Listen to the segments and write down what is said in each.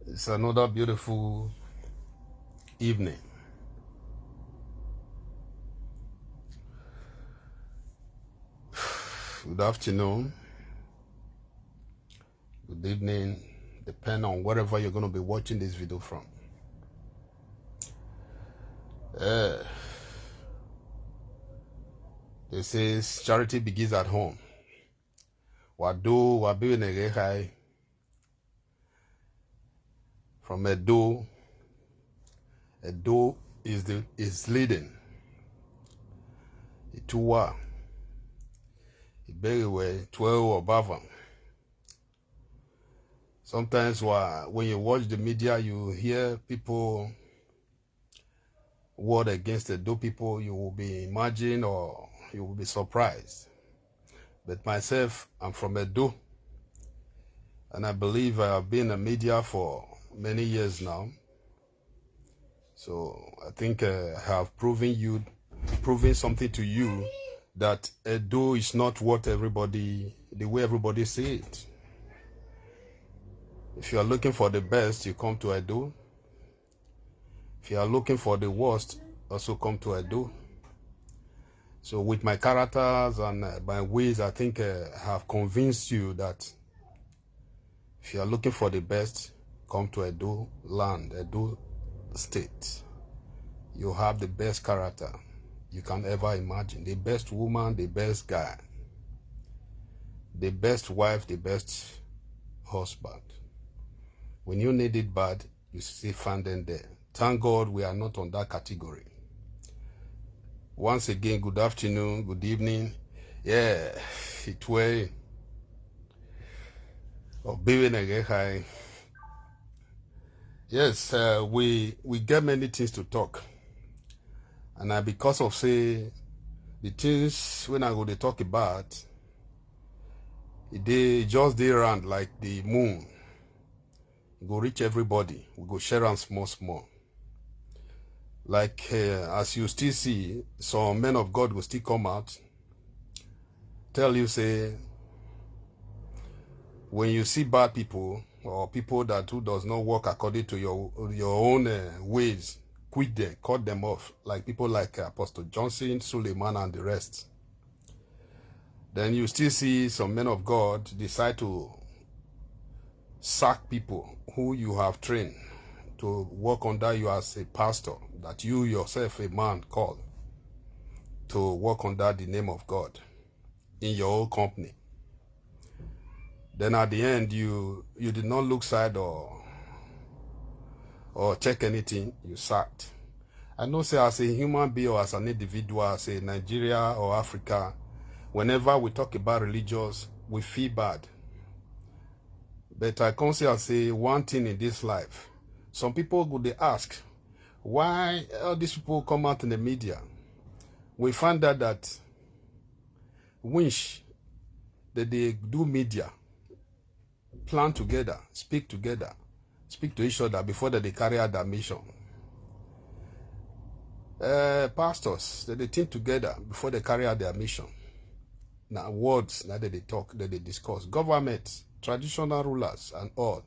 It's another beautiful evening. Good afternoon, good evening, depending on wherever you're going to be watching this video from. This is charity begins at home. Wado wabi negehai from Edo. Edo is leading. Ituwa. Iberiwe 12 above. Sometimes when you watch the media, you hear people word against Edo people, you will be imagined or you will be surprised. But myself, I'm from Edo, and I believe I have been in media for many years now. So I think I have proven something to you that Edo is not the way everybody see it. If you are looking for the best, you come to Edo. If you are looking for the worst, also come to Edo. So with my characters and my ways, I think I have convinced you that if you are looking for the best, come to Edo land, Edo state. You have the best character you can ever imagine. The best woman, the best guy, the best wife, the best husband. When you need it bad, you still find them there. Thank God we are not on that category. Once again, good afternoon, good evening. Yeah, it way. Yes, we get many things to talk. And because of say the things when I go to talk about, they just around like the moon. It go reach everybody. We go share them small. Like as you still see, some men of God will still come out, tell you, say, when you see bad people or people who does not work according to your own ways, quit them, cut them off. Like people like Apostle Johnson, Suleiman, and the rest. Then you still see some men of God decide to sack people who you have trained to work under you as a pastor, that you yourself, a man, called to work under the name of God in your own company. Then at the end, you did not look side or check anything, you sacked. I know, say, as a human being or as an individual, say Nigeria or Africa, whenever we talk about religious, we feel bad. But I can say one thing in this life. Some people would ask, why all these people come out in the media? We find out that winch that they do media, plan together, speak to each other before they carry out their mission. Pastors, they think together before they carry out their mission. Now words that they talk, that they discuss. Government, traditional rulers, and all.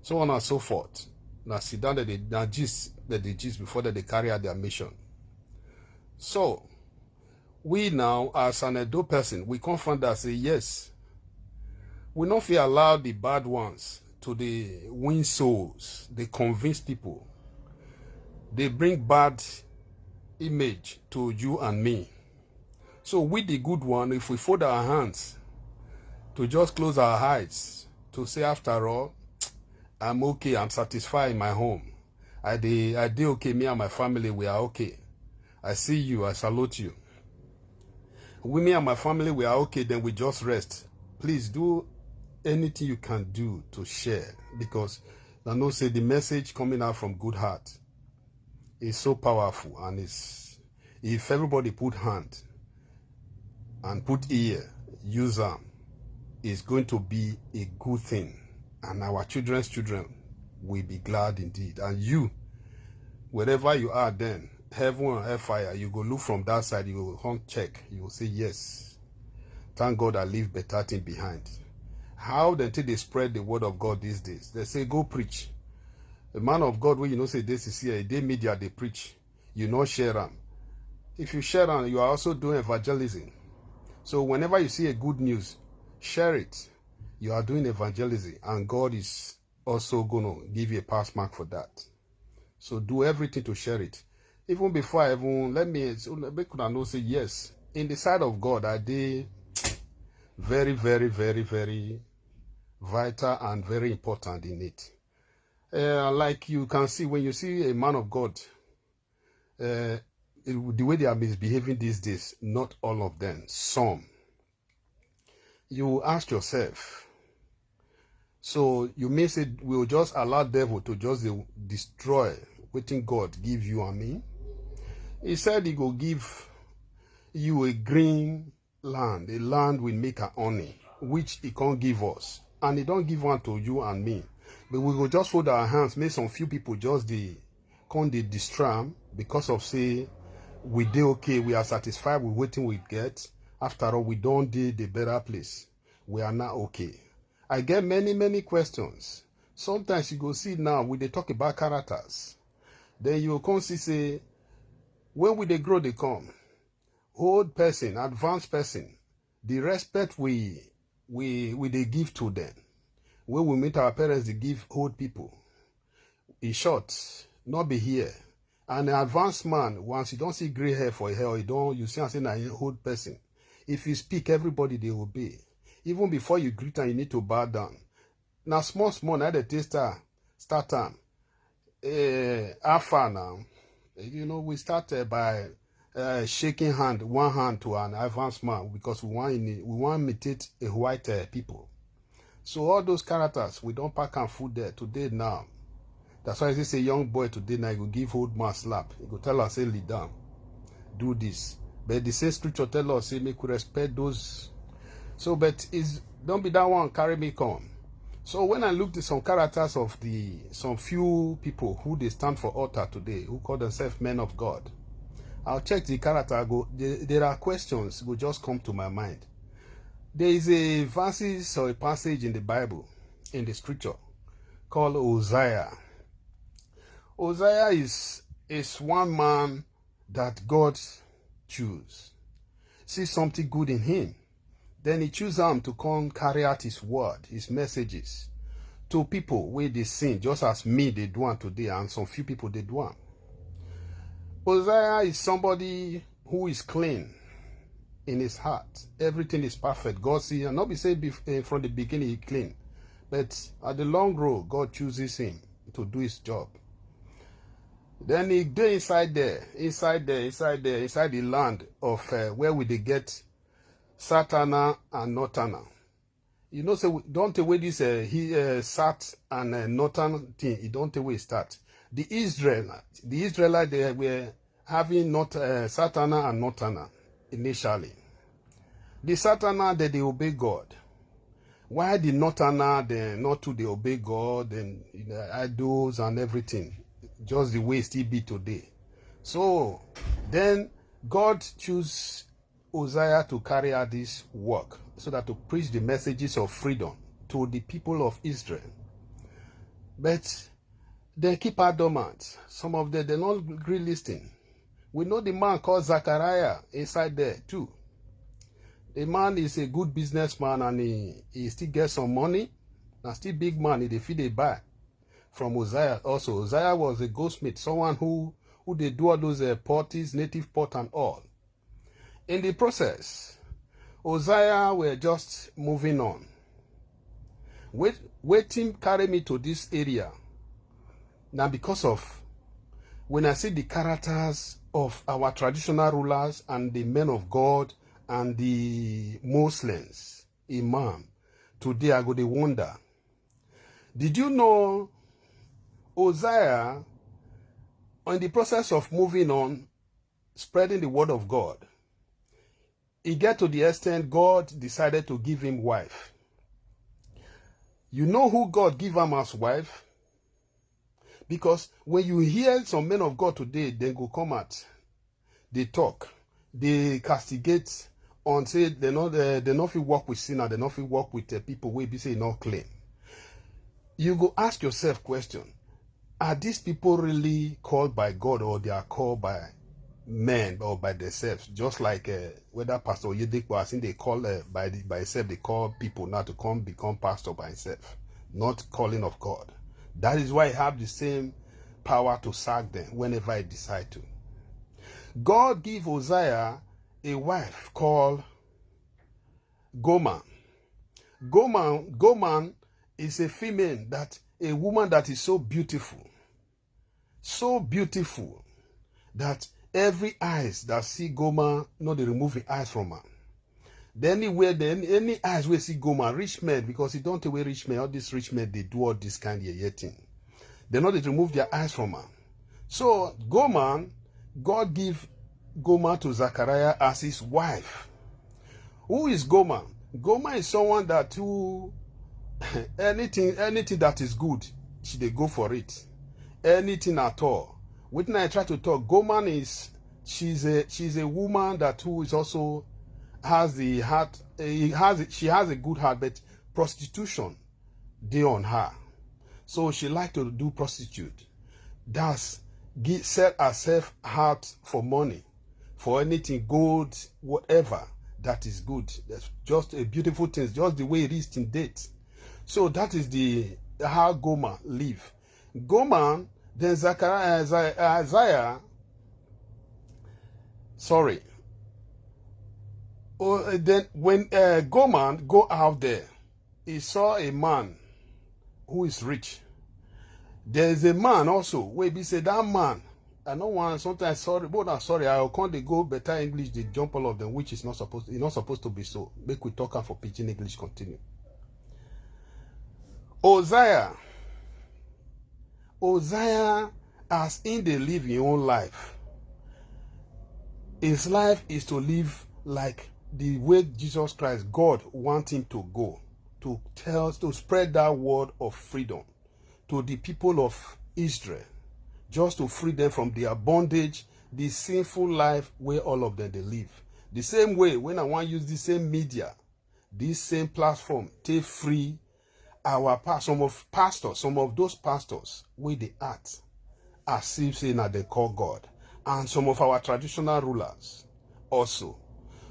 So on and so forth. Now sit down that they gist before they carry out their mission. So we now, as an Edo person, we confront that say yes. We not feel allow the bad ones to the win souls. They convince people. They bring bad image to you and me. So we the good one, if we fold our hands to just close our eyes to say, after all, I'm okay, I'm satisfied in my home. I did okay, me and my family, we are okay. I see you, I salute you. Me and my family, we are okay, then we just rest. Please do anything you can do to share, because I know say the message coming out from good heart is so powerful, and if everybody put hand and put ear, use them, it's going to be a good thing. And our children's children will be glad indeed. And you, wherever you are then, heaven or hellfire, you go look from that side, you will check, you will say, yes, thank God I leave better thing behind. how they spread the word of God these days. They say, go preach. A man of God, when you know say this is here, they media, they preach. You know share them. If you share them, you are also doing evangelism. So whenever you see a good news, share it. You are doing evangelism, and God is also going to give you a pass mark for that. So do everything to share it. Even before I even, let me know, say yes. In the sight of God, are they very, very, very, very vital and very important in it. Like you can see, when you see a man of God, the way they are misbehaving these days, not all of them, some. You ask yourself, so you may say, we'll just allow devil to just destroy what God give you and me. He said he will give you a green land, a land will make a honey, which he can't give us. And he don't give one to you and me. But we will just hold our hands, make some few people just can't destroy because of say, we do okay, we are satisfied with waiting we get. After all, we don't do the better place. We are not okay. I get many, many questions. Sometimes you go see now, we they talk about characters. Then you come see say, when we they grow, they come. Old person, advanced person, the respect we they give to them. When we meet our parents, they give old people. In short, not be here. And an advanced man, once you don't see gray hair for a hair, you see an old person. If you speak, everybody they obey. Even before you greet and you need to bow down. Now small, now the taster start time. Alpha now. You know, we started by shaking one hand to an advanced man because we want to imitate a white people. So all those characters, we don't pack and food there today now. That's why this a young boy today now, he will give old man slap. He will tell us, say, lead down, do this. But the same scripture tell us, say, make we respect those. So, but don't be that one, carry me come. So when I looked at some characters of some few people who they stand for altar today, who call themselves men of God, I'll check the character, there are questions will just come to my mind. There is a verses or a passage in the Bible, in the scripture, called Hosea. Hosea is one man that God choose. See something good in him. Then he choose him to come carry out his word, his messages to people where they sin, just as me they do one today and some few people they do one. Hosea is somebody who is clean in his heart. Everything is perfect. God see, and not be said from the beginning he clean. But at the long road, God chooses him to do his job. Then he go inside the land of where we they get Satana and Notana. You know, so don't take away this Sat and Northern thing. It don't take away start. The Israelites, they were having not Satana and Notana initially. The Satana they obey God. Why the Notana they not to they obey God and idols and everything, just the way it still be today. So then God choose Hosea to carry out this work so that to preach the messages of freedom to the people of Israel. But they keep adamant. Some of them, they're not really listening. We know the man called Zachariah inside there too. The man is a good businessman and he still gets some money. And still big man, he feed a buy from Hosea. Also, Hosea was a goldsmith, someone who they do all those potties, native pot and all. In the process, Hosea were just moving on. Waiting carry me to this area. Now because of, when I see the characters of our traditional rulers and the men of God and the Muslims, Imam, today I go to wonder. Did you know Hosea, in the process of moving on, spreading the word of God, he get to the extent God decided to give him wife. You know who God give him as wife? Because when you hear some men of God today, they go come out, they talk, they castigate on say they not fit work with sinner, they not fit work with people wey be say not clean. You go ask yourself question: are these people really called by God, or they are called by men or by themselves? Just like whether Pastor Oyedepo, I think they call by himself, they call people now to come become pastor by himself, not calling of God. That is why he have the same power to sack them whenever he decide to. God give Hosea a wife called Gomer. Gomer is a female, a woman that is so beautiful that every eyes that see Gomer, they remove the eyes from her. Then any eyes we see Gomer, rich men, because he don't take away rich men, all these rich men, they do all this kind of thing. They know they remove their eyes from her. So Gomer, God give Gomer to Zechariah as his wife. Who is Gomer? Gomer is someone that anything that is good, they go for it. Anything at all. When I try to talk, Gomer she's a woman that who is also has the heart. She has a good heart, but prostitution they on her. So she like to do prostitute. That's sell herself out for money, for anything, gold, whatever that is good. That's just a beautiful thing, just the way it is in date. So that is how Gomer live. Gomer, then Isaiah. Then when Gomer go out there, he saw a man who is rich. There is a man also where he said that man. I know one sometimes sorry, but I'm sorry. I can't they go better English. They jump all of them, which is not supposed. It's not supposed to be so. Make we talk for pidgin English. Continue. Hosea, as in they live his own life. His life is to live like the way Jesus Christ, God, want him to go, to spread that word of freedom to the people of Israel, just to free them from their bondage, the sinful life where all of them they live. The same way, when I want to use the same media, this same platform, take free some of those pastors where they act as if saying that they call God, and some of our traditional rulers also.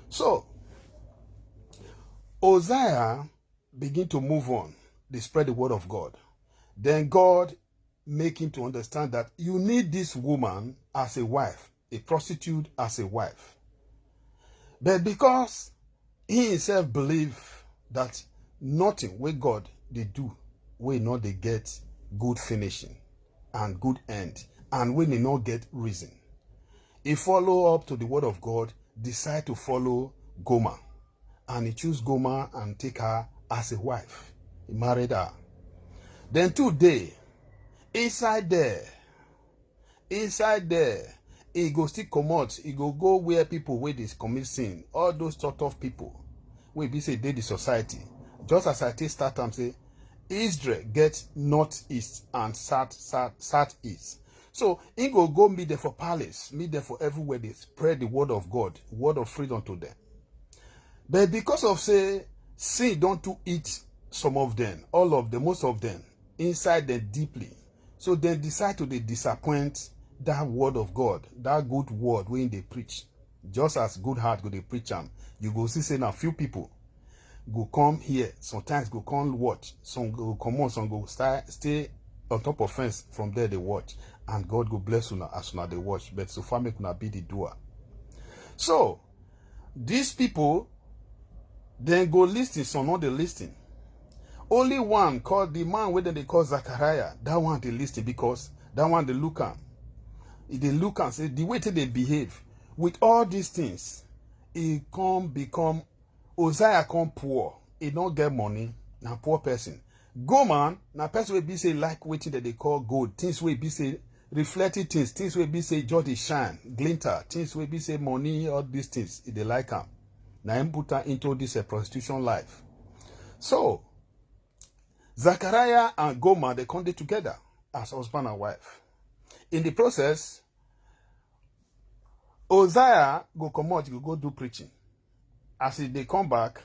So Hosea begin to move on. They spread the word of God. Then God make him to understand that you need this woman as a wife, a prostitute as a wife. But because he himself believe that nothing where God they do, we know they get good finishing and good end, and when they not get reason, he follow up to the word of God, decide to follow Gomer, and he choose Gomer and take her as a wife. He married her. Then today, inside there, he go still come out. He go where people where they commit sin. All those sort of people, we be say they the society. Just as I take start and say, Israel get northeast and southeast. So he go meet them for palace, meet them for everywhere. They spread the word of God, word of freedom to them. But because of say sin don't to eat some of them, all of them, most of them, inside them deeply. So they decide to disappoint that word of God, that good word when they preach. Just as good heart go they preach them. You go see say now few people go come here, sometimes go come watch, some go come on, some go stay on top of fence, from there they watch, and God go bless you as soon as they watch, but so far make una be the doer. So these people then go listing, some not the listing. Only one called the man whether they call Zechariah, that one they listing, because that one they look at. They look and say the way they behave with all these things, it come become Hosea come poor. He don't get money. Now poor person. Gomer, now person will be say like waiting that they call gold. Things will be say reflected things. Things will be say joy shine, glinter. Things will be say money. All these things they like them. Now him put her into this prostitution life. So Zechariah and Gomer they come together as husband and wife. In the process, Hosea go come out, go do preaching. as they come back,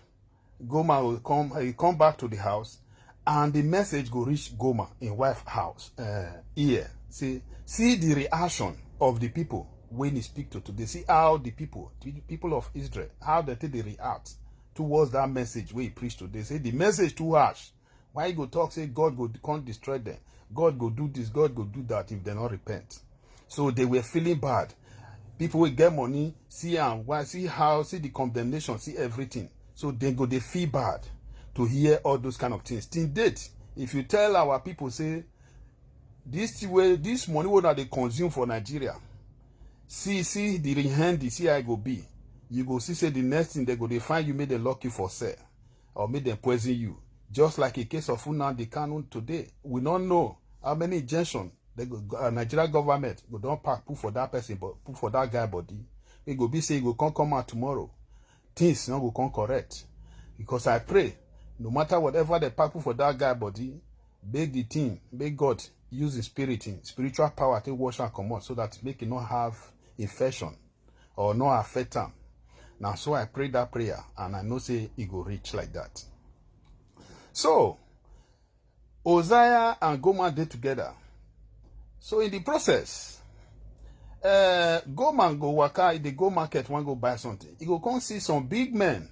Goma will come, he come back to the house, and the message go reach Goma in wife house ear. See the reaction of the people when he speak to today. See how the people of Israel, how they react towards that message where he preached today. Say the message too harsh. Why he go talk, say God go can't destroy them. God go do this, God go do that if they not repent. So they were feeling bad. People will get money, see the condemnation, see everything. So they feel bad to hear all those kind of things. Till date, if you tell our people, say, this money what they consume for Nigeria, see the handy, see how it go be. You go see, say the next thing they find you made them lock you for sale or made them poison you. Just like a case of Nnamdi Kanu today. We don't know how many injections the Nigeria government go don't put for that person, but put for that guy body. It go be say it go come out tomorrow. Things not go come correct. Because I pray, no matter whatever they pack for that guy body, beg the team, beg God use the spiritual power to wash and come out so that make it not have infection or not affect them. Now so I pray that prayer and I know say it go reach like that. So Uzziah and Goma did together. So in the process, Goma go waka, they go market, one go buy something. He go come see some big men.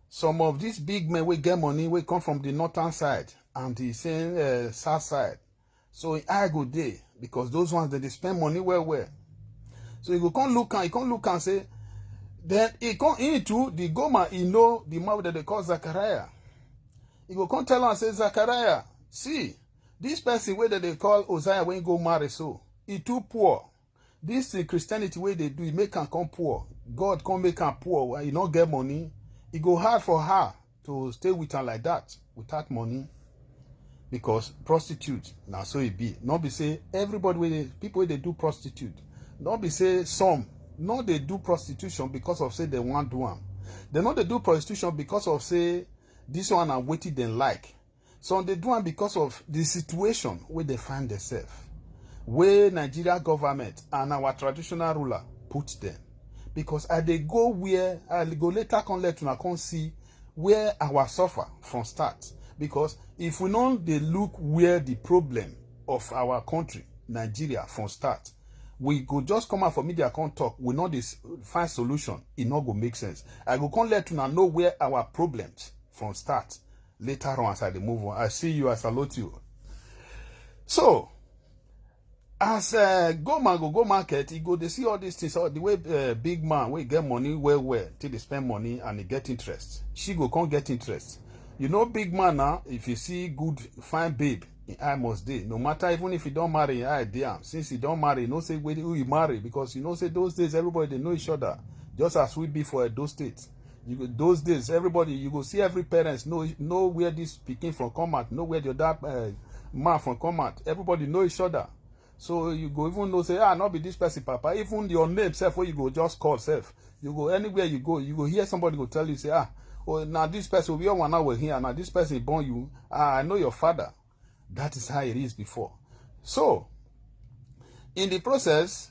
Some of these big men will get money, will come from the northern side and the same south side. So I go there because those ones they spend money well. So he go come look and say, then he come into the Goma, he know the man that they call Zachariah. He go come tell and say, Zachariah, see, this person where they call Uzziah when he go marry, so he too poor. This Christianity way they do, he make him come poor. God come make him poor. He not get money. It go hard for her to stay with her like that without money. Because prostitute, now so it be. Not be say everybody people they do prostitute. Not be say some. No, they do prostitution because of say they want to do them. They not they do prostitution because of say this one are waiting they like. So they do it because of the situation where they find themselves. Where Nigeria government and our traditional ruler put them. Because as they go where, I go later come let you come see where our suffer from start. Because if we don't they look where the problem of our country, Nigeria, from start, we go just come out for media come talk, we not find solution, it not go make sense. I go come let you know where our problems from start. Later on as I move on. I see you, I salute you. So, as Goma go market, he go they see all these things, all the way big man we get money well till they spend money and he get interest. She go come get interest. You know big man now, if you see good fine babe, I must day. No matter even if you don't marry, I damn. Since you don't marry, you know say who you marry because you know say those days everybody they know each other. Just as we be for those states. Those days, everybody, you go see every parents know where this pikin from come out, know where the other man from come out. Everybody know each other. So you go even know, say, not be this person, papa. Even your name, self, where you go just call self. You go anywhere you go hear somebody go tell you, say, oh, now this person, we all one hour here, now this person born you, I know your father. That is how it is before. So, in the process,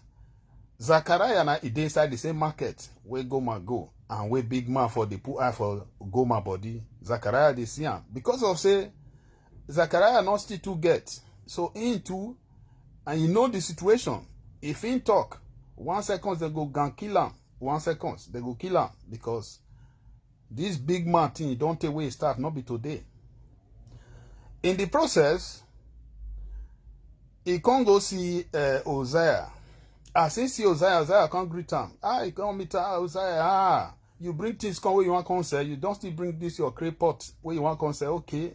Zachariah and I, they inside the same market where Goma go. And where big man for the put eye for Goma body, Zachariah they see him. Because of say, Zachariah not still to get. So into, and you know the situation. If in talk, 1 second they go gun kill him. 1 second they go kill him. Because this big man thing, don't take away start, not be today. In the process, he can't go see Uzziah. As he see Uzziah can't greet him. He can't meet Uzziah. You bring things come where you want to say. You don't still bring this your clay pot where you want to say. Okay,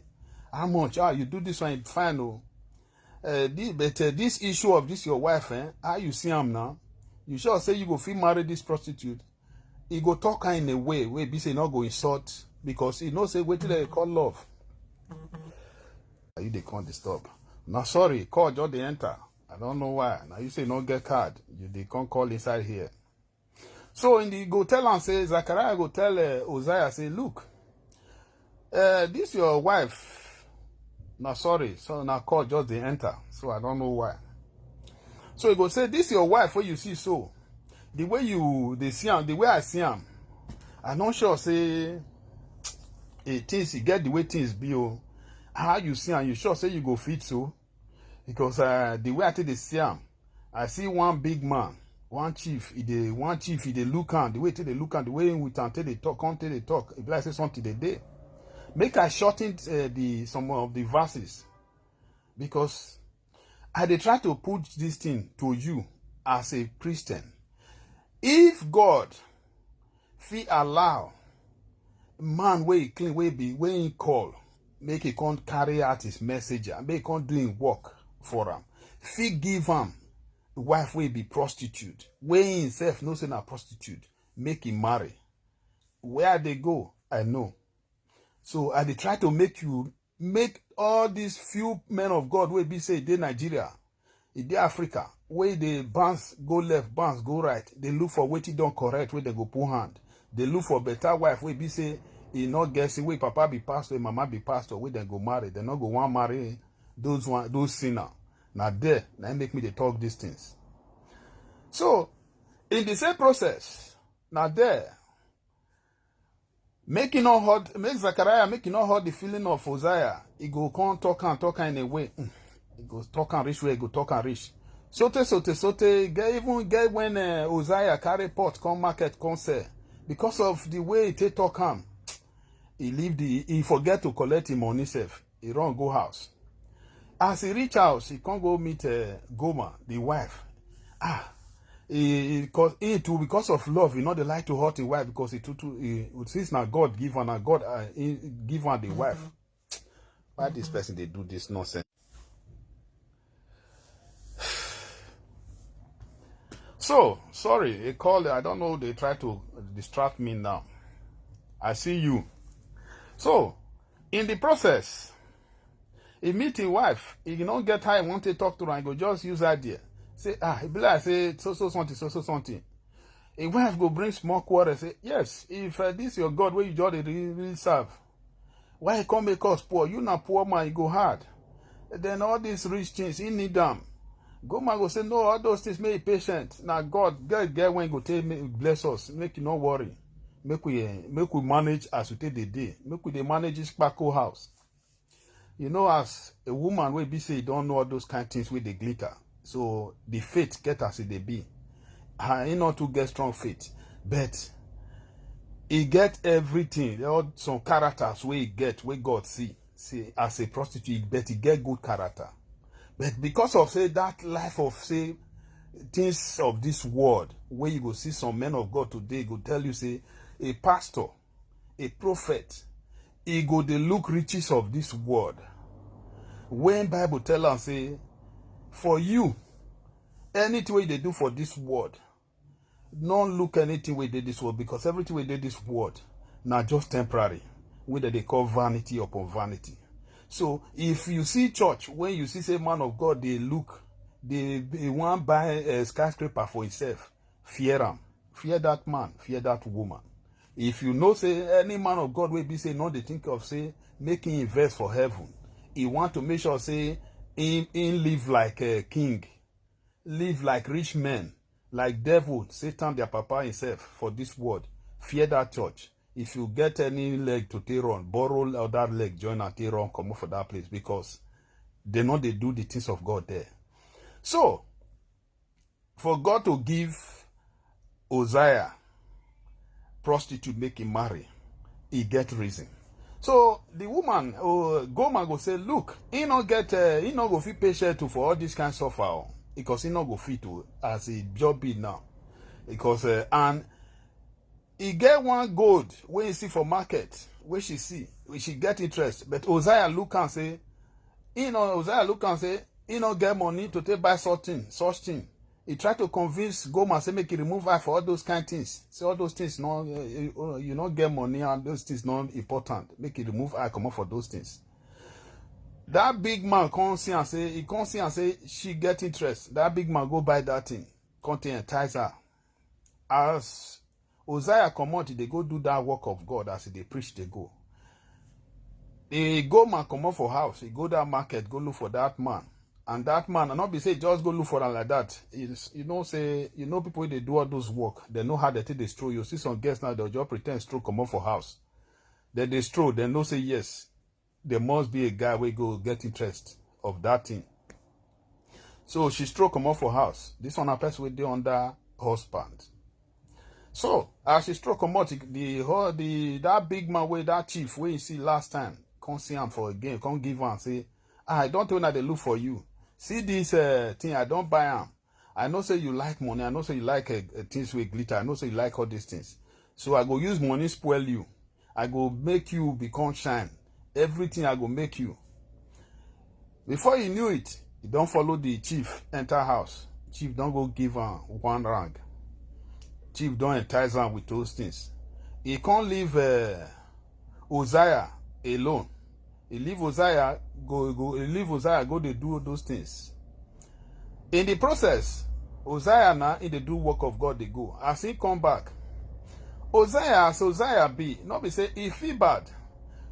how much? You do this one, fine. Oh. This issue of this your wife, how you see him now? You sure say you go feel marry this prostitute. He go talk her in a way where be say not go insult because he knows say wait till they call love. You they can't disturb. Now sorry, call just they enter. I don't know why. Now you say no get card. They can't call inside here. So in the go tell and say, Zachariah go tell Uzziah, say, look, this your wife. Now sorry, so now call just they enter. So I don't know why. So he go say, this your wife, what you see so. The way they see him, the way I see him, I'm not sure say things, you get the way things be. How you see, and you sure say you go fit so? Because the way I take the see him, I see one big man, one chief, he dey look am, the way they look am, the way we can take the talk, come take the talk. If I say something they day, make I shorten some of the verses, because I dey try to put this thing to you as a Christian. If God fit allow man wey clean, wey he call, make he can't carry out his message, and make he can't do him work for him, fit give him wife wey be prostitute, wey himself no say na prostitute, make him marry. Where they go, I know. So I dey try to make all these few men of God wey be say they Nigeria, they Africa, where they bounce go left, bounce go right, they look for wetin don correct, where they go put hand. They look for better wife wey be say he not guessing where papa be pastor, mama be pastor, where they go marry. They not go want marry those sinner. Now there, now make me they talk these things. So in the same process, now there, make Zechariah make not hurt the feeling of Hosea. He go come talk in a way. He go talk and reach where he go talk and reach. Sote, even get when Hosea carry pot come market come sell. Because of the way he talk him, he forget to collect him money self. He run go house. As he reach house, he can't go meet Goma, the wife. Because of love, he not the like to hurt his wife, because since now God give her, God give her the wife. Why this person they do this nonsense? So sorry, they call. I don't know. They try to distract me now. I see you. So in the process, he meet his wife. He don't get how he want to talk to her. He go just use idea. Say he be like say so something. A wife go bring small quarter. Say yes. If this your God where you just really serve, why he come make us poor? You not poor man. You go hard. Then all these rich things he need them. Go man go say no. All those things make you patient. Now God get when he go take bless us. Make you not worry. Make we manage as we take the day. Make we manage this Paco house. You know, as a woman will be say you don't know all those kind of things with the glitter. So the faith get as it they be. He not to get strong faith, but he get everything. There are some characters where he get, where God see as a prostitute, but he get good character. But because of say that life of say things of this world, where you go see some men of God today go tell you say a pastor, a prophet, he go the look riches of this world. When Bible tell us say, for you, anything way they do for this world, don't look anything way they this world, because everything way they this world now just temporary, whether they call vanity upon vanity. So if you see church, when you see say man of God, they look, they want buy a skyscraper for himself, fear him, fear that man, fear that woman. If you know say any man of God will be say no, they think of say making invest for heaven. He want to make sure say in live like a king, live like rich men, like devil, Satan, their papa himself for this world. Fear that church. If you get any leg to take on, borrow other leg, join and take on, come up for that place, because they know they do the things of God there. So, for God to give Hosea prostitute, make him marry, he get reason. So the woman, Goma go say, look, he not go fit patient to for all this kind of suffer, because he not go fit to as a job be now, because and he get one gold when you see for market, where she see, where she get interest, but Hosea look and say, he not get money to take buy such thing. He tried to convince Goma, say make he remove her for all those kind of things. Say all those things, no, you not get money and those things not important. Make he remove her, come up for those things. That big man come see and say, she get interest. That big man go buy that thing, come to entice her. As Hosea come out, they go do that work of God as they preach, they go. They go man come out for house, he go that market, go look for that man. And that man, and not be say just go look for them like that. You know, say, you know, people they do all those work, they know how they take the stroll. You see some guests now, they'll just pretend stroll come up for house. Then they stroll, they know say yes. There must be a guy where go get interest of that thing. So she stroll come up for house. This one a person with the under husband. So as she stroll come out, that big man with that chief where you see last time, come see him for a game, come give him and say, I don't know that they look for you. See this thing, I don't buy them. I know say you like money. I know say you like things with glitter. I know say you like all these things. So I go use money spoil you. I go make you become shine. Everything I go make you. Before you knew it, you don't follow the chief enter house. Chief don't go give him one rag. Chief don't entice him with those things. He can't leave Uzziah alone. He leave Uzziah go they do those things. In the process, Uzziah now in the do work of God they go. As he come back, Uzziah be not be say he feel bad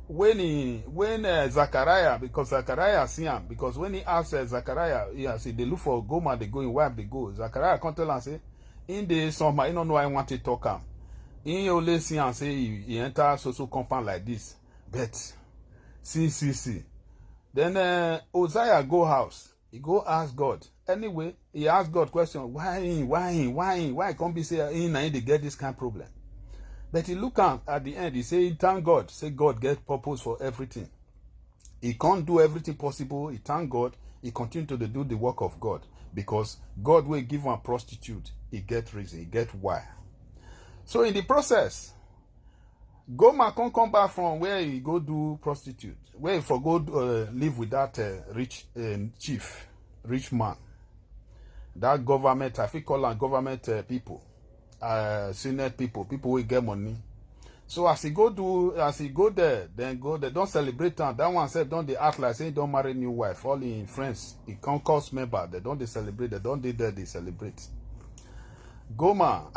when Zachariah, because Zachariah see him, because when he asked Zachariah, he say they look for Gomer, they go in wife they go. Zachariah can't tell and say in the summer, he don't know I want to talk him. He only see and say he enter social compound like this, but. See. Then Uzziah go house. He go ask God. Anyway, he ask God question. Why can't be say he they get this kind of problem? But he look at the end. He say thank God. Say God get purpose for everything. He can't do everything possible. He thank God. He continue to do the work of God because God will give him a prostitute. He get reason. He get why. So in the process. Gomer can't come back from where he go do prostitute, where he for go live with that rich man, that government, I think call them government people, senate people will get money. So as he go there, don't celebrate them. That one said don't they act like say don't marry new wife. All in friends, he concourse member, they don't they celebrate, they don't they there they celebrate. Gomer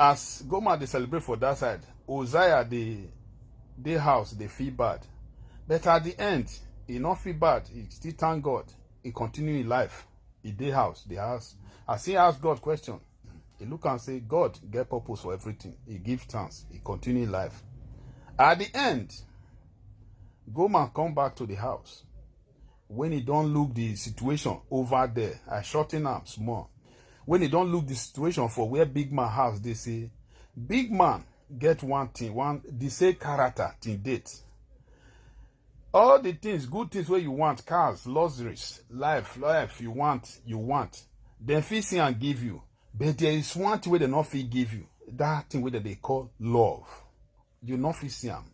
they celebrate for that side. Uzziah they house, they feel bad. But at the end, he not feel bad. He still thank God. He continue in life. He they house. As he ask God question, he look and say, God get purpose for everything. He give thanks. He continue in life. At the end, Gomer come back to the house. When he don't look the situation over there, I shorten up small. When he don't look the situation for where big man house, they say, big man, get one thing, the same character till date. All the things, good things where you want, cars, luxuries, life you want. Then fit see and give you. But there is one thing where they not fit give you. That thing where they call love. You not fit see them.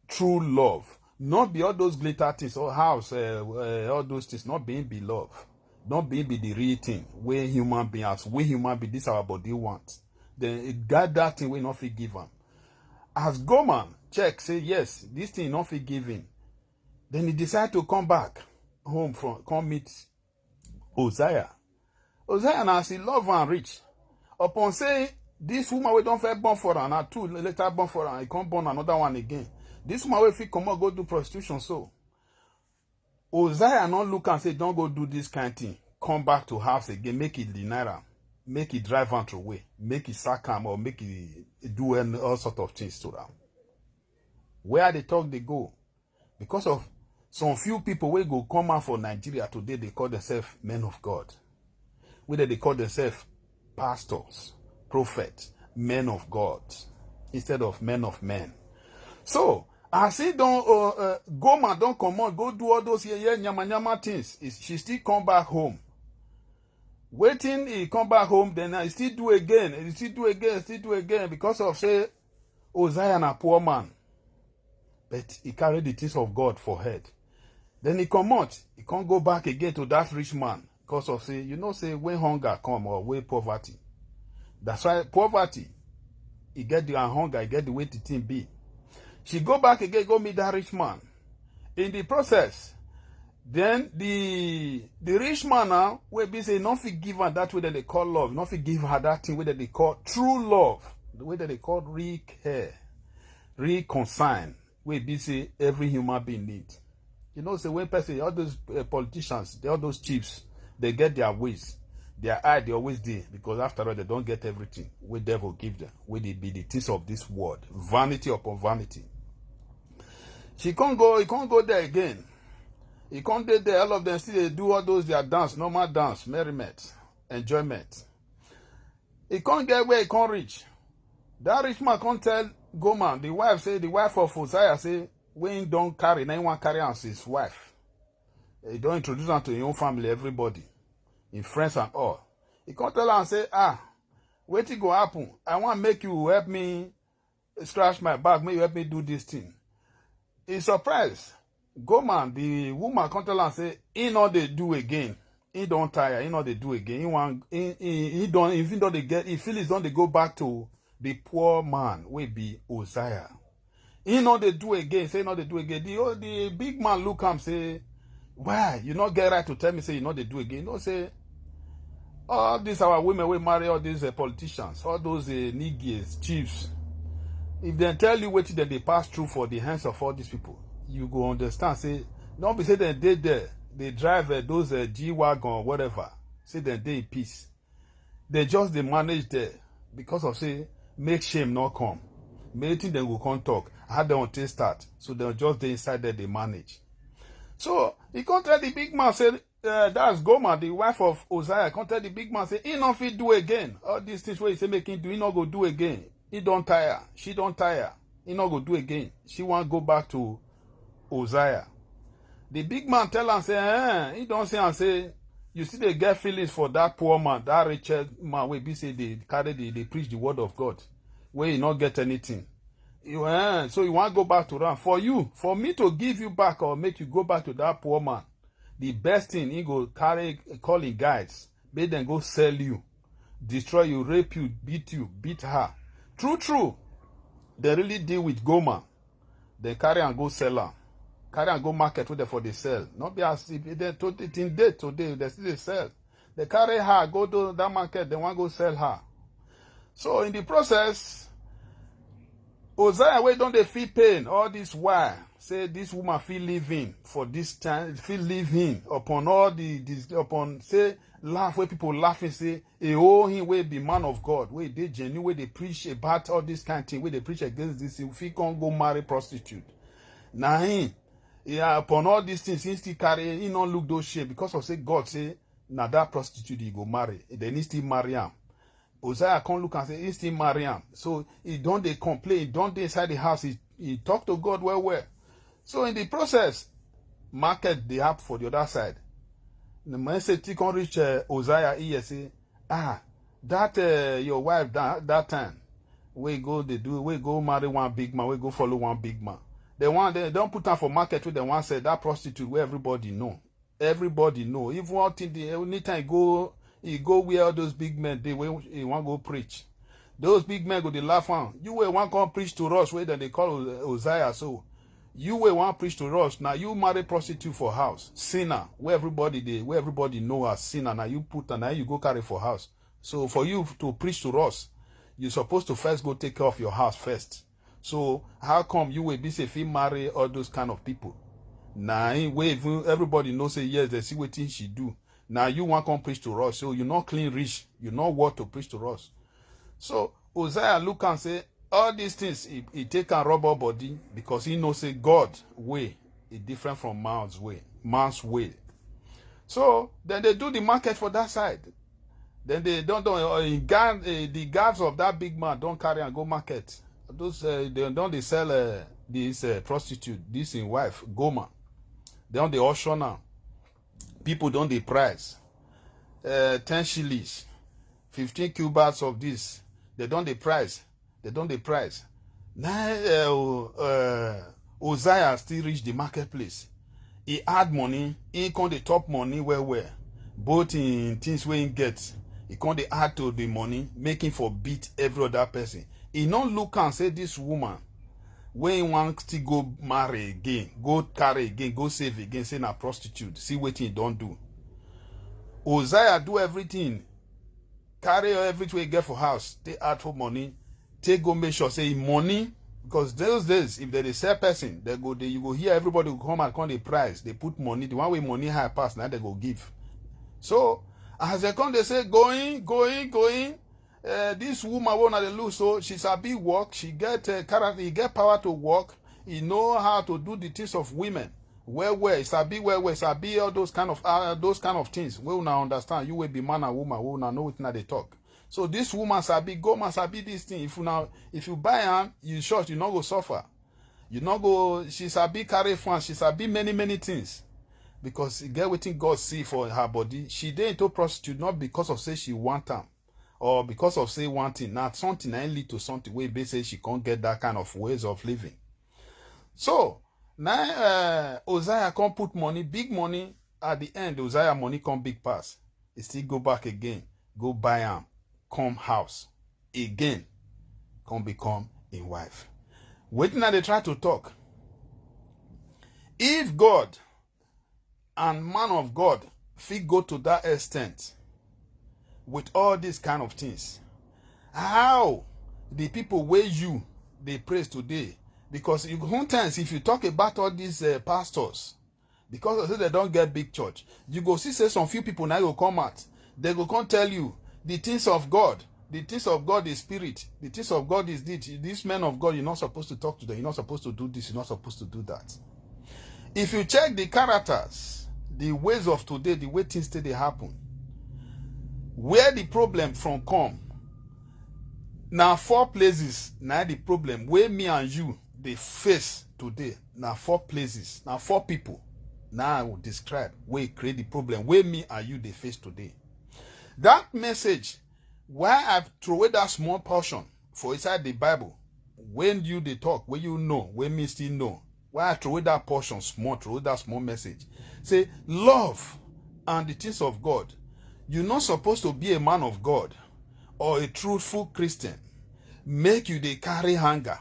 True love. Not be all those glitter things, or house, all those things, not being be love. Not being be the real thing. Where human beings, we human beings, this our body wants. Then it got that thing we not fit give him. As Gomer check, say yes, this thing not fit give him. Then he decide to come back home come meet Uzziah. Uzziah now see love and rich. Upon say this woman we don't fit born for her, and two later born for her, he can't born another one again. This woman we fit come out go do prostitution. So Uzziah not look and say don't go do this kind of thing. Come back to house again, make it deny her. Make it drive on away, make it sack him, or make it do all sort of things to them. Where they talk, they go. Because of some few people will go come out for Nigeria today, they call themselves men of God. Whether they call themselves pastors, prophets, men of God, instead of men of men. So, as he don't, Gomer don't come on, go do all those nyama things. She still come back home. Waiting, he come back home, then he still do again, because of, say, Uzziah a poor man. But he carried the things of God for head. Then he come out, he can't go back again to that rich man, because of, say, say, when hunger come, or when poverty. That's why poverty, he get the hunger, he get the way the thing be. She go back again, go meet that rich man. In the process, then the rich man now will be say not fit give her that way that they call love, not fit give her that thing way that they call true love, the way that they call real care, real concern, will be say every human being need. Say when person, all those politicians, all those chiefs, They get their ways. Their eye, they always do, because after all, they don't get everything. We devil give them. We they be the things of this world. Vanity upon vanity. He can't go there again. He can't do there. All of them still they do all those their dance, normal dance, merriment, enjoyment. He can't get where he can't reach. That rich man can't tell Gomer, the wife of Uzziah say, when he don't carry, now he want carry as his wife. He don't introduce her to his own family, everybody, in friends and all. He can't tell her and say, wait till go happen. I want to make you help me scratch my back, make you help me do this thing. He's surprised. Gomer, the woman can't tell her and say, he not they do again. He don't tire, he not they do again. He don't, even though they get, he feels don't they go back to the poor man will be Uzziah. He know they do again. Say no they do again. The big man look and say, why? You not get right to tell me say you know they do again. No say, all these our women will marry all these politicians, all those niggas, chiefs. If they tell you what they pass through for the hands of all these people, you go understand. Say, don't be say they did there. They drive those G-Wagon or whatever. Say they in peace. They just they manage there because of say, make shame not come. Many things they will come talk. How they want to start. So they'll just they inside there they manage. So he can't tell the big man say that's Gomer, the wife of Uzziah. Can't tell the big man say he not fit do again. All these things where he say make him do, he not go do again. He don't tire. She don't tire. He not go do again. She want go back to Uzziah. The big man tell her and say, he don't say and say, you see they get feelings for that poor man, that rich man where be say they preach the word of God, where you not get anything. So you want to go back to that. For me to give you back or make you go back to that poor man, the best thing, he go calling guys, make them go sell you, destroy you, rape you, beat her. True. They really deal with Gomer. They carry and go sell her. Carry and go market with them for the sell. Not be as if they told it in date today, they still sell. They carry her, go to that market, they want to go sell her. So in the process, Uzziah, where don't they feel pain? All this while, say this woman feel living for this time, feel living upon all upon say laugh where people laughing say, him will be man of God, where they genuine, where they preach about all this kind of thing, where they preach against this, if he can't go marry prostitute. Now him. Yeah, upon all these things, he still carry, he not look those shit because of say God say, now that prostitute he go marry. Then he still marry him. Uzziah can't look and say, he still marry him. So he don't they complain, he don't they inside the house, he talk to God well. So in the process, market the app for the other side. The man say, he can't reach Uzziah, he say, that your wife that time, we go marry one big man, we go follow one big man. They don't put her for market with the one say that prostitute where everybody know. Everybody know. Even one thing the anytime he go where all those big men they want go preach. Those big men go they laugh on. You will want come preach to us where they call Uzziah. So you will want preach to us. Now you marry prostitute for house. Sinner. Where everybody know as sinner. Now you put and now you go carry for house. So for you to preach to us, you're supposed to first go take care of your house first. So how come you will be safe marry all those kind of people? Now everybody knows say yes, they see what things she do. Now you want to come preach to us, so you're not clean rich, you know what to preach to us. So Uzziah look and say all these things he take and rub our body because he knows say God way is different from man's way. So then they do the market for that side. Then they don't the guards of that big man don't carry and go market. Those they sell this prostitute, this in wife, Gomer. They don't they auction now. People don't they price 10 shillings, 15 cubits of this. They don't they price. Now Uzziah still reach the marketplace. He add money, he can the top money where both in things where he gets. He can they add to the money, making for beat every other person. He not look and say this woman, when he wants to go marry again, go carry again, go save again, say na prostitute, see what he don't do. Uzziah do everything, carry everything he get for house, take out for money, take go make sure say money, because those days, if they sell person, you go hear everybody will come and come the price, they put money, the one way money high pass, now they go give. So as they come, they say going. This woman won't they lose, so she's a big work. She get character, he get power to work. He know how to do the things of women. It's a big it's a big all those kind of things. We will now understand. You will be man and woman. We will now know it now they talk. So this woman sabi go man sabi this thing. If you buy her, you short, you not go suffer. You not go. She's a big carry fun. She's a big many things. Because get waiting God see for her body. She did into prostitute not because of say she want them. Or because of say one thing, not something that lead to something where basically she can't get that kind of ways of living. So now Uzziah can't put money, big money at the end. Uzziah money come big pass. He still go back again, go buy him, come house again, come become a wife. Waiting now they try to talk. If God and man of God fit go to that extent with all these kind of things, how the people where you they praise today? Because sometimes if you talk about all these pastors, because they don't get big church, you go see say some few people now will come out, they go come tell you the things of God. The things of God is spirit. The things of God is this men of God, you're not supposed to talk to them. You're not supposed to do this. You're not supposed to do that. If you check the characters, the ways of today, the way things today happen, where the problem from come, now 4 places, now the problem, where me and you, they face today, now 4 places, now 4 people, now I will describe where it create the problem, where me and you, they face today. That message, why I throw away that small portion for inside the Bible, when you they talk, when you know, when me still know, why I throw away that portion small, throw away that small message. Say, love and the things of God. You're not supposed to be a man of God or a truthful Christian. Make you they carry hunger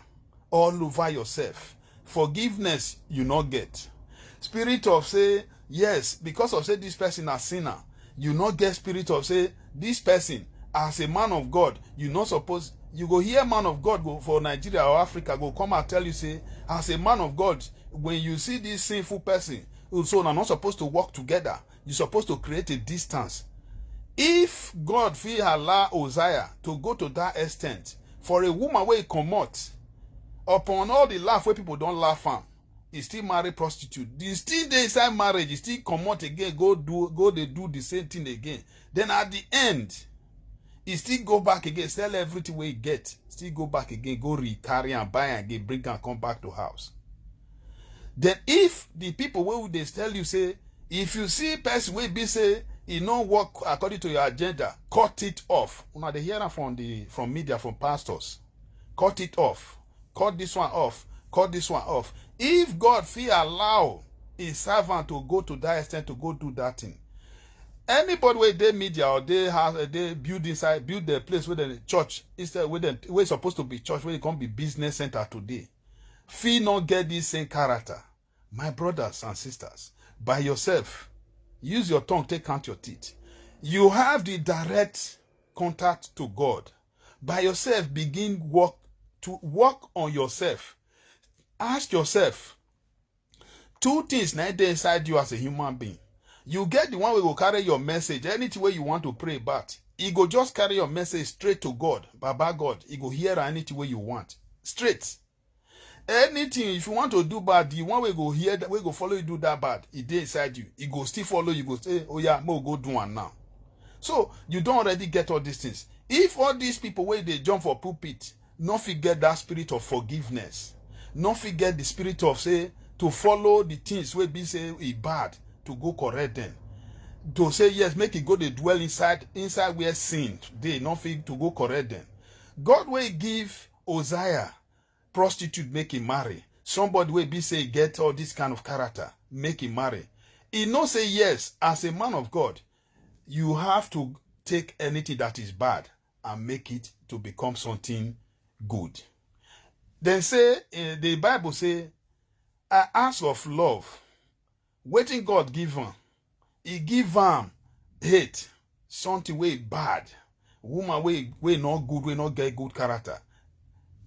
all over yourself. Forgiveness you not get. Spirit of say, yes, because of say this person a sinner, you not get spirit of say, this person as a man of God, you not supposed, you go hear man of God go for Nigeria or Africa, go come and tell you say, as a man of God, when you see this sinful person, so are not supposed to work together. You're supposed to create a distance. If God will allow Uzziah to go to that extent, for a woman where he come out, upon all the laugh where people don't laugh at, he still marry prostitute. He still dey inside marriage, he still come out again, they do the same thing again. Then at the end, he still go back again, sell everything where he get, still go back again, go carry and buy and again, bring and come back to house. Then if the people will they tell you say, if you see person will be say, he no work according to your agenda, cut it off. Now they hear that from media, from pastors. Cut it off. Cut this one off. Cut this one off. If God will allow his servant to go to that extent to go do that thing, anybody where they media or they build the place where the church instead where it's supposed to be church, where it can be business center today, feel not get this same character. My brothers and sisters, by yourself, use your tongue, take count your teeth. You have the direct contact to God. By yourself, begin work on yourself. Ask yourself 2 things now there inside you as a human being. You get the one who will carry your message, anything where you want to pray about. He go just carry your message straight to God, Baba God. He go hear anything where you want. Straight. Anything, if you want to do bad, the one way go hear that way go follow you do that bad, he dey inside you. He go still follow you, go say, oh yeah, mo go do one now. So you don't already get all these things. If all these people where they jump for pulpit, not forget that spirit of forgiveness, not forget the spirit of say to follow the things where be say is bad, to go correct them. To say yes, make it go they dwell inside where sin they not fit to go correct them. God will give Uzziah prostitute, make him marry. Somebody will be say get all this kind of character, make him marry. He no say yes, as a man of God, you have to take anything that is bad and make it to become something good. Then say, the Bible say, I ask of love, waiting God give him. He give him hate, something way bad. Woman way not good, way not get good character.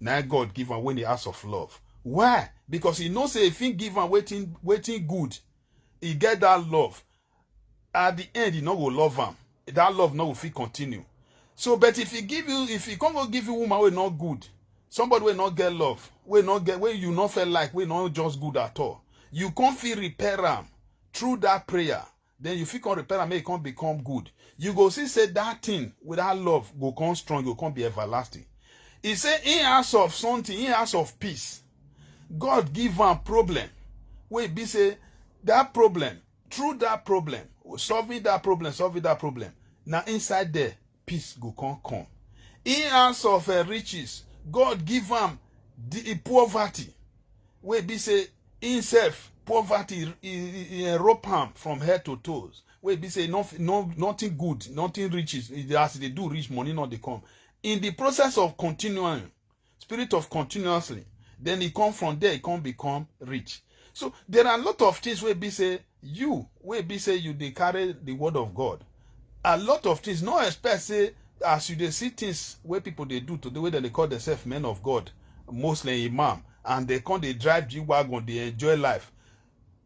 Now God give him when he asks of love. Why? Because he knows say if he give him waiting good, he get that love. at the end you no go love am. That love no go fit continue. So, but if he can't go give you woman wey not good, somebody will not get love, will not get where you not feel like we not just good at all. You can't feel repair am through that prayer. Then you feel can repair am, make it can't become good. You go see say that thing with that love go come strong, you can't be everlasting. He say in house of something, in house of peace, God give am problem. Wait, be say that problem, through that problem, solving that problem. Now inside there, peace go come. In house of riches, God give am the poverty. Wait, be say himself poverty rope am from head to toes. Wait, be say nothing good, nothing riches. As they do rich, money not they come. In the process of continuing, spirit of continuously, then he come from there, he can't become rich. So there are a lot of things where be say you they carry the word of God. A lot of things, no expect say as you they see things where people they do to the way that they call themselves men of God, mostly imam, and they come they drive G-Wagon, they enjoy life.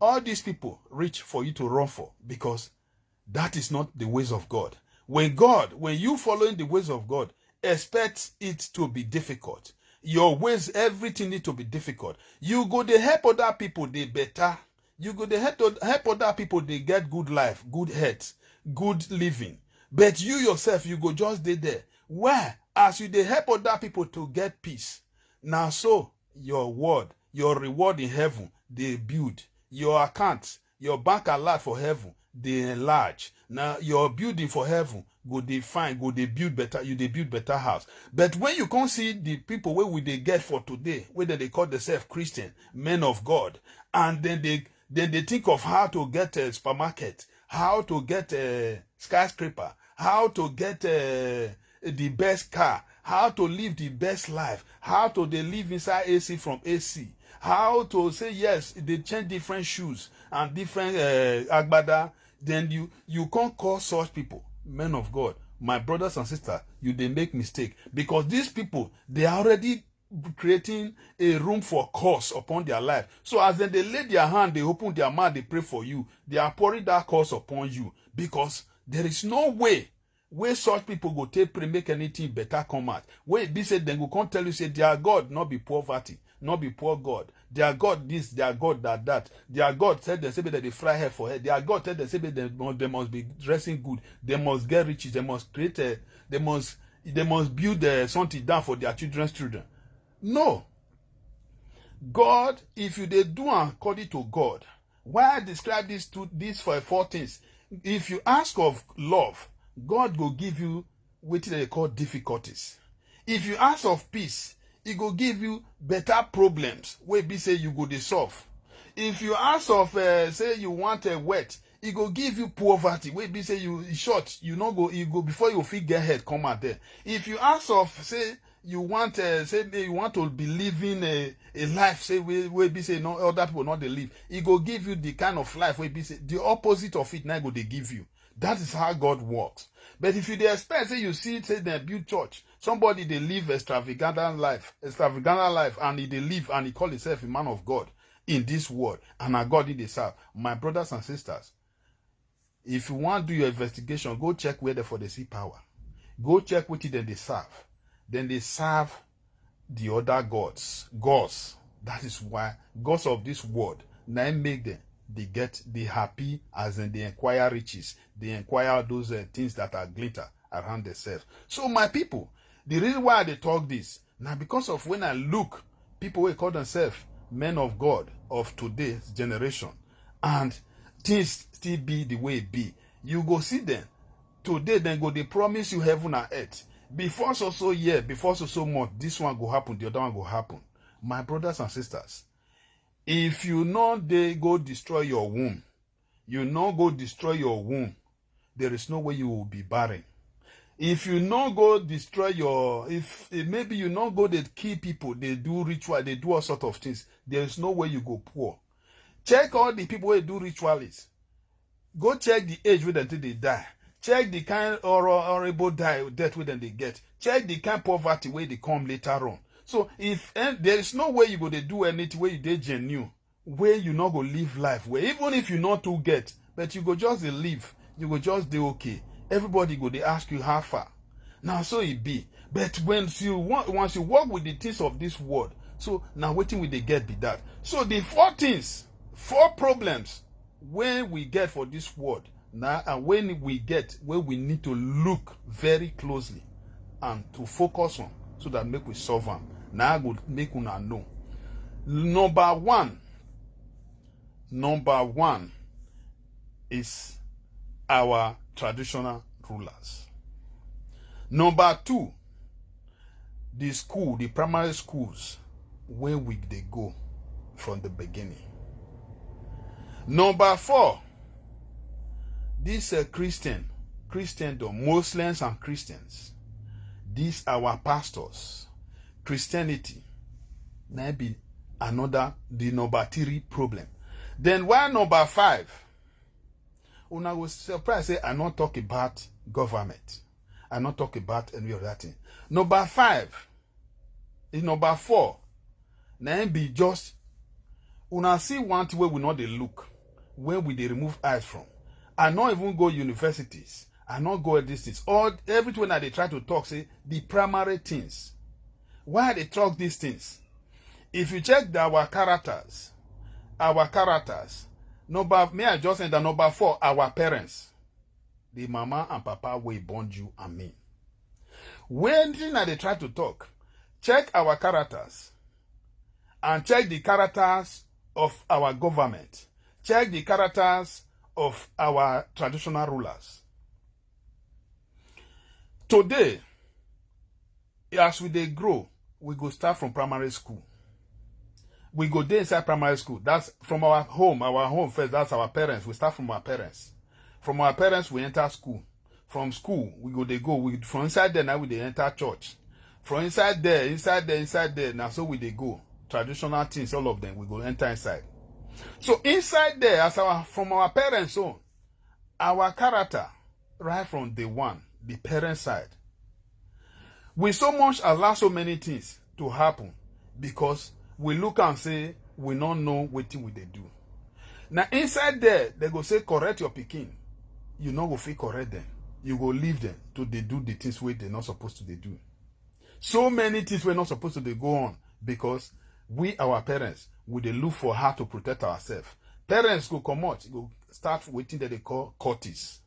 All these people reach for you to run for, because that is not the ways of God. When you following the ways of God, expect it to be difficult. Your ways, everything need to be difficult. You go to help other people, they better. You go to help other people, they get good life, good health, good living. But you yourself, you go just stay there. Where? As you they help other people to get peace. Now so, your reward in heaven, they build. Your account, your bank alert for heaven, they enlarge. Now your building for heaven, go they find, go they build better, you they build better house. But when you can't see the people where we they get for today, whether they call themselves Christian, men of God, and then they think of how to get a supermarket, how to get a skyscraper, how to get the best car, how to live the best life, how to they live inside AC from AC, how to say yes, they change different shoes and different agbada. Then you can't call such people men of God. My brothers and sisters, you they make mistake, because these people, they are already creating a room for curse upon their life. So as then they lay their hand, they open their mouth, they pray for you, they are pouring that curse upon you, because there is no way where such people go take pray make anything better come out. Where it be said, then go come tell you say their God not be poverty, not be poor God. Their God this, their God that. Their God said they say that they fry hair for hair. Their God said they say they must be dressing good. They must get riches. They must create they must build something down for their children's children. No. God, if you they do according to God, why I describe these for 4 things? If you ask of love, God will give you what they call difficulties. If you ask of peace, He will give you better problems where be say you go to solve. If you ask of say you want a wet, He will give you poverty where be say you short, you go before you fit get head come out there. If you ask of say you want you want to be living a life say where be say no other people not they live, He go give you the kind of life where be say the opposite of it now go they give you. That is how God works. But if you expect, say you see, say they build church, somebody they live extravagant life, and they live and he call himself a man of God in this world, and a God in the serve. My brothers and sisters, if you want to do your investigation, go check where they see power. Go check which then they serve. Then they serve the other gods. That is why gods of this world now make them. They happy as in they acquire riches. They acquire those things that are glitter around themselves. So my people, the reason why they talk this, now because of when I look, people will call themselves men of God of today's generation, and things still be the way it be. You go see them, today then go, they promise you heaven and earth. Before so year, before so month, this one go happen, the other one go happen. My brothers and sisters, if you know they go destroy your womb, there is no way you will be barren. If you not go destroy maybe you not go they kill people, they do ritual, they do all sort of things, there is no way you go poor. Check all the people who do ritualists. Go check the age where they die. Check the kind horrible death where they get. Check the kind poverty where they come later on. So if there is no way you go to do anything where you dey genuine, where you not go live life, where even if you not to get, but you go just live. you go just do okay. Everybody go, they ask you how far. Now, so it be. But once you work with the things of this world, so now waiting will they get be that. So the 4 problems when we get for this world now, and when we need to look very closely and to focus on, so that make we solve them. Now I go make una know. Number one is our traditional rulers. Number 2, the primary schools where they go from the beginning. Number 4, this Christendom, Muslims and Christians. These our pastors. Christianity. Maybe the number 3 problem. Then why number 5? Una was surprised say I not talk about government. I not talk about any of that thing. Number 5 is number 4. Now be just una see one thing where we not they look, where we they remove eyes from. I not even go universities. I not go at things. Or everything that they try to talk, say the primary things. Why they talk these things? If you check our characters, may I just say that number 4, our parents, the mama and papa will born you and me. When they try to talk, check our characters and check the characters of our government. Check the characters of our traditional rulers. Today, as we grow, we go start from primary school. We go there inside primary school. That's from our home first. That's our parents. We start from our parents. From our parents, we enter school. From school, from inside there, now we enter church. From inside there, now so we go. Traditional things, all of them, we go enter inside. So inside there, from our parents' own, our character, right from day one, the parent side, we so much allow so many things to happen because we look and say we don't know what thing we they do. Now inside there, they go say correct your pikin. You know go feel correct them. You go leave them to they do the things where they're not supposed to they do. So many things we're not supposed to they go on because we, our parents, we they look for how to protect ourselves. Parents go come out, go start waiting that they call courtesies.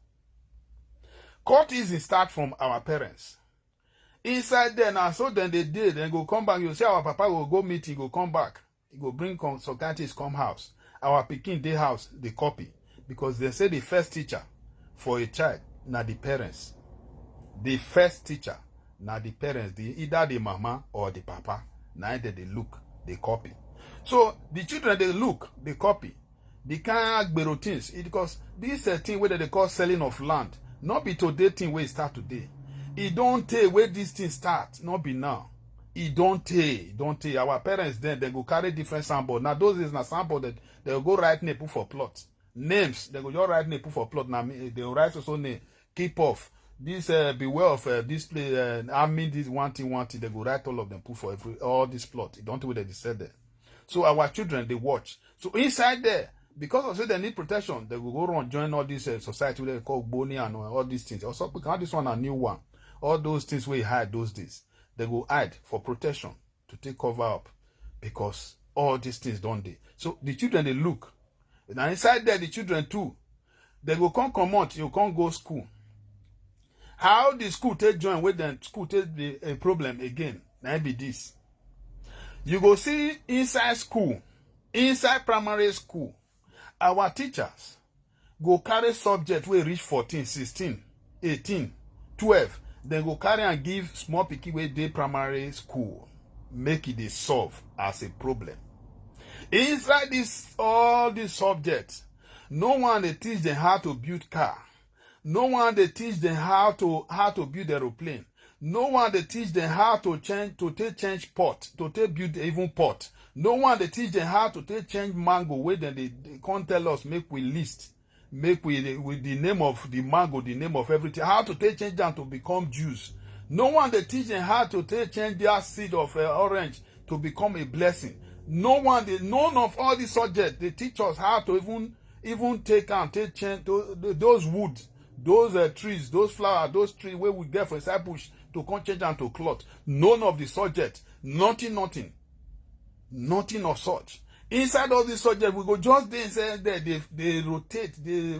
Courtesies start from our parents. Inside there now, so then they did, then go come back. You say our papa will go meet, he go come back. He go bring consultantes come house. Our pikin day house, they copy. Because they say the first teacher for a child, now the parents. The first teacher, now the parents, either the mama or the papa. Neither they look, they copy. So the children, they look, they copy. They can't be routines. Because this is a thing where they call selling of land. Not be today thing where it start today. It don't take where this thing start, not be now. It don't take. Our parents then, they go carry different sample. Now those is na sample that they will go write name put for plot. Names, they go just write name put for plot. Now they will write also name, keep off. This beware of this place, I mean this one thing, they go write all of them put for all this plot. It don't know what they said there. So our children, they watch. So inside there, because of say they need protection, they will go around join all this society they call Boni and all these things. Also, because this one a new one. All those things where you hide those days, they go hide for protection to take cover up because all these things don't they. So the children they look. Now inside there, the children too, they go come out, you can't go school. How the school take join with them, school take the problem again. Now be this. You go see inside school, inside primary school, our teachers go carry subject where reach 14, 16, 18, 12. Then go carry and give small pikin wey dey primary school, make it dey solve as a problem. Inside all these subjects, no one they teach them how to build car. No one they teach them how to build aeroplane. No one they teach them how to change pot, to take build even pot. No one they teach them how to take change mango. Where then they can't tell us make we list. Make with the name of the mango, the name of everything, how to take change them to become juice. No one they teach them how to take change their seed of orange to become a blessing. None of all these subjects they teach us how to even take and take change those wood those trees, those flowers, those trees where we get for inside bush to come change them to cloth. None of the subject, nothing of such. Inside all these subjects, we go just there inside there, they rotate, they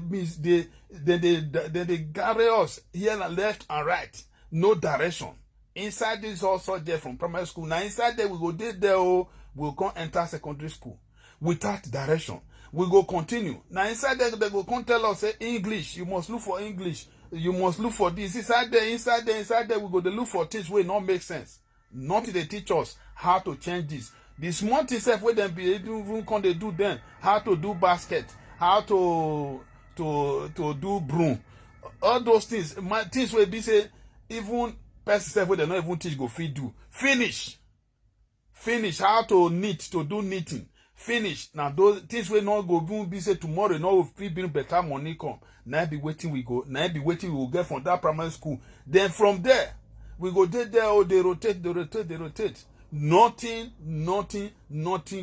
carry us here and left and right, no direction. Inside this all subject from primary school, now inside there we go there, we'll come enter secondary school without direction. We go continue. Now inside there, they go come tell us, say, English, you must look for English. You must look for this. Inside there, we go to look for things where it not make sense. Not they teach us how to change this. The small things where them be even can they do then, how to do basket, how to do broom. All those things, things where be say, even person where they not even teach go feed do. Finish how to knit, to do knitting. Finish. Now those things will not go be say tomorrow, no will free bring better money come. Now be waiting we will get from that primary school. Then from there, we go there, they rotate. Nothing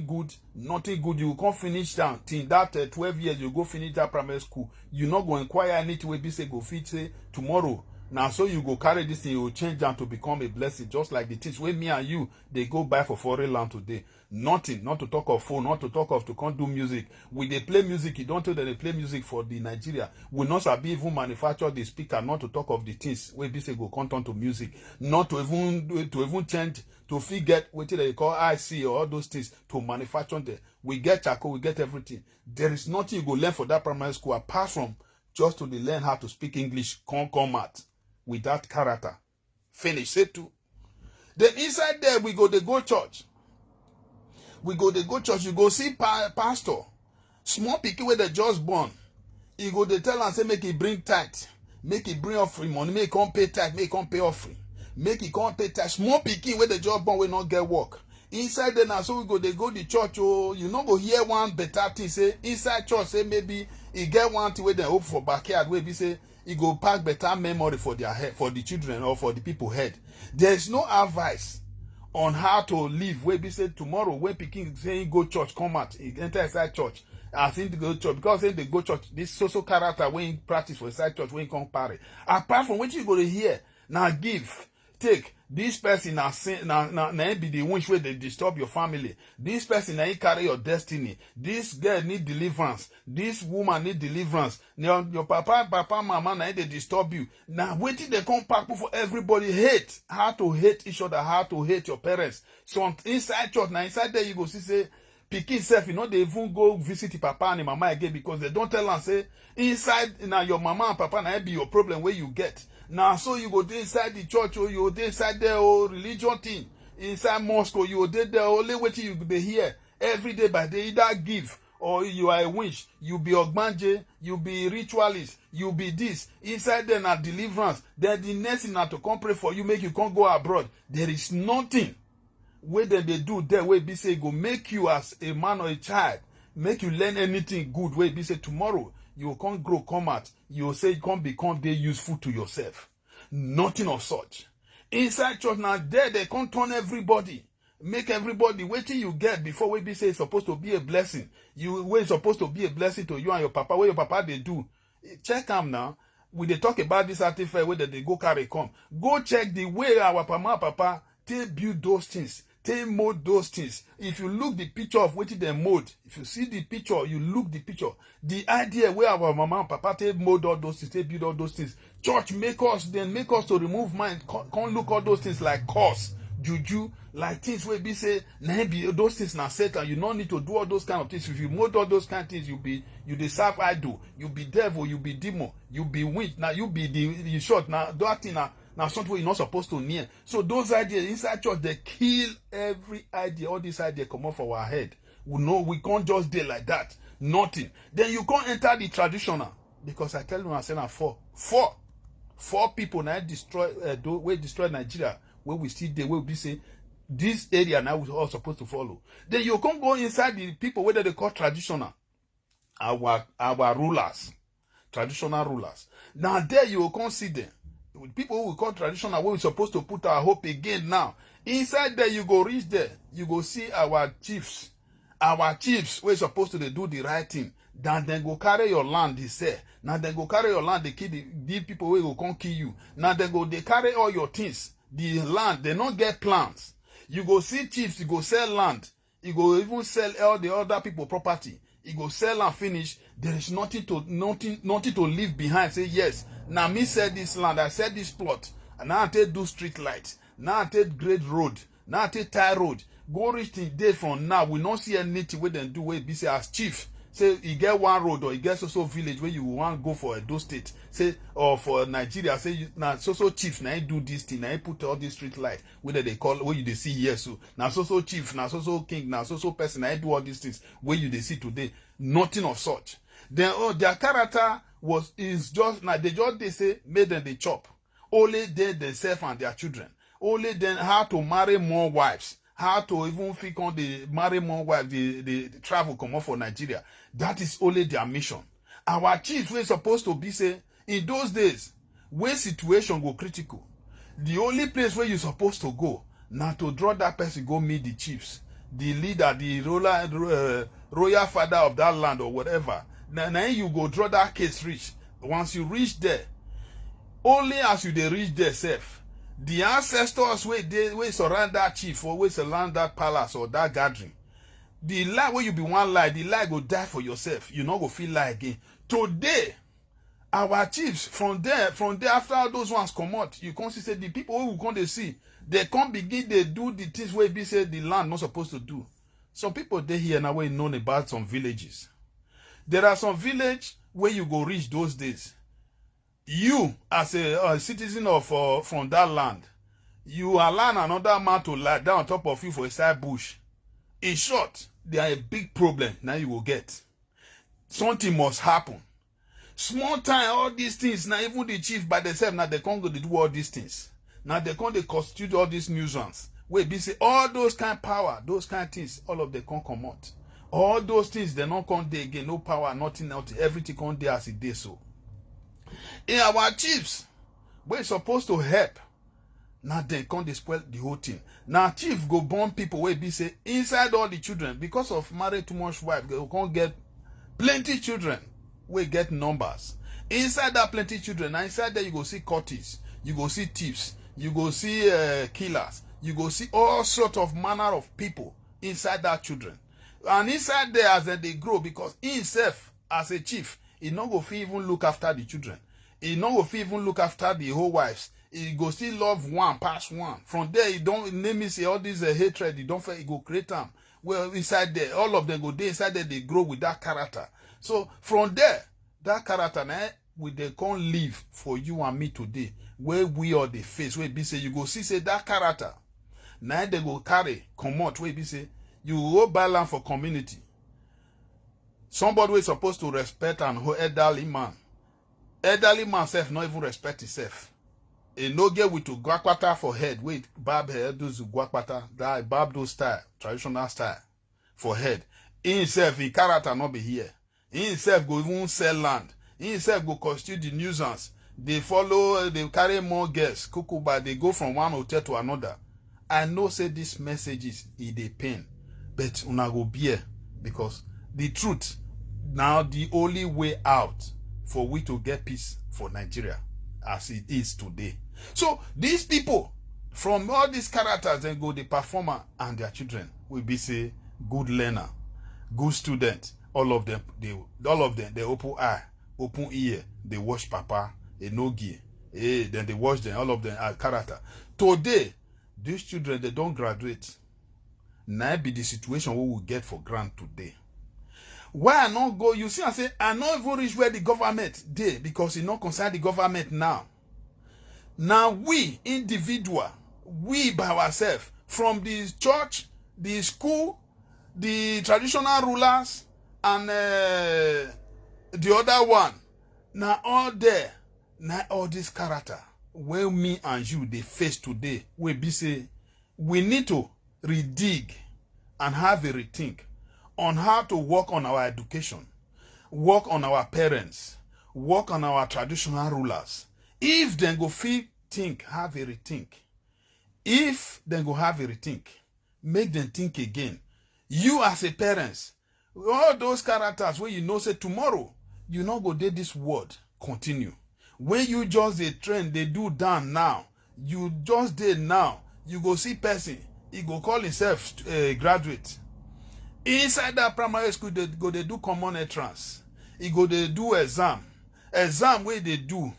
good. You can't finish down till that 12 years you go finish that primary school. You not go inquire anything where be say go fit say tomorrow. Now, so you go carry this thing, you will change them to become a blessing, just like the things where me and you, they go buy for foreign land today. Nothing, not to talk of phone, not to talk of to come do music. When they play music, you don't tell that they play music for the Nigeria. We not be even manufacture the speaker, not to talk of the things where be say go content to music, not to even change, to forget what they call IC or all those things to manufacture them. We get charcoal, we get everything. There is nothing you go learn for that primary school apart from just to learn how to speak English, come out. With that character. Finish. Say two. Then inside there, we go church. You go see pastor. Small pikin where they just born. You go they tell and say, make it bring tithe. Make it bring offering money. Make it come pay tithe. Make it come pay offering. Make it come pay tithe. Small pikin where they just born will not get work. Inside there now, so they go the church. Oh, you know go hear one better thing. Say, inside church, say maybe you get one thing where they hope for backyard. Where be say, it go pack better memory for their head, for the children or for the people head. There is no advice on how to live. Where be say tomorrow when Peking saying go church, come out, enter inside church. I think to go church because when they go church, this social character when you practice for inside church when you come party. Apart from what you go to hear, now give, take. This person now be the winch where they disturb your family. This person now carry your destiny. This girl need deliverance. This woman need deliverance. Now your papa, mama now they disturb you. Now waiting they come back for everybody hate. How to hate each other, how to hate your parents. So inside church, now inside there you go see say pikin self, you know, they even go visit the papa and the mama again because they don't tell and say inside now your mama and papa now be your problem where you get. Now, so you go inside the church, or you go inside the religion thing, inside mosque, or you go there, only waiting you be here every day by day, either give, or you are a witch, you be ogbanje, you be ritualist, you be this, inside there na deliverance, then the next thing na to come pray for you, make you can't go abroad. There is nothing where they do there, where be say go make you as a man or a child, make you learn anything good, where be say tomorrow, you can't grow, come out. You say you can't become very useful to yourself. Nothing of such. Inside church now, there they can't turn everybody. Make everybody waiting you get before we be say it's supposed to be a blessing. You were supposed to be a blessing to you and your papa. What your papa they do. Check them now. We they talk about this artifact where they go carry come. Go check the way our papa they build those things. They mold those things. If you look the picture of what they mold, if you see the picture, you look the picture. The idea where our mama and papa they mold all those things, they build all those things. Church make us to remove mind. Can't look all those things like curse, juju, like things where be say, maybe those things now set and you don't need to do all those kind of things. If you mold all those kind of things, you deserve idol, you be devil, you be demon, you be witch. Now you be the short. Now that thing now something you're not supposed to near. So those ideas inside church, they kill every idea. All these ideas come off our head. We know we can't just do like that. Nothing. Then you can't enter the traditional. Because I tell you, I said four people now destroy Nigeria. Where we see there will be say this area now we all supposed to follow. Then you can't go inside the people whether they call traditional. Our rulers. Traditional rulers. Now there you can't see them. With people who we call traditional, where we're supposed to put our hope again now. Inside there, you go reach there. You go see our chiefs. Our chiefs, we're supposed to do the right thing. then they go carry your land, they say. Now they go carry your land, they kill the people who go come kill you. Now they carry all your things. The land, they don't get plans. You go see chiefs, you go sell land. You go even sell all the other people property. You go sell and finish. There is nothing to leave behind. Say, yes, now me sell this land, I sell this plot. And now I take do street lights. Now I take grade road. Now I take tie road. Go reach the day from now. We don't see anything where they do where be say as chief. Say you get one road or you get so village where you want to go for Edo State. Say or for Nigeria. Say you, now so chief now you do this thing. Now you put all these street light where they call where you they see here. So now so chief. Now so king. Now so person. Now you do all these things where you they see today. Nothing of such. Then their character is just now they say made them they chop. Only they themselves and their children. Only then how to marry more wives. How to even think on the marry more wives, the travel come off for Nigeria. That is only their mission. Our chiefs were supposed to be say, in those days, where situation go critical, the only place where you're supposed to go, now to draw that person, go meet the chiefs, the leader, the royal father of that land or whatever. Now you go draw that case reach. Once you reach there, only as you they reach there, safe. The ancestors where surround that chief or where surround that palace or that gathering, the lie where you be one lie, the lie go die for yourself. You not go feel lie again. Today, our chiefs from there after those ones come out, you can see say the people who come they see, they can't begin they do the things where be say the land not supposed to do. Some people they here now we known about some villages. There are some village where you go reach those days. You, as a citizen of from that land, you allow another man to lie down on top of you for a side bush. In short, there are a big problem now you will get. Something must happen. Small time, all these things, now even the chief by themselves, now they can't go to do all these things. Now they can't constitute all these nuisance. Wait, be say all those kind of power, those kind of things, all of them can't come out. All those things, they not come there again, no power, nothing, everything come there as it is so. In our chiefs, we're supposed to help. Now they can't spoil the whole thing. Now chief go born people where be say inside all the children because of marry too much wife, they can't get plenty children. We get numbers. Inside that plenty children, now inside there you go see cultists, you go see thieves, you go see killers, you go see all sort of manner of people inside that children. And inside there as they grow, because he himself as a chief, he not go fit even look after the children. He not go fit even look after the whole wives. He go still love one past one. From there, he don't name me say all this hatred. He don't he go create them. Well, inside there, all of them go there inside there. They grow with that character. So from there, that character now will they can't live for you and me today. Where we are the face where be say you go see say that character. Now they go carry come out where be say you go buy land for community. Somebody who is supposed to respect an elderly man. Elderly man self not even respect himself. A no get with to guakwata for head. Wait, barb head those guakwata. That barb those style, traditional style for head. He himself, his character not be here. He himself go even sell land. He himself go constitute the nuisance. They follow, they carry more guests. Kukuba, they go from one hotel to another. I know say this message is a pain. But una go bear because the truth now the only way out for we to get peace for Nigeria as it is today. So these people from all these characters then go the performer and their children will be say good learner, good student. All of them they open eye, open ear, they watch papa, a no gear. Then they watch them, all of them are character. Today, these children they don't graduate. Now be the situation we will get for grant today. Why I not go? You see, I say I not even reach where the government did because it not concern the government now. Now we individual, we by ourselves, from the church, the school, the traditional rulers, and the other one. Now all there, now all this character where me and you they face today, we be say we need to redig and have a rethink on how to work on our education, work on our parents, work on our traditional rulers. If they go think, have a rethink. If they go have a rethink, make them think again. You as a parents, All those characters where you know say tomorrow, you not go dey this word continue. When you just dey train, they do down now. You just dey now. You go see person, he go call himself a graduate. Inside that primary school, they go they do common entrance. He go they do exam where they do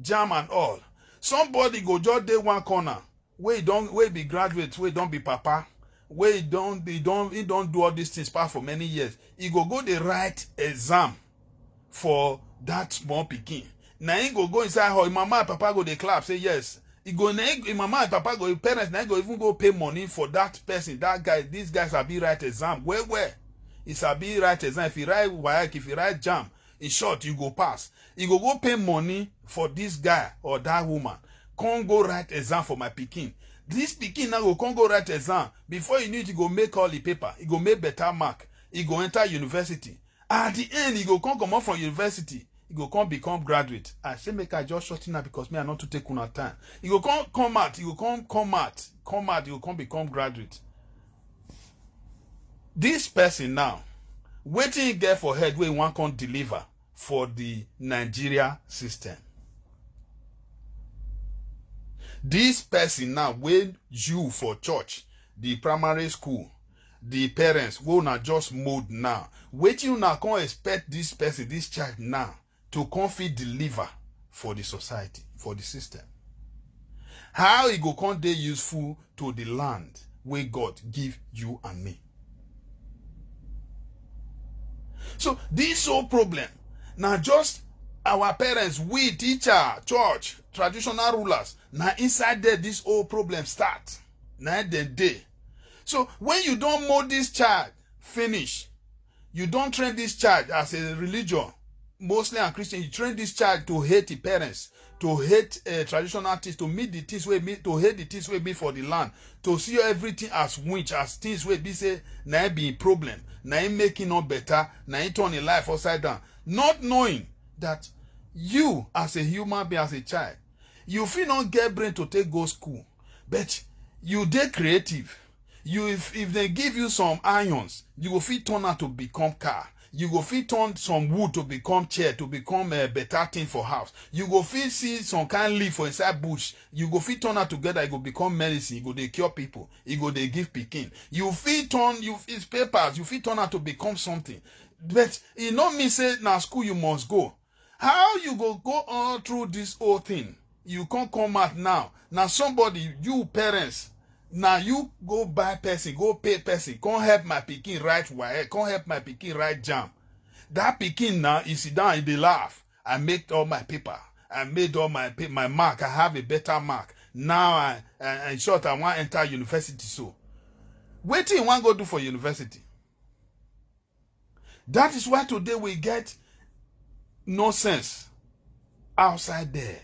jam and all. Somebody go just dey one corner where be graduate, where don't be papa, where he don't do all these things for many years. He go the write exam for that small pikin. Now he go inside how mama and papa go they clap, say yes. He go mama and papa go, parents now go even go pay money for that person, that guy. These guys are be write exam. Where? It's a be write exam. If you write WAEC, if you write jam, in short, you go pass. You go pay money for this guy or that woman. Can't go write exam for my pikin. This pikin now can't go write exam. Before you need to go make all the paper. You go make better mark. You go enter university. At the end, you go come out from university. You go come become graduate. I say make I just short now because me I not to take una time. You go come out. You go come out. You go come become graduate. This person now, waiting there for head where one can deliver for the Nigeria system. This person now, when you for church, the primary school, the parents will not just mold now. Waiting you now can't expect this person, this child now, to come fit deliver for the society, for the system. How it go come dey useful to the land where God give you and me. So this whole problem, now just our parents, we teacher, church, traditional rulers, now inside there this whole problem start. Now the day. So when you don't mold this child, finish. You don't train this child as a religion, mostly a Christian, you train this child to hate the parents, to hate traditional things, to meet the things we meet, to hate the things we be for the land, to see everything as winch, as things we be say, now be a problem, now making no better, now turning life upside down. Not knowing that you as a human being, as a child, you feel not get brain to take go school, but you dey creative. You if they give you some irons, you will fit turn out to become car. You go fit turn some wood to become chair, to become a better thing for house. You go fit see some kind leaf for inside bush. You go fit turn out together, you go become medicine. You go they cure people. You go they give pikin. You fit turn, it's papers. You fit turn out to become something. But it not mean say now school you must go. How you go all through this whole thing? You can't come out now. Now somebody, you parents, now you go buy person, go pay person, can't help my pikin write WAEC, can't help my pikin write jam. That pikin now, you sit down, they laugh. I make all my paper. I made all my mark. I have a better mark. Now in short, I want to enter university. So, what do you want to go do for university? That is why today we get nonsense outside there.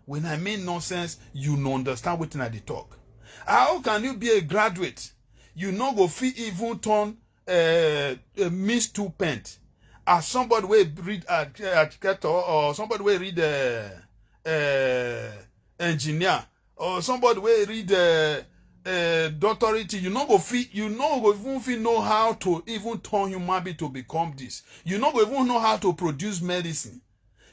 When I mean nonsense, you no understand what I talk. How can you be a graduate? You no go fit even turn miss two pence as somebody will read architect or somebody will read engineer or somebody will read doctorate. You no go even fit know how to even turn human being to become this. You no go even know how to produce medicine.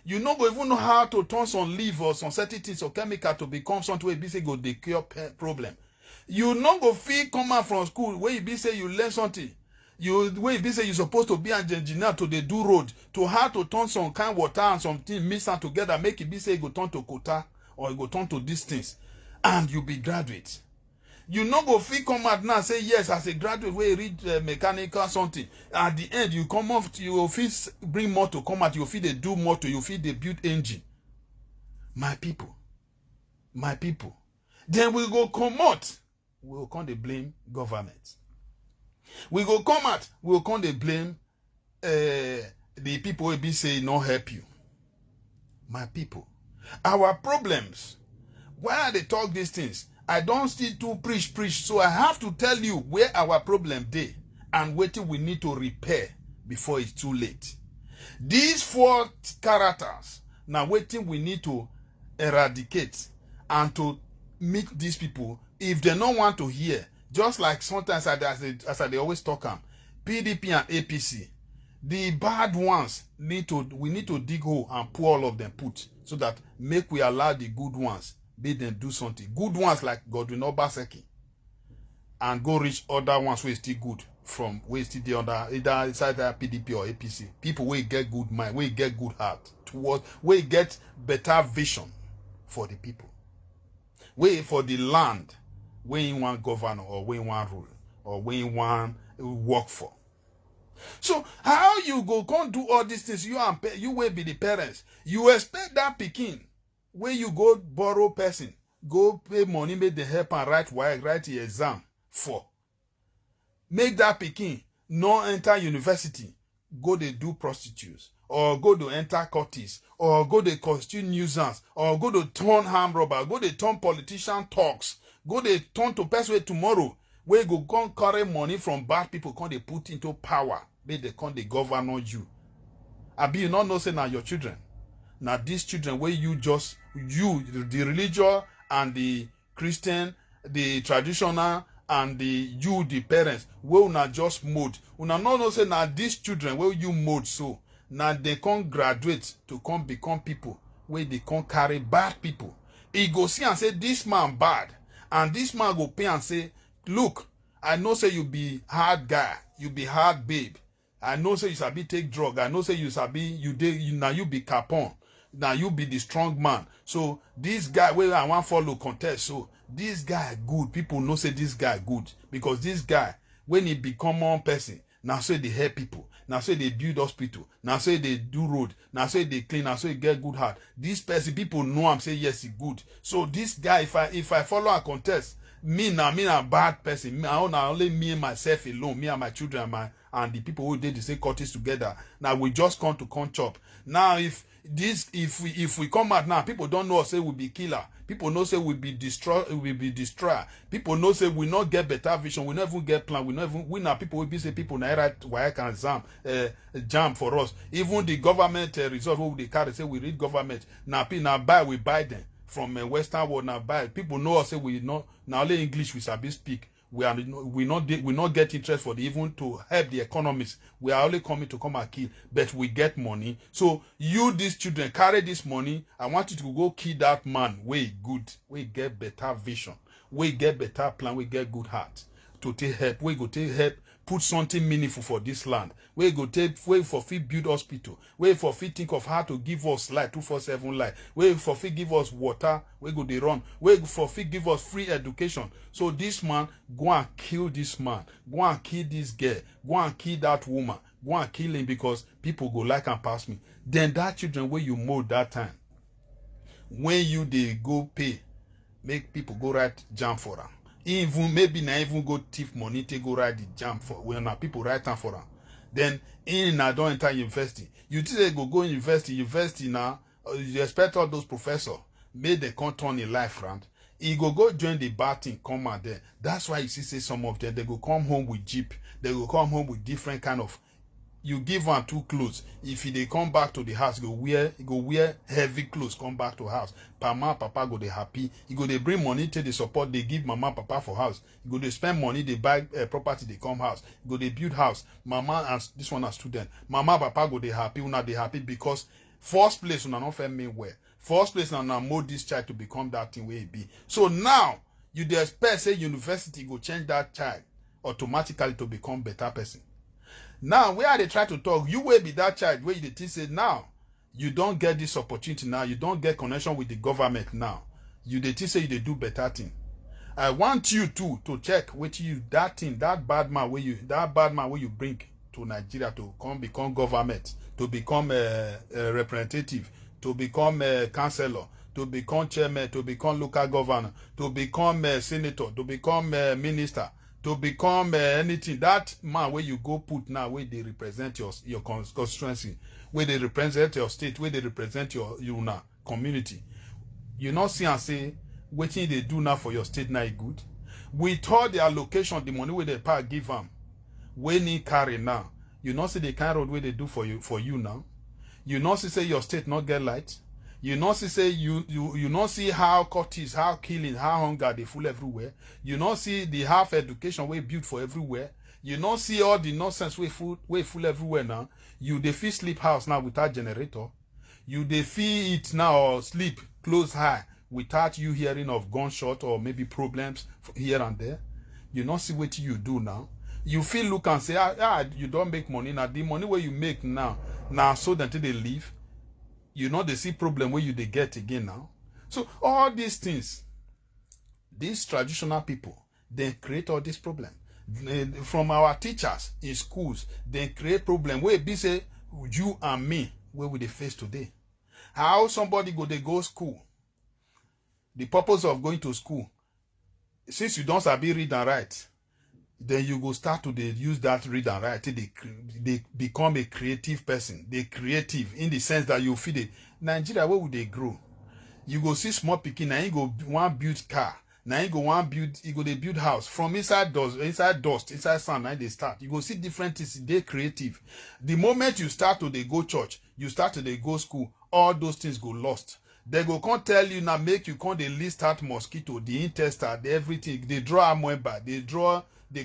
You no go even know how to turn some leaf or some certain things or chemical to become something where you be say go dey cure problem. You no go feel come out from school where you be say you learn something. Where you be say you supposed to be an engineer to dey do road, to how to turn some kind water and something mix am together, make it be say you go turn to quota or you go turn to these things, and you be graduate. You no go feel come out now say yes as a graduate where you read mechanical something. At the end you come off, you will feel bring more to come out, you feel they do more to, you feel they build engine. My people. Then we go come out, we will come to blame government. We go come out, we will come to blame the people will be saying no help you. My people, our problems, why they talk these things? I don't still to preach, so I have to tell you where our problem dey and what we need to repair before it's too late. These 4 characters, now waiting we need to eradicate and to meet these people if they don't want to hear. Just like sometimes as I always talk PDP and APC. The bad ones we need to dig hole and pull all of them put so that make we allow the good ones, make them do something. Good ones like Godwin Obaseki and go reach other ones where still good from where still the other either inside PDP or APC. People where get good mind, where get good heart towards, where get better vision for the people. Where for the land, where you want governor or where you want rule or where you want work for. So how you go can't do all these things? You will be the parents. You expect that pikin where you go borrow person, go pay money, make the help and write the exam for. Make that pikin not enter university, go they do prostitutes, or go to enter courts, or go to constitute nuisance, or go to turn harm robber, go to turn politician talks, go they turn to persuade tomorrow, where go come carry money from bad people, come they put into power. They come they govern you. Abi you not know say now your children. Now these children where you the religious and the Christian, the traditional and the parents, where una just mold. Una not know say now these children where you mold so. Now they can't graduate to come become people where they can't carry bad people. He go see and say this man bad. And this man go pay and say, look, I know say you be hard guy, you be hard babe. I know say you sabi take drug. I know say you sabi now you be Capone. Now you be the strong man. So this guy where I want follow contest. So this guy good. People know say this guy good. Because this guy, when he become one person, now say they help people. Now say they build hospital. Now say they do road. Now say they clean. Now say they get good heart. This person, people know I'm say yes, he good. So this guy, if I follow a contest, me a bad person. Me, only me and myself alone. Me and my children and the people who did the same courses together. Now we just come to chop. Now if we come out now, people don't know say we be killer. People know say we be destroy. People know say we not get better vision. We never get plan. We now people will be say people now write why I can jam for us. Even the government result who they carry say we read government. Now we buy them from Western world now buy. People know us say we not now only English we sabi speak. We not get interest for the even to help the economists. We are only coming to come and kill, but we get money. So you, these children, carry this money. I want you to go kill that man. We good. We get better vision. We get better plan. We get good heart to take help. We go take help. Put something meaningful for this land. We go take way for fit build hospital. We for fit think of how to give us light 247 light. We for fit give us water. We go they run. We for fit give us free education. So this man go and kill this man. Go and kill this girl. Go and kill that woman. Go and kill him because people go like and pass me. Then that children where you mold that time, when you they go pay, make people go write jam for them. Even maybe not even go thief money to go write the jam for when people write time for them. Then I don't enter university. You think they go university now. You expect all those professors may they can't turn a life round. He go join the bad thing, come out there. That's why you see say some of them they go come home with jeep. They go come home with different kind of. You give one two clothes. If they come back to the house, go wear heavy clothes. Come back to house. Mama, papa go they happy. You go they bring money to the support. They give mama, papa for house. You go they spend money. They buy property. They come house. You go they build house. Mama and this one a student. Mama, papa go they happy. Una they happy because first place una not fair me where. First place una mold this child to become that thing where it be. So now you they expect say university go change that child automatically to become better person. Now, where they try to talk, you will be that child where you say now, you don't get this opportunity now, you don't get connection with the government now. You say you do better thing. I want you to check with you that thing, that bad man where you bring to Nigeria to come become government, to become a representative, to become a councillor, to become chairman, to become local governor, to become a senator, to become a minister. To become anything, that man where you go put now, where they represent your constituency, where they represent your state, where they represent your community. You not see and say, what thing they do now for your state now is good. With all the allocation, the money where they pay give them, when he carry now, you not see the kind of road where they do for you now. You not see say your state not get light. You not see say you not see how cuties, how killing, how hunger they full everywhere. You not see the half education we built for everywhere. You not see all the nonsense we full everywhere now. You dey fit sleep house now without generator. You dey fit eat now or sleep close high without you hearing of gunshot or maybe problems here and there. You not see what you do now. You feel look and say, you don't make money now. The money where you make now so that they leave. You know they see problem where you they get again now. So all these things, these traditional people, they create all this problem. From our teachers in schools, they create problem where be say you and me, where we they face today. How somebody they go school. The purpose of going to school, since you don't sabi read and write, then you go start to use that read and write. They become a creative person. They creative in the sense that you feed it. Nigeria, where would they grow? You go see small picking, now you go one build car. Now you go one build, you go they build house. From inside dust, inside sand, now they start. You go see different things, they creative. The moment you start to they go church, you start to they go school, all those things go lost. They go can't tell you now, make you can't they list out mosquito, the intestine, the everything. They draw a member, they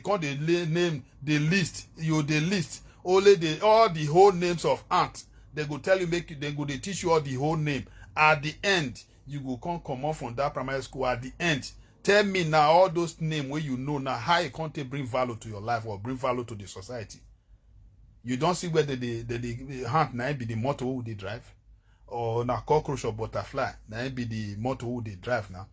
can't they name the list, the list. Only all the whole names of ants. They go tell you, they teach you all the whole name. At the end, you go come off from that primary school. At the end, tell me now all those names where you know now how you can't bring value to your life or bring value to the society. You don't see whether the hunt now be the motto who they drive. Or na cockroach or butterfly, that be the motto who they drive now.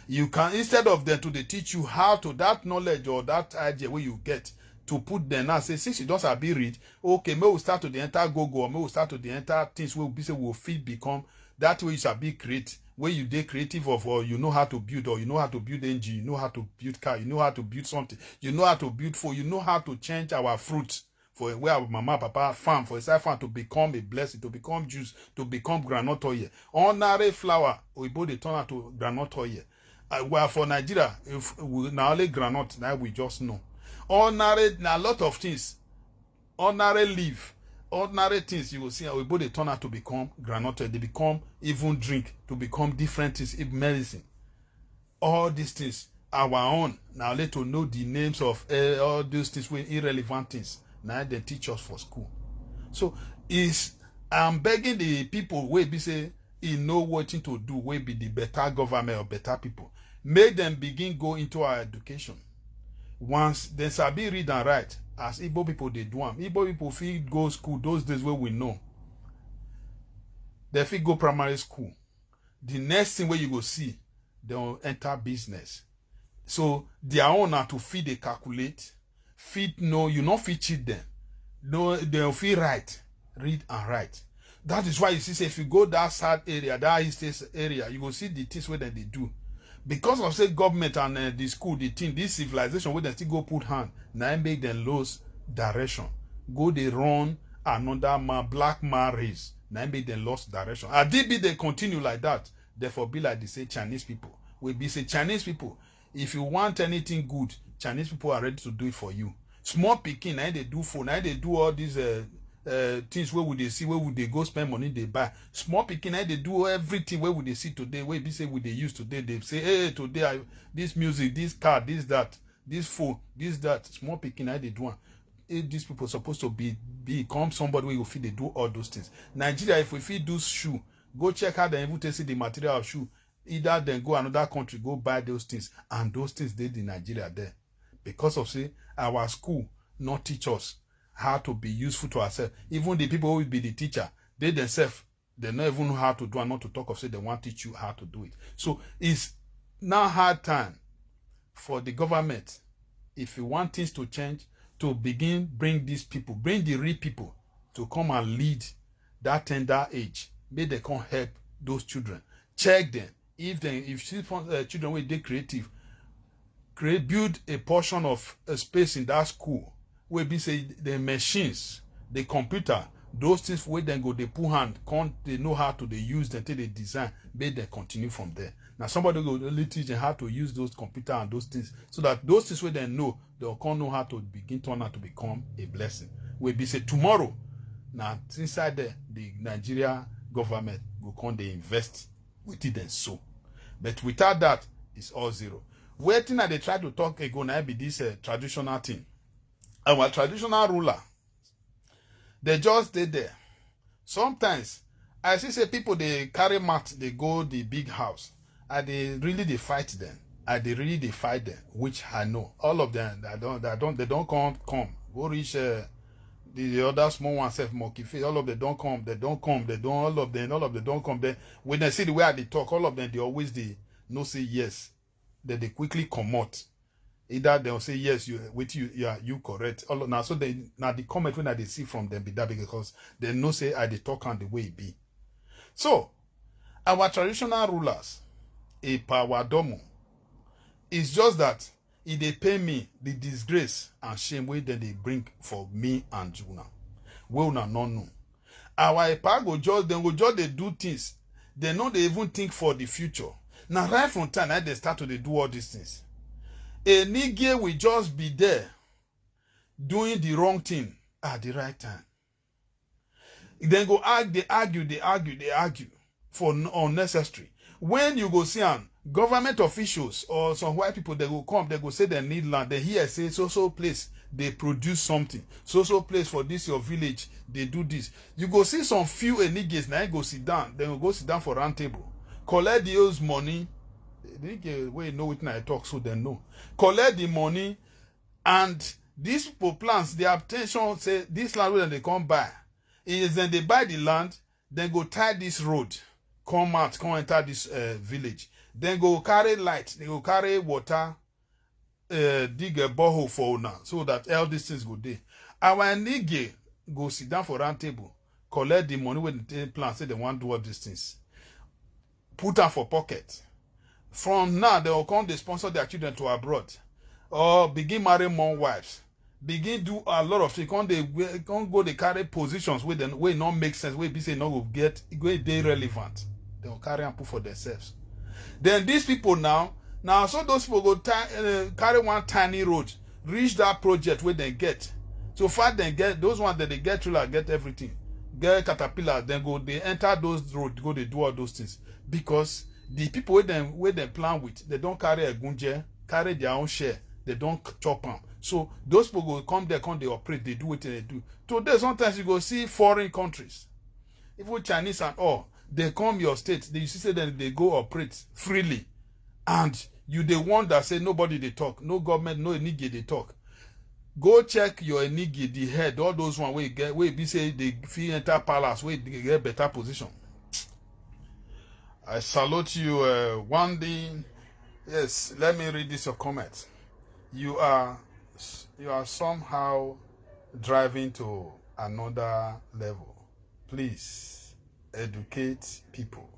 You can, instead of them to they teach you how to that knowledge or that idea where you get to put them now, say since you don't have read, okay, may we start to the enter go or may we start to the enter things where we say will fit become that way you shall be create where you dey creative of or you know how to build or you know how to build engine, you know how to build car, you know how to build something, you know how to build food, you know how to change our fruits. For where our mama, papa farm, for inside farm to become a blessing, to become juice, to become groundnut oil. Ordinary flour, we both they turn out to groundnut oil. Well, for Nigeria, if we now only groundnut, now we just know. Ordinary, now a lot of things, ordinary leaf, ordinary things you will see, we both they turn out to become groundnut oil. They become even drink, to become different things, even medicine. All these things, our own, now let to know the names of all those things, with irrelevant things. Now they teach us for school. So I'm begging the people where be say he know what to do, where be the better government or better people. Make them begin go into our education. Once they sabi read and write, as Igbo people they do them. Igbo people feel go school those days where we know. They feel go primary school. The next thing where you go see, they'll enter business. So their own are to feed they calculate. You not fit cheat them. No, they'll feel right. Read and write. That is why you see, say, if you go that sad area, that east area, you will see the things where they do. Because of say government and the school, the thing, this civilization where they still go put hand, now make them lose direction. Go they run another black man race. Now make them lost direction. And they continue like that. Therefore be like they say Chinese people. We be say Chinese people, if you want anything good, Chinese people are ready to do it for you. Small picking, now they do phone, now they do all these things where would they see, where would they go spend money they buy. Small picking, now they do everything where would they see today, where they say would they use today. They say, hey, today this music, this car, this that, this phone, this that. Small picking, now they do one. These people supposed to become somebody where you feel they do all those things. Nigeria, if we feel do shoe, go check how they even see the material of shoe. Either then go another country, go buy those things, and those things they in Nigeria there. Because of say our school not teach us how to be useful to ourselves. Even the people who will be the teacher, they themselves, they don't even know how to do and not to talk of say they want to teach you how to do it. So it's now hard time for the government, if you want things to change, to begin bring these people, bring the real people to come and lead that tender age. May they come help those children. Check them. If children will be creative, build a portion of a space in that school where be say the machines, the computer, those things where then go they put hand, they know how to they use them till they design, but they continue from there. Now somebody go really teach them how to use those computer and those things, so that those things where they know, they'll come know how to begin turn out to become a blessing. Where be say tomorrow, now inside there, the Nigeria government go come they invest with it and so. But without that, it's all zero. Waiting that they try to talk again, now be this traditional thing. Our traditional ruler, they just stay there. Sometimes I see say people they carry mat, they go the big house, and they fight them. And they really fight them, which I know. All of them they don't come. Go reach the other small one self monkey face. All of them don't come, all of them don't come. Then when they see the way they talk, all of them they always they no say yes. Then they quickly come out. Either they'll say yes, you correct. Now so the comment when they see from them be that because they no say they talk on the way it be. So our traditional rulers, a power domo, it's just that if they pay me the disgrace and shame way that they bring for me and Juna. We will not know. Our Epa go just they do things. They know they even think for the future. Now right from time they start to do all these things. A nigga will just be there doing the wrong thing at the right time. Then go they argue for unnecessary. When you go see government officials or some white people, they go come, they go say they need land. They hear say so place they produce something. So place for this your village, they do this. You go see some few niggas now go sit down. Then go sit down for round table. Collect the money. They way know it now I talk so they know. Collect the money and these people plans their attention say this land where they come buy. Is then they buy the land, then go tie this road, come enter this village. Then go carry light, they go carry water, dig a borehole for now, so that all these things go there. Our nigga go sit down for round table, collect the money when they plan, say they want to do all these things. Put them for pocket. From now, they will come, they sponsor their children to abroad. Or begin marry more wives. Begin do a lot of things. Can't go they carry positions where they not make sense, where be say no go get they relevant. They will carry and put for themselves. Then these people now so those people go carry one tiny road, reach that project where they get. So far they get those ones that they get trailer, get everything. Get caterpillar, then go they enter those roads, go they do all those things. Because the people where they plan with, they don't carry a gunje, carry their own share, they don't chop them. So those people go come there, they operate, they do what they do. Today sometimes you go see foreign countries, even Chinese and all. They come your state, you see that they go operate freely. And you the one that say nobody they talk, no government, no enigi they talk. Go check your enigi, the head, all those one where you get where be say they feel enter palace, where they get better position. I salute you one day. Yes, let me read this your comment. You are somehow driving to another level. Please educate people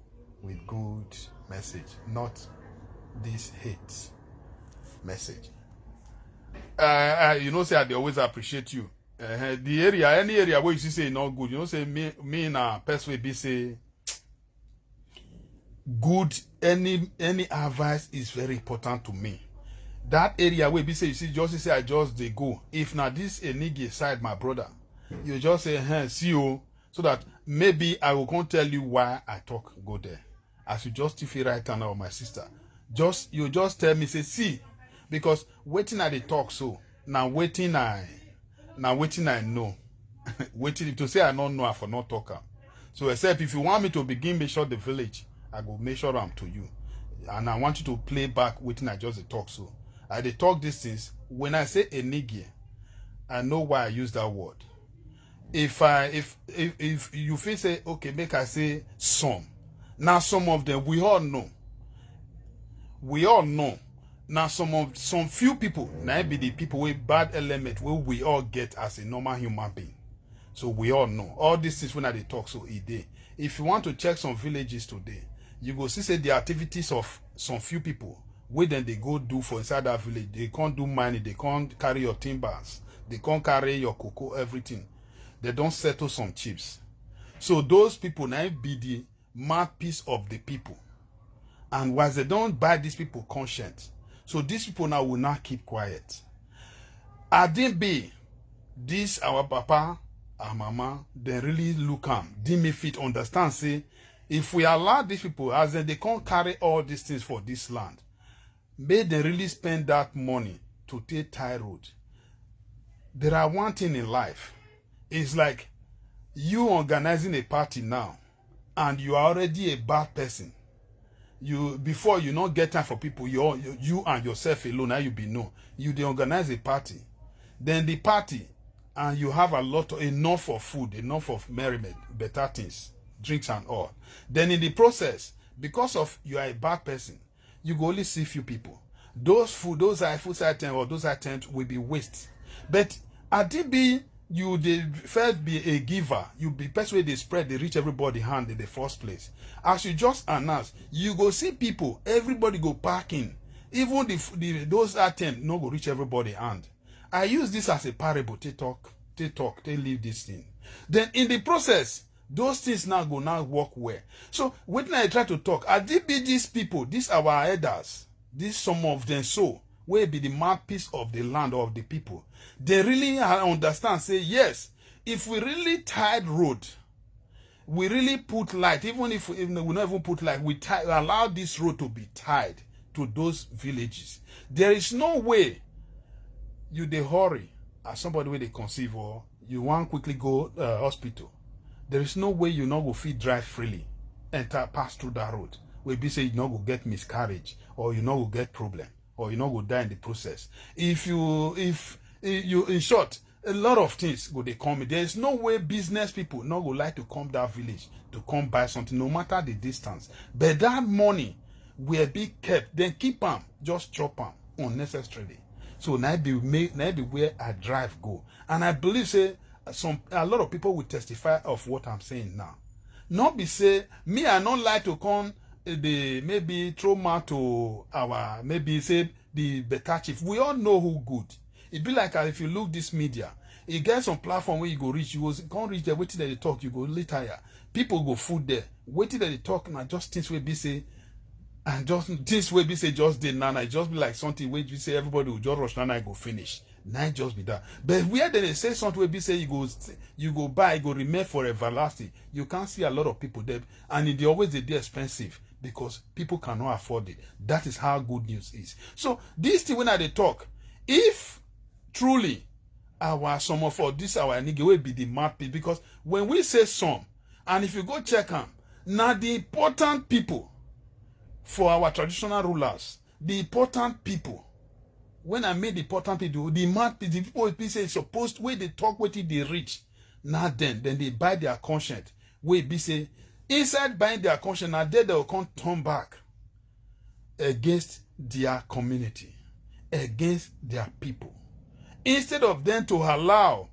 with good message, not this hate message. You know, say they always appreciate you. The area, any area where you see say not good, you know, say me na person will be say good. Any advice is very important to me. That area where be say you see just say I just they go. If not this enigi side my brother, you just say see you. So that maybe I will come tell you why I talk go there. As you just if you right now, my sister. You just tell me, say, see, because waiting at the talk so now waiting I know. Waiting to say I don't know I for not talker. So except if you want me to begin make sure the village, I go make sure I'm to you. And I want you to play back waiting I just the talk so. I they talk these things. When I say enigi, I know why I use that word. If you feel say okay, make I say some. Now some of them we all know. Now some few people now be the people with bad element where we all get as a normal human being. So we all know all these things when I they talk so a day. If you want to check some villages today, you go see say the activities of some few people where then they go do for inside that village. They can't do mining, they can't carry your timbers, they can't carry your cocoa, everything. They don't settle some chips. So those people now be the mouthpiece of the people. And once they don't buy these people conscience, so these people now will not keep quiet. I didn't be this our papa, our mama, they really look am. Didn't me fit understand say If we allow these people, as they can't carry all these things for this land, may they really spend that money to take tie road. There are one thing in life. It's like you organizing a party now, and you are already a bad person. Before you not get time for people, you and yourself alone, now you be known. You they organize a party. Then the party, and you have enough of food, enough of merriment, better things, drinks and all. Then in the process, because of you are a bad person, you go only see few people. Those food items or those items will be waste. But at DB, you the first be a giver. You be person where they spread, they reach everybody hand in the first place. As you just announce, you go see people, everybody go parking. Even those items no go reach everybody hand. I use this as a parable. They leave this thing. Then in the process, those things now work well. So when I try to talk, I did be these people, these our elders, these some of them so will be the mouthpiece of the land of the people. They really understand, say yes, if we really tied road, we really put light, even if we not even put light, we allow this road to be tied to those villages. There is no way you they hurry as somebody where they conceive or you want quickly go hospital. There is no way you not go fit drive freely, pass through that road. We be say you not go get miscarriage or you not go get problem or you not go die in the process. If you in short, a lot of things go they come. There is no way business people not go like to come that village to come buy something, no matter the distance. But that money will be kept, then keep them, just drop them unnecessarily. So now be where I drive go. And I believe say a lot of people will testify of what I'm saying now. Not be say me I not like to come maybe trauma to our maybe say the better chief. We all know who good. It be like if you look this media, it gets some platform where you go reach, you can't reach there, waiting that they talk, you go later here. People go food there, waiting that they talk, now just things will be say, and just things will be say just the nana, it just be like something where you say everybody will just rush nana, I go finish. Now just be that. But where they say something will be say you go buy, you go remain for everlasting. You can't see a lot of people there, and they always they expensive because people cannot afford it. That is how good news is. So this thing when they talk, if truly some of our nigga will be the mouthpiece, because when we say some, and if you go check them, now the important people for our traditional rulers, the important people, when I made the important people, the mouthpiece, the people will say supposed where they talk what they reach. Now then they buy their conscience. Where be say inside buying their conscience, now they will come turn back against their community, against their people. Instead of them to allow,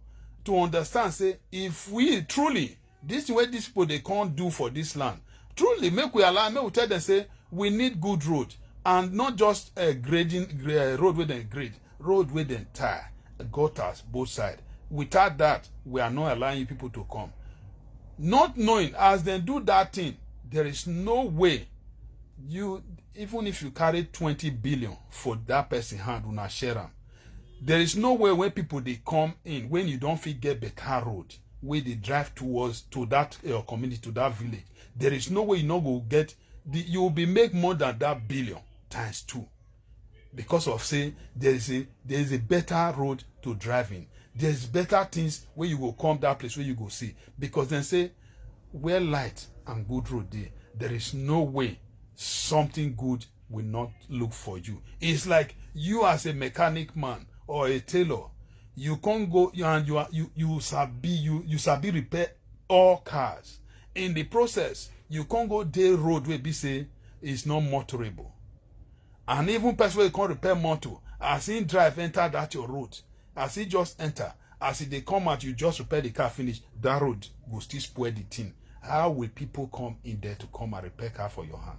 to understand, say, if we truly, this is what these people they can't do for this land, truly make we tell them, say, we need good road, and not just a grading road with a grade, road with the entire gutters, both sides. Without that, we are not allowing people to come. Not knowing, as they do that thing, there is no way even if you carry 20 billion for that person hand, una share them. There is no way when people they come in, when you don't fit get better road, where they drive to that community, to that village. There is no way you not go get, you will be make more than that billion times 2. Because of say, there is a better road to drive in. There's better things where you will come that place where you go see. Because then say, where light and good road there is no way something good will not look for you. It's like you as a mechanic man or a tailor, you can't go and you sabi repair all cars. In the process, you can't go the road where be say is not motorable. And even person where you can't repair motor, as he drive enter that your road, as he just enter, as they come out, you just repair the car finish, that road will still spoil the thing. How will people come in there to come and repair car for your hand?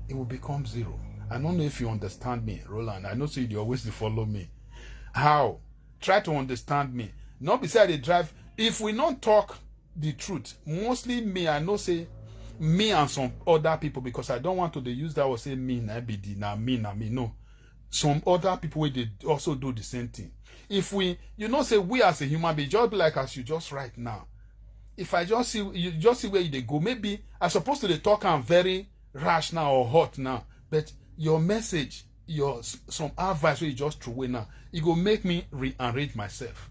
It will become zero. I don't know if you understand me, Roland. I know so you always follow me. How? Try to understand me. Not beside the drive. If we not talk the truth, mostly me, I know say me and some other people, because I don't want to use that or say me, na me. No. Some other people where they also do the same thing. If we, say we as a human being, just like as you just right now, if I just see, you just see where they go. Maybe I'm supposed to talk I'm very rash now or hot now, but your message, some advice where you just throw away now, it go make me rearrange myself.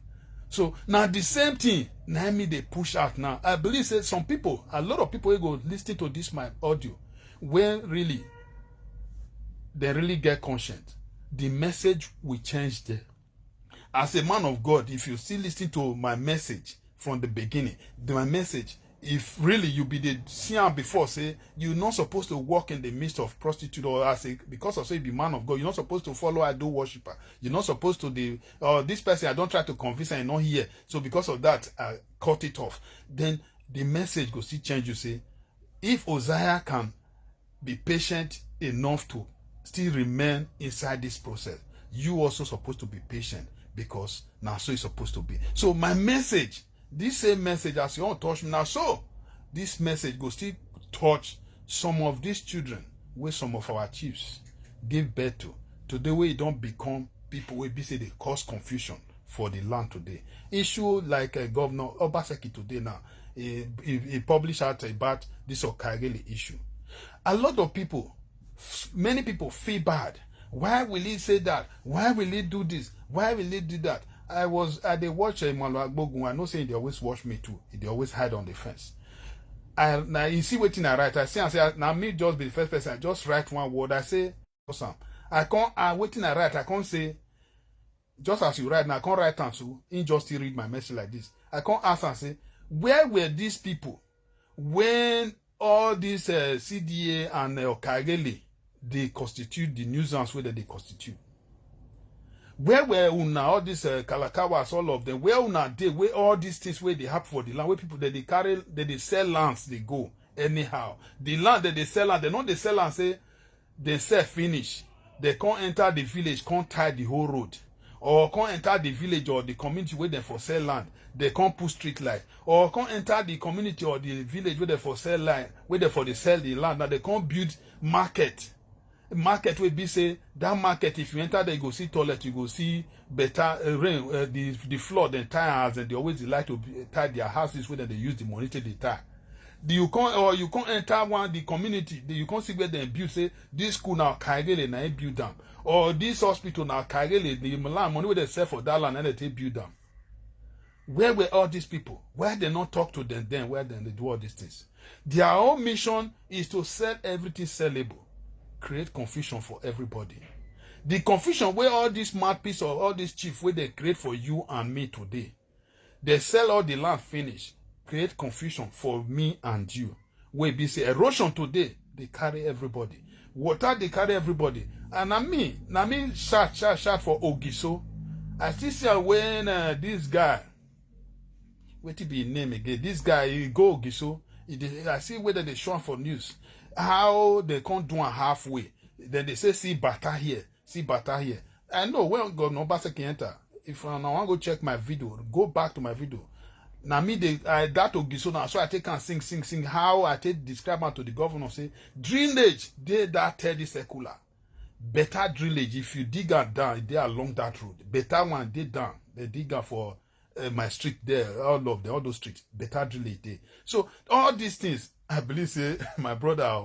So now the same thing, now me they push out now. I believe that some people, a lot of people will go listen to this my audio, when really they really get conscious, the message will change there. As a man of God, if you still listen to my message from the beginning, my message, if really you be the seer before, say you're not supposed to walk in the midst of prostitute, or as a, because of say you be man of God, you're not supposed to follow idol worshiper. You're not supposed to this person I don't try to convince and not here. So because of that, I cut it off. Then the message go still change. You say, if Uzziah can be patient enough to still remain inside this process, you also supposed to be patient, because now so it's supposed to be. So my message, this same message, as you don't touch me now, so this message go still touch some of these children where some of our chiefs give birth to. Today we don't become people where say they cause confusion for the land today. Issue like Governor Obaseki today now, he published out about this Okagele issue. A lot of people, many people feel bad. Why will he say that? Why will he do this? Why will he do that? I watch Emmanuel Agbogun. I know saying they always watch me too. They always hide on the fence. Now you see what I write. I say now me just be the first person. I just write one word. I say awesome. I waiting I write. I can't say just as you write now. I can't write and so in just to read my message like this. I can't ask and say, where were these people when all these CDA and Okagele they constitute the nuisance where they constitute? Where were una all these Kalakawas, all of them? Where una they where all these things where they happen for the land, where people that they carry, that they sell lands, they go anyhow. The land that they sell land, they know they sell and say they sell finish. They can't enter the village, can't tie the whole road, or can't enter the village or the community where they for sell land. They can't put street light, or can't enter the community or the village where they for sell land, where they for they sell the land. Now they can't build market. Market will be say that market, if you enter there, you go see toilet, you go see better rain, the floor, the entire house, and they always like to tie their houses where they use the money to the tie. You can't enter one the community. You can't see where they build. Say this school now Kagele now build them, or this hospital now Kagele the Milan money where they sell for that land and they build them. Where were all these people? Why they not talk to them then? Where then they do all these things? Their whole mission is to sell everything sellable. Create confusion for everybody. The confusion where all this mouthpiece or all this chief where they create for you and me today. They sell all the land finish. Create confusion for me and you. Where be say erosion today, they carry everybody. Water they carry everybody. And I mean shout for Ogiso. I still see when this guy, what to be his name again? This guy he go Ogiso. I see whether they show for news. How they can't do it halfway. Then they say, see butter here, see butter here. I know when God no Obaseki enter. If I want to go check my video, go back to my video. Now me that Ogiso now, so I take and sing how I take describe to the governor, say drainage they that 30 circular. Better drainage if you dig it down, they along that road. Better one they down, they dig out for my street there, all those streets. Better drainage there. So all these things. I believe say my brother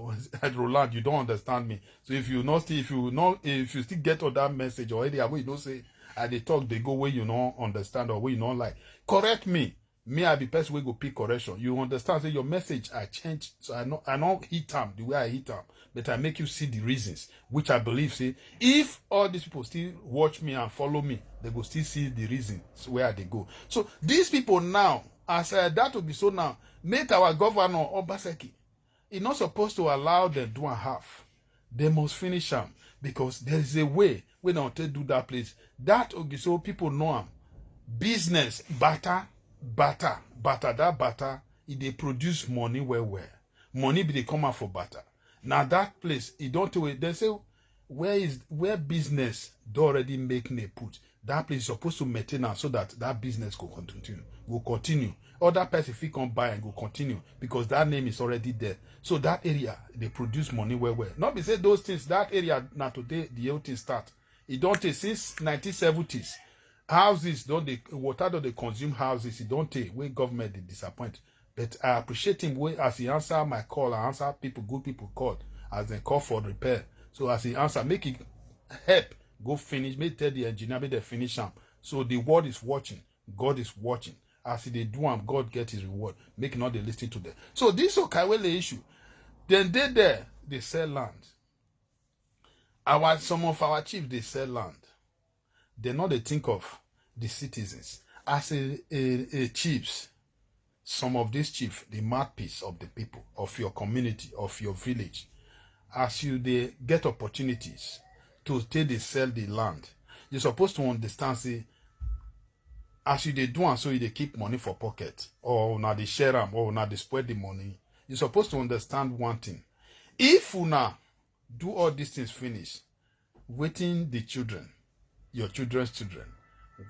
Roland, you don't understand me. So if you still get all that message or area where you don't say they talk, they go where you don't understand or where you don't like. Correct me. Me, I be person we go pick correction. You understand? Say your message I changed, so I not hit them the way I hit them, but I make you see the reasons, which I believe say if all these people still watch me and follow me, they go still see the reasons where they go. So these people now, as that will be so now, make our governor Obaseki. He's not supposed to allow them do a half. They must finish them because there is a way we don't do that place. That so people know them. Business butter. That butter, it they produce money where money be they come out for butter. Now that place, it don't do it. They say where business do already make a put. That place is supposed to maintain so that business will continue. Other person if he come buy and go continue because that name is already there. So that area they produce money where. Not be say those things that area now today the whole thing start. It don't take since 1970s. Houses water don't they consume houses. It don't take when government they disappoint. But I appreciate him as he answer my call, I answer good people call, as they call for repair. So as he answer, make it help go finish, make tell the engineer, make they finish him. So the world is watching, God is watching. As they do him, God get his reward. Make not they listen to them. So this Okawele issue, then they sell land. Some of our chiefs, they sell land. They not they think of the citizens. As a chiefs, some of these chiefs, the mouthpiece of the people, of your community, of your village, as they get opportunities to they sell the land, you're supposed to understand, say, as they do and so they keep money for pocket, or now they share them, or now they spread the money. You're supposed to understand one thing. If you now do all these things finish, waiting the children, your children's children,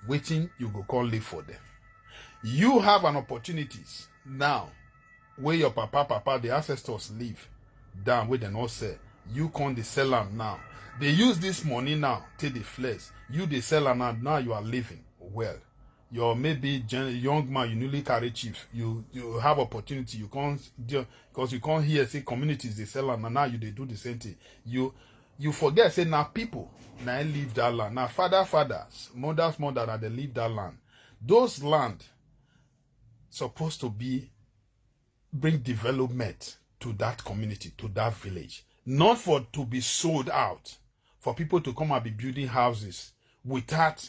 waiting you go call live for them. You have an opportunity now where your papa, the ancestors live down where they not sell. You can't they sell them now. They use this money now till the flesh. You they sell them now you are living well. You're maybe young man, you newly carry chief. You have opportunity. You can't because you can't hear say communities they sell them and now you they do the same thing. You forget say now people now leave that land. Now fathers, mothers that they leave that land. Those land supposed to bring development to that community, to that village. Not for to be sold out, for people to come and be building houses without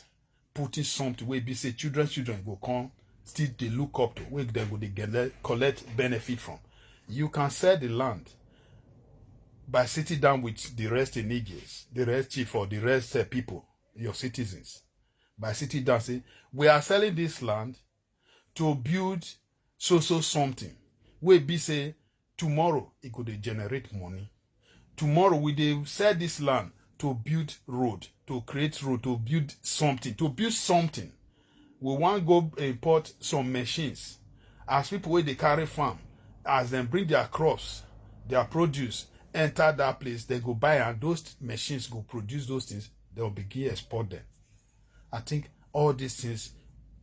putting something where be say children go come, still they look up to, where they go they collect benefit from. You can sell the land by sitting down with the rest niggas, the rest chief or the rest people, your citizens. By sitting down, say, we are selling this land to build so something. We be say tomorrow it could generate money. Tomorrow we they sell this land to build road, to create road, to build something. To build something, we want go import some machines. As people where they carry farm, as them bring their crops, their produce, enter that place, they go buy and those machines go produce those things. They will begin export them. I think all these things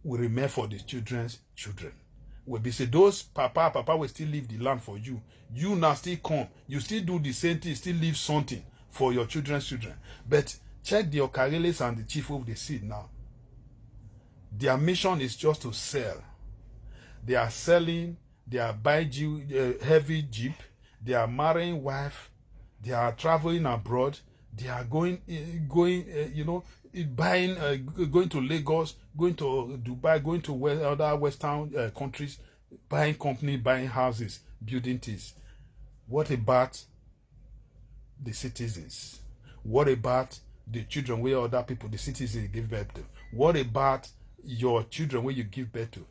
will remain for the children's children. Will be say those papa will still leave the land for you. You now still come. You still do the same thing, still leave something for your children's children. But check the Okareles and the chief of the seed now. Their mission is just to sell. They are selling, they are buying heavy jeep, they are marrying wife, they are traveling abroad, they are going buying, going to Lagos, going to Dubai, going to other Western countries, buying company, buying houses, building things. What about the citizens? What about the children where other people, the citizens, give birth to? What about your children where you give birth to?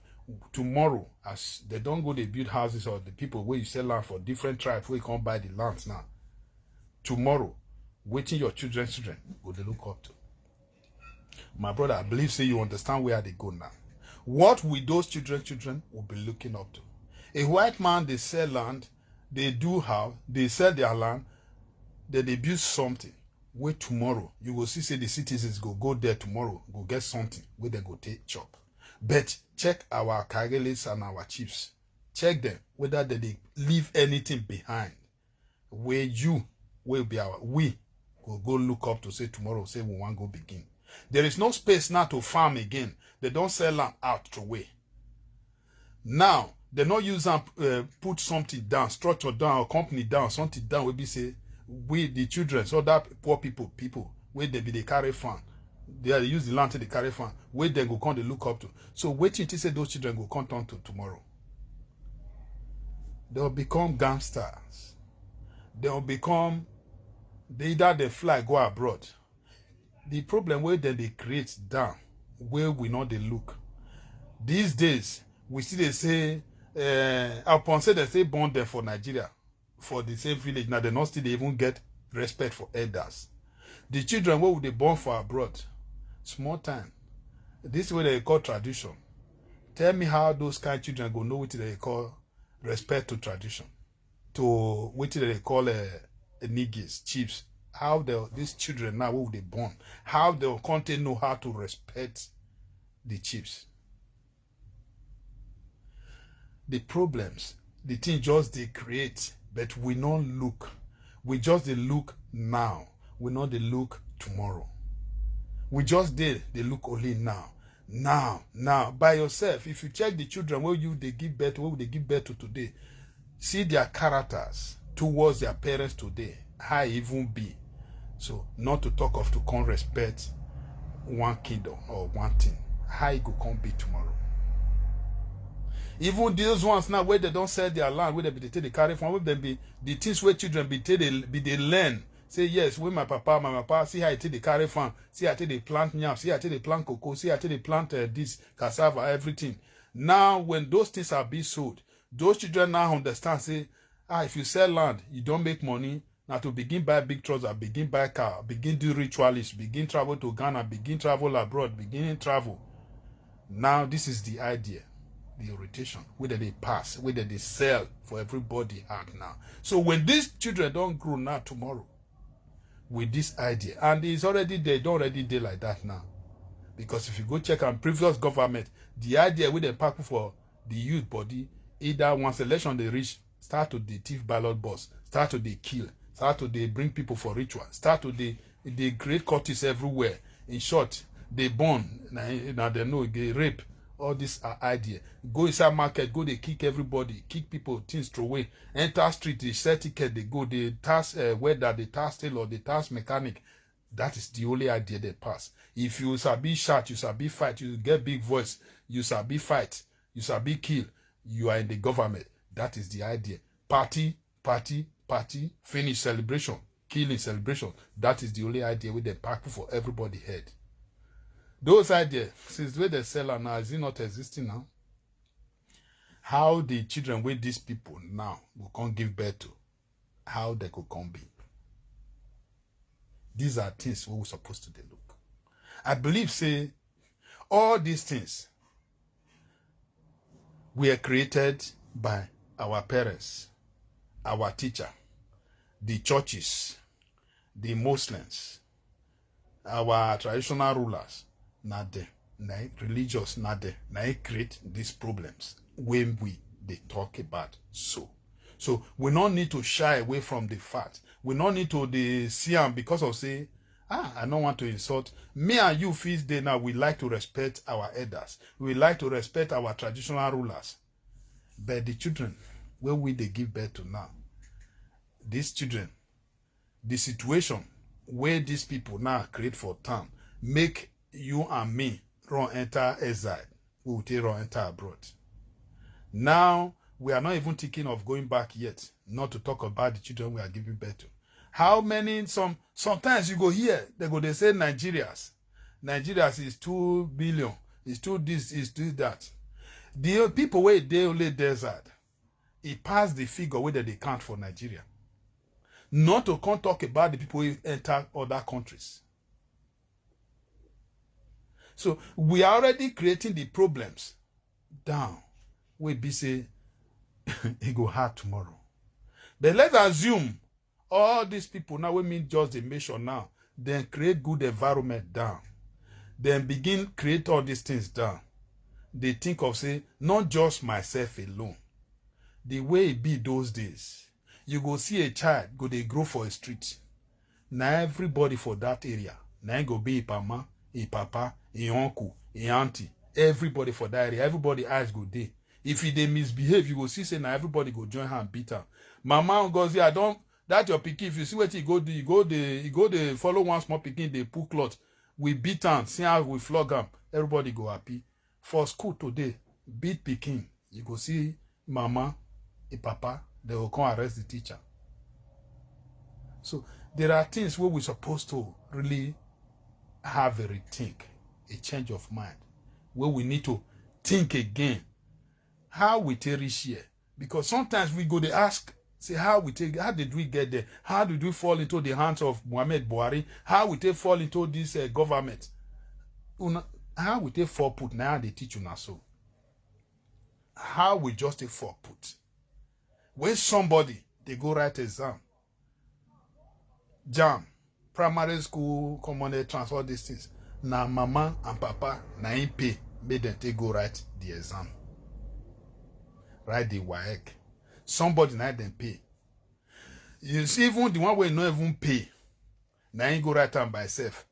Tomorrow, as they don't go, they build houses, or the people where you sell land for different tribes where you can't buy the lands now. Tomorrow, waiting your children will they look up to? My brother, I believe say you understand where they go now. What will those children will be looking up to? A white man, they sell land, they do how, they sell their land, then they build something. Wait tomorrow, you will see say the citizens go there tomorrow, go get something where they go take chop. But check our Kageles and our chiefs. Check them whether they leave anything behind. Where you will be we will go look up to say tomorrow, say we want to go begin. There is no space now to farm again. They don't sell land out to way. Now, they not use and put something down, structure down, or company down, something down. We be say, we, the children, so that poor people, where they carry farm. They use the land to the carry farm. Where they go come, they look up to. So waiting to say those children go come turn to tomorrow. They'll become gangsters. They'll become, either they fly, go abroad. The problem where then they create down, where we know they look. These days, we see they say, upon say they say born there for Nigeria, for the same village. Now they not still even get respect for elders. The children where they born for abroad, small time. This is what they call tradition. Tell me how those kind of children go know what they call respect to tradition, to what they call niggas, chiefs. How these children now who they born, how they'll content know how to respect the chiefs. the problems, the thing just they create, but we not look. We just they look now. We not they look tomorrow. We just did they look only now. Now, by yourself. If you check the children where they give birth, where they give birth to today, see their characters towards their parents today. How even be. So not to talk of to come respect one kingdom or one thing. How it go come be tomorrow. Even those ones now where they don't sell their land, where they carry from, where they be the things where children they learn. Say yes, with my papa, see how they carry farm, see how they plant yam, see how they plant cocoa, see how they plant this cassava, everything. Now when those things are being sold, those children now understand, say, if you sell land, you don't make money. Now to begin buy big trouser, begin buy car, begin do ritualists, begin travel to Ghana, begin travel abroad, begin travel. Now this is the idea, the orientation, whether they pass, whether they sell for everybody out now. So when these children don't grow now tomorrow with this idea, and it's already there, don't already there like that now. Because if you go check on previous government, the idea with the pack for the youth body, either once election they reach, start to the thief ballot box, start to the kill, start to they bring people for ritual, start to they create cultists everywhere. In short, they burn, now they know they rape. All this are idea. Go inside market, go they kick everybody, kick people, things throw away. Enter street, they sell ticket, they go, they task weather, they task tailor, they task mechanic. That is the only idea they pass. If you sabi shout, you sabi fight, you get big voice, you sabi fight, you sabi kill, you are in the government. That is the idea. Party, finish celebration, killing celebration. That is the only idea with the pack for everybody head. Those ideas, since where they sell now, is it not existing now? How the children with these people now will come give birth to, how they could come be. These are things we're supposed to look. I believe, say, all these things were created by our parents, our teacher, the churches, the Muslims, our traditional rulers. Not there, religious, not there. Now create these problems when they talk about so. So we don't need to shy away from the fact. We don't need to see them because of say, I don't want to insult. Me and you feel day now, we like to respect our elders. We like to respect our traditional rulers. But the children, where they give birth to now, these children, the situation where these people now create for town, make you and me run enter exile. We will take run enter abroad. Now, we are not even thinking of going back yet, not to talk about the children we are giving birth to. How many, sometimes you go here, they say Nigerians is 2 billion, is 2 this, is 2 that. The people where they only desert, it passed the figure where they count for Nigeria. Not to come talk about the people who enter other countries. So we are already creating the problems down. We be say it go hard tomorrow. But let's assume all these people now, we mean just the mission now, then create good environment down. Then begin create all these things down. They think of say, not just myself alone. The way it be those days, you go see a child, go they grow for a street. Now everybody for that area, now go be a mama, a papa, a uncle, a auntie, everybody for that area, everybody eyes go there. If they misbehave, you go see say now everybody go join her and beat her. Mama goes, yeah, that your pikin, if you see what he go do, you go the follow one small pikin, they pull cloth. We beat her, see how we flog them. Everybody go happy. For school today, beat pikin, you go see mama, a papa, they will come arrest the teacher. So there are things where we're supposed to really have a rethink, a change of mind, where we need to think again how we take reach here. Because sometimes we go to ask, say how did we get there? How did we fall into the hands of Muhammad Buhari? How we take fall into this government? How we take fall put? Now they teach you now so. How we just take fall put? When somebody they go write exam, jam, primary school, common transfer, these things. Now mama and papa na pay, made them take go write the exam. write the WAEC. Somebody now them pay. You see, even the one where not even pay, now you go write them by self.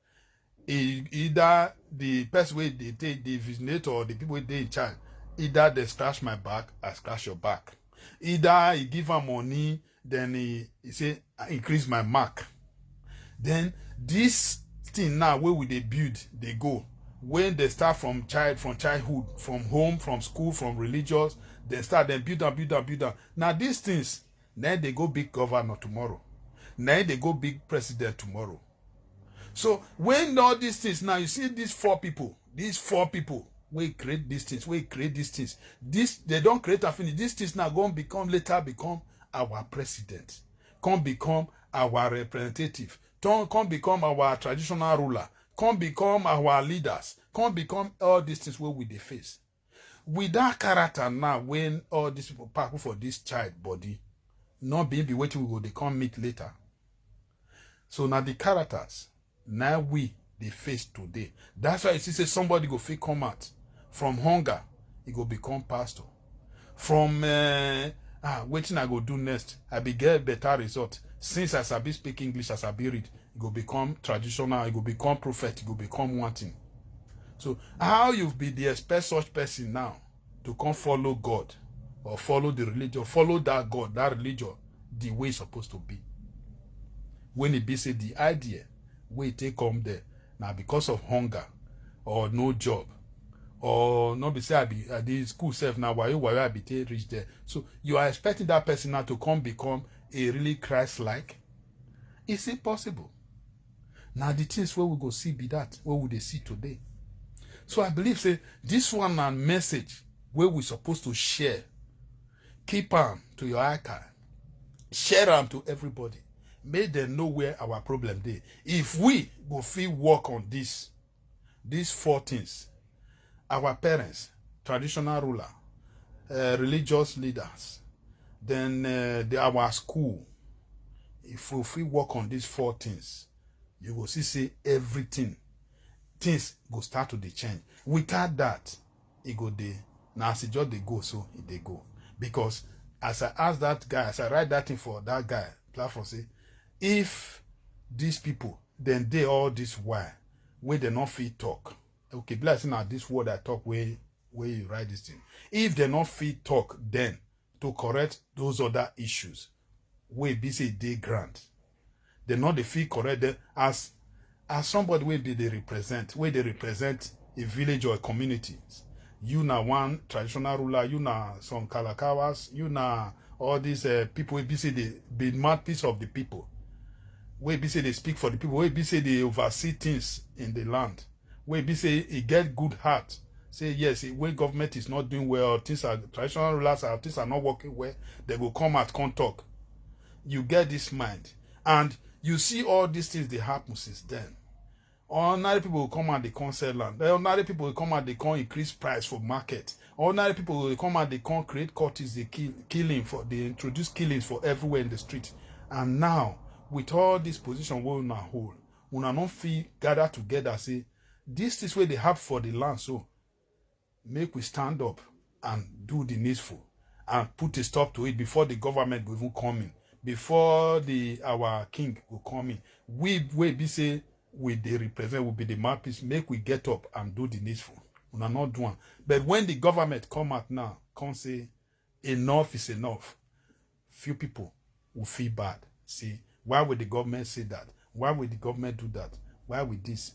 Either the person where they take the visionator or the people they in charge, either they scratch my back, I scratch your back. Either he give her money, then he say increase my mark. Then this thing now where will they build, they go. When they start from childhood, from home, from school, from religious, they start then build up. Now these things, then they go big governor tomorrow. Then they go big president tomorrow. So when all these things, now you see these four people, we create these things, this they don't create and finish. These things now going to later become our president, come become our representative, come become our traditional ruler, come become our leaders, come become all these things where we they face. With that character now, when all these people pack for this child body, not being be waiting, we go, they come meet later. So now the characters, now they face today. That's why you see say somebody go fit come out from hunger, he go become pastor. From waiting I go do next, I be get better result. Since I sabi speak English, I sabi read, he go become traditional, he go become prophet, he go become one thing. So how you be the expect such person now to come follow God or follow the religion, follow that God, that religion, the way it's supposed to be. When it be say the idea where it take come there now because of hunger or no job or not be say I be at the school self now why I be reach there. So you are expecting that person now to come become a really Christ-like? Is it possible? Now the things where we go see be that what would they see today? So I believe say this one and message where we supposed to share, keep them to your archive, share them to everybody. Make them know where our problem is. If we go feel work on these four things, our parents, traditional ruler, religious leaders, then our school, if we feel work on these four things, you will see say everything, things go start to change. Without that, it go dey. Now as it just they go, so they go. Because as I ask that guy, as I write that thing for that guy, platform say, if these people, then they all this while, where they not fit talk. Okay, blessing now this word I talk where you write this thing. If they not fit talk, then to correct those other issues, where be say they grant. They not the feel correct them as somebody where they represent, a village or a community. You now one traditional ruler, you now some Kalakawas, you now all these people where be say they be mouthpiece of the people. Where be say they speak for the people, where be say they oversee things in the land, where be say it get good heart, say yes, when government is not doing well, things are traditional rulers are things are not working well, they will come out, come talk. You get this mind, and you see all these things they happen since then. Ordinary people will come and they can't sell land. Ordinary people will come and they can't increase price for market. Ordinary people will come and they can't create courts, they they introduce killings for everywhere in the street. And now, with all this position we now hold, we not feel gather together, say, this is where they have for the land, so make we stand up and do the needful and put a stop to it before the government will even come in, before our king will come in. We be say we they represent will be the mouthpiece, make we get up and do the needful. We are not doing. But when the government come out now, come say enough is enough, few people will feel bad. See, why would the government say that? Why would the government do that? Why would this?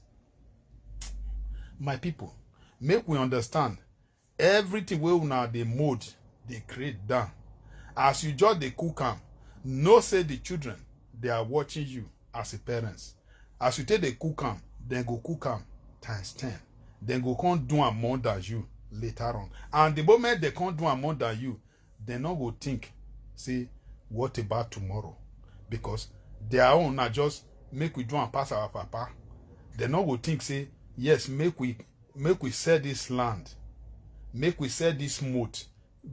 My people, make we understand everything we now the mode they create down. As you judge the cook am, no say the children they are watching you as a parents. As you take the cook am, then go cook am times 10. Then go come do am more than you later on. And the moment they can't do am more than you, they not go think, say, what about tomorrow? Because their own not just make we do and pass our papa. They not go think, say, yes, make we sell this land, make we sell this moat,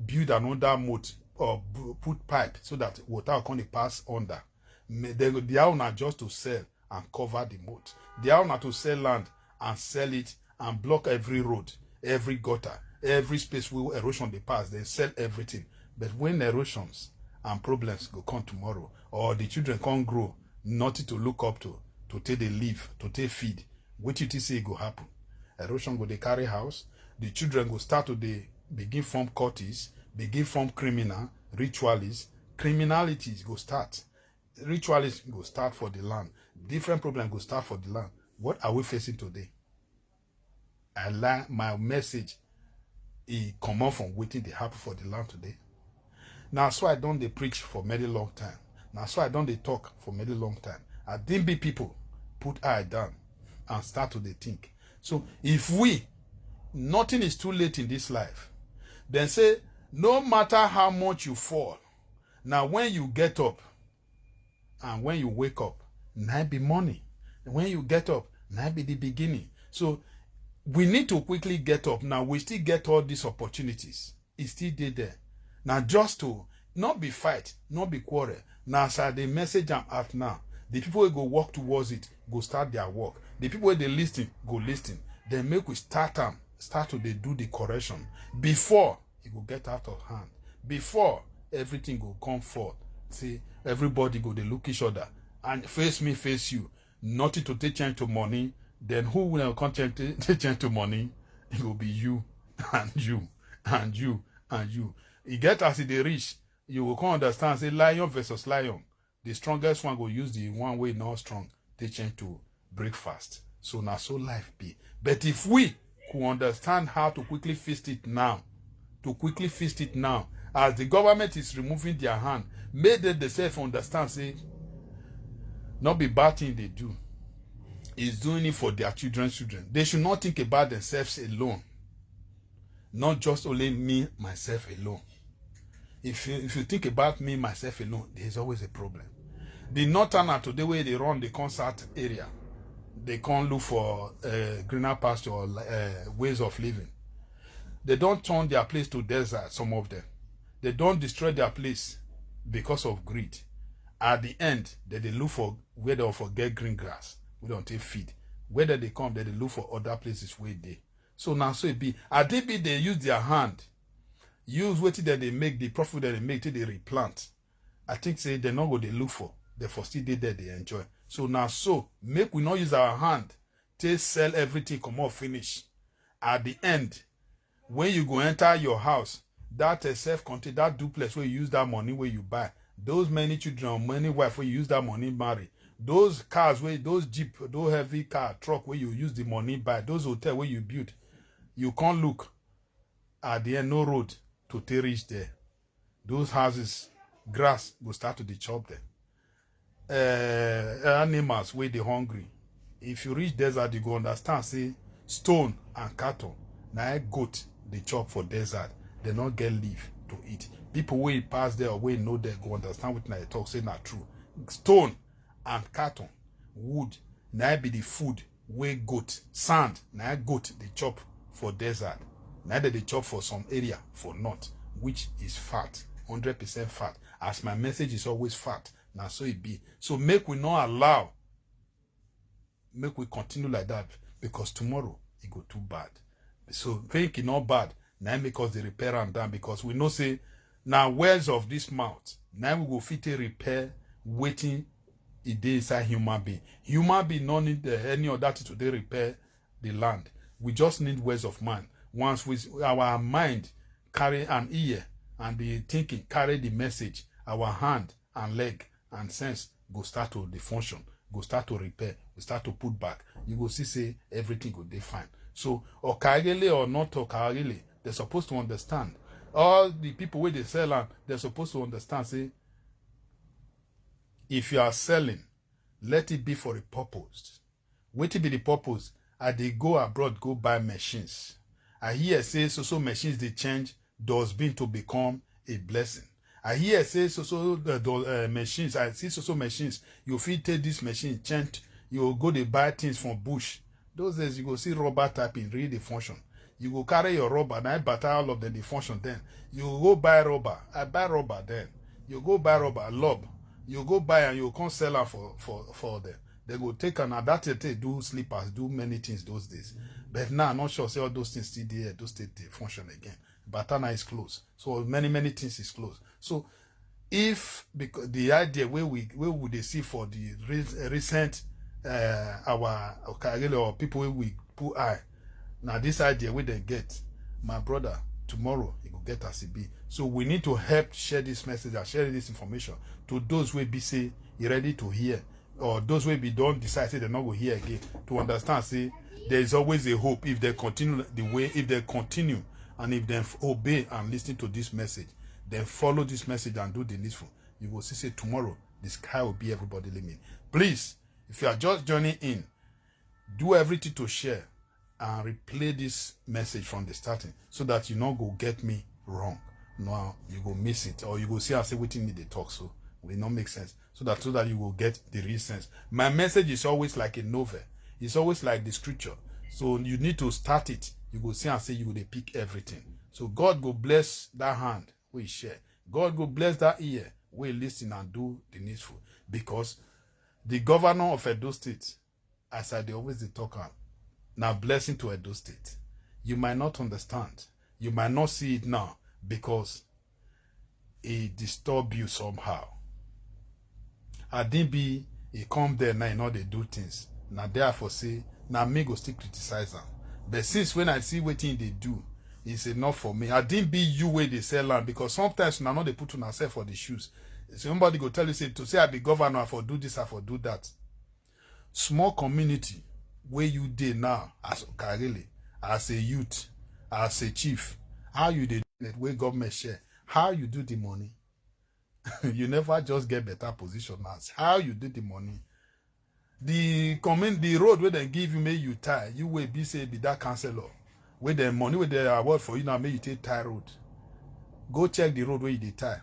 build another moat, or put pipe so that water can pass under. They are not just to sell and cover the moat. They are not to sell land and sell it and block every road, every gutter, every space where erosion they pass, they sell everything. But when erosions and problems go come tomorrow, or the children can't grow, nothing to look up to take the live, to take feed, what you say go happen? Erosion go they carry house, the children go start to they begin form cultists, begin form criminal, ritualists, criminalities go start. Ritualists go start for the land. Different problems go start for the land. What are we facing today? My message is come out from waiting to happen for the land today. Now, so I don't they preach for many long time. Now, so I don't they talk for many long time. I didn't be people put eye down and start to they think. So if nothing is too late in this life, then say, no matter how much you fall, now when you get up and when you wake up, now be morning. When you get up, now be the beginning. So we need to quickly get up. Now we still get all these opportunities. It's still there. Now just to not be fight, not be quarrel. Now sir, the message I'm at now, the people who go walk towards it, go start their work. The people who they listen, go listen. Then make we start to they do the correction before it will get out of hand. Before everything will come forth. See, everybody go they look each other and face me, face you. Nothing to take change to money. Then who will come take change to money? It will be you and you and you and you. You get as they reach, you will come understand. Say lion versus lion. The strongest one will use the one way not strong. They change to breakfast. So now so life be. But if we could understand how to quickly fix it now, as the government is removing their hand, make them themselves understand, say, not be bad thing they do. Is doing it for their children. They should not think about themselves alone. Not just only me, myself alone. If you think about me, myself alone, there's always a problem. The northerner today where they run the concert area, they can't look for greener pasture or ways of living. They don't turn their place to desert, some of them. They don't destroy their place because of greed. At the end, they look for where they'll forget green grass. We don't take feed. Whether they come, they look for other places where they. So now so it be. At they use their hand. Use what that they make, the profit that they make till they replant. I think say they're not what they look for. They for still there they enjoy. So now so make we not use our hand to sell everything, come off finish. At the end, when you go enter your house, that self-contained, that duplex where you use that money where you buy, those many children, many wife where you use that money marry, those cars where those jeep, those heavy car, truck where you use the money buy, those hotel where you build, you can't look at the end, no road to reach there. Those houses, grass will start to be chop them. Animals where they hungry. If you reach desert, you go understand, say, stone and cattle, now goat, they chop for desert. They not get leaf to eat. People where pass there or where know they go understand what I talk, say not true. Stone and cattle, wood, now be the food where goat, sand, now goat, they chop for desert. Neither they chop for some area for not, which is fat, 100% fat. As my message is always fat, now so it be. So make we not allow, make we continue like that, because tomorrow it go too bad. So think it not bad, now make us the repair and down, because we know say, now words of this mouth, now we go fit a repair, waiting it dey inside human being. Human being don't need any other to dey repair the land. We just need words of mind. Once our mind carry an ear and the thinking carry the message, our hand and leg and sense go start to the function, go start to repair, we start to put back. You go see say everything go dey fine. So okagele or not okagele, they're supposed to understand. All the people where they sell land, they're supposed to understand. Say, if you are selling, let it be for a purpose. What it be the purpose? They go abroad, go buy machines. I hear say so machines they change dustbin to become a blessing. I hear say machines. I see so machines. You fit take this machine, change. You go to buy things from bush. Those days you go see rubber tapping, read the function. You go carry your rubber, and I butter all of them the function. Then you go buy rubber. I buy rubber. Then you go buy rubber lob. You go buy and you can't sell her for them. They go take an that they do slippers, do many things those days. But now I'm not sure say all those things still there, those states they function again. Batana is closed. So many things is closed. So if because the idea where would they see for the recent our or people where we put eye. Now this idea where they get, my brother, tomorrow he will get as it be. So we need to help share this message and share this information to those who be say you ready to hear, or those who be don't decide say they're not going to hear again, to understand say there is always a hope if they continue the way, if they continue and if they obey and listen to this message, then follow this message and do the needful. You will see say tomorrow the sky will be everybody limit. Please, if you are just joining in, do everything to share and replay this message from the starting so that you not go get me wrong. No, you go miss it, or you go see I say waiting me they talk, so it will not make sense. So that you will get the real sense. My message is always like a novel. It's always like the scripture. So you need to start it. You go see and say you will pick everything. So God go bless that hand we share. God go bless that ear we listen and do the needful. Because the governor of Edo State, as I always talk on, now blessing to Edo State. You might not understand. You might not see it now because it disturb you somehow. I didn't be he come there now, you know they do things. Now therefore say, now me go still criticize them. But since when I see what thing they do, it's enough for me. I didn't be you where they sell land, because sometimes now they put on ourselves for the shoes. Somebody go tell you say to say I be governor, I for do this, I for do that. Small community where you did now as Karele, as a youth, as a chief, how you did it, where government share, how you do the money. You never just get better position as how you do the money. The road where they give you, may you tie, you will be say be that councillor. Where the money where they award for you now, may you take tie road. Go check the road where you dey tie.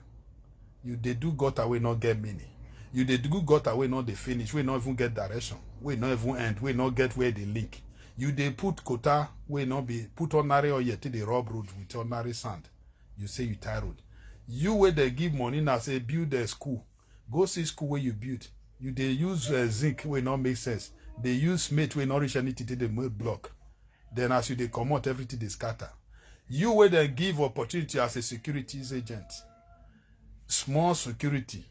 You they do gutter way not get many. You they do gutter way not they finish, we not even get direction, we not even end, we not get where they link. You they put quota we not be put ordinary or yet they rub road with ordinary sand. You say you tie road. You where they give money now say build a school. Go see school where you build. You they use zinc where not make sense. They use mate where not reach anything to the mud block. Then as you they come out everything they scatter. You where they give opportunity as a securities agent. Small security.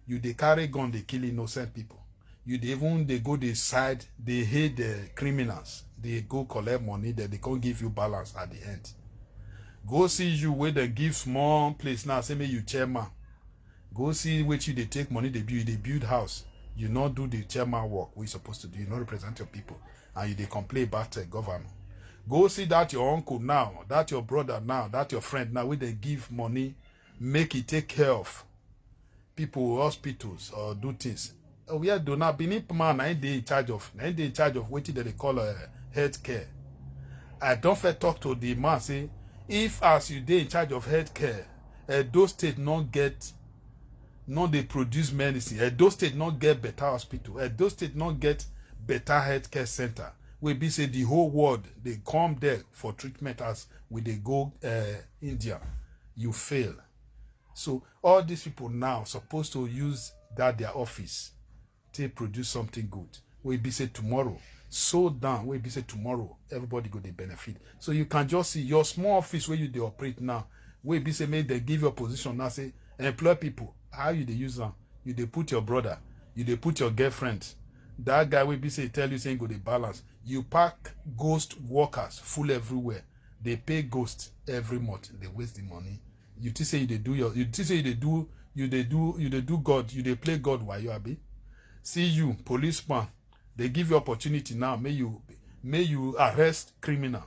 You they carry gun, they kill innocent people. You they even they go the side, they hate the criminals. They go collect money, then they can't give you balance at the end. Go see you where they give small place now, say me you chairman. Go see which you they take money, they build house. You not do the chairman work we supposed to do, you not represent your people. And you they complain about the government. Go see that your uncle now, that your brother now, that your friend now, where they give money, make it take care of people, hospitals, or do things. We are do not beneath man, I they in charge of what they call health care. I don't fair talk to the man say, if as you they in charge of health care, those states not get, not they produce medicine, those states not get better hospital, those states not get better health care center. We be say the whole world they come there for treatment as when they go India, you fail. So all these people now supposed to use that their office to produce something good. We be say tomorrow, so down. We be say tomorrow, everybody go they benefit. So you can just see your small office where you they operate now. We be say maybe they give your position now. Say employ people. How you they use them? You they put your brother. You they put your girlfriend. That guy will be say tell you saying go they balance. You pack ghost workers full everywhere. They pay ghost every month. They waste the money. You say you they do your. You say they do. You they do God. You they play God while you are be. See you policeman. They give you opportunity now. May you arrest criminal.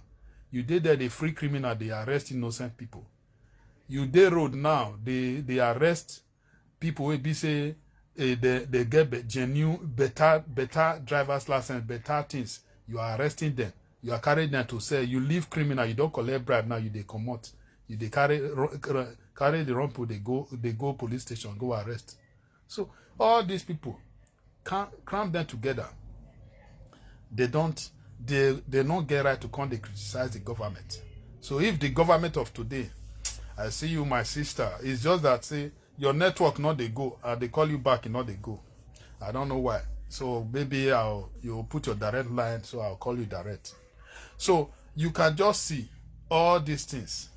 You did that. They free criminal. They arrest innocent people. You dey road now. They arrest people. Will be say they get genuine better driver's license, better things. You are arresting them. You are carrying them to say you leave criminal. You don't collect bribe now. You they come out. You they carry the wrong people. They go police station. Go arrest. So all these people cram them together. They don't get right to come. They criticize the government. So if the government of today, I see you, my sister, it's just that say your network not they go, they call you back, not they go. I don't know why. So maybe you'll put your direct line, so I'll call you direct. So you can just see all these things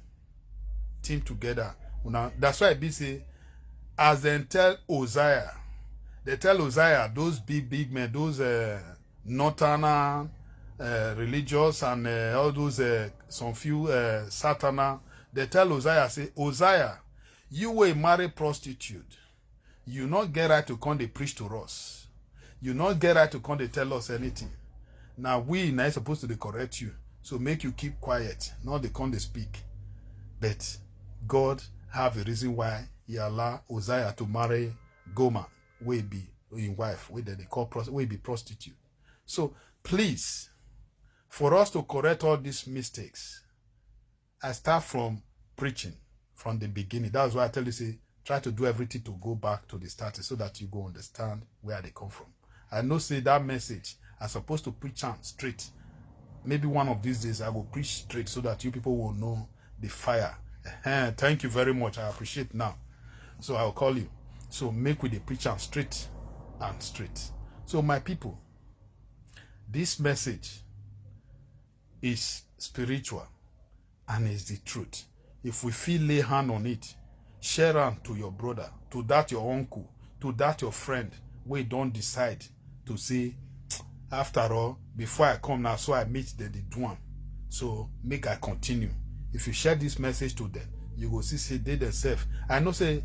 team together. Now, that's why I say, as they tell Uzziah, they tell Uzziah, those big men, those northern religious and all those some few Satana, they tell Uzziah, say, Uzziah, you were a married prostitute. You not get right to come they preach to us. You not get right to come they tell us anything. Now we not supposed to correct you. So make you keep quiet. Not they come they speak. But God have a reason why he allow Uzziah to marry Gomer, will be in wife, where they call will be prostitute. So please, for us to correct all these mistakes, I start from preaching from the beginning. That's why I tell you, say, try to do everything to go back to the start so that you go understand where they come from. I know, say, that message, I'm supposed to preach on straight. Maybe one of these days I will preach straight so that you people will know the fire. Thank you very much. I appreciate now. So I'll call you. So make with the preacher straight and straight. So my people, this message is spiritual and is the truth. If we feel lay hand on it, share it to your brother, to that your uncle, to that your friend, we don't decide to say, after all, before I come now, so I meet the one. So make I continue. If you share this message to them, you will see, say, they themselves. I know, say,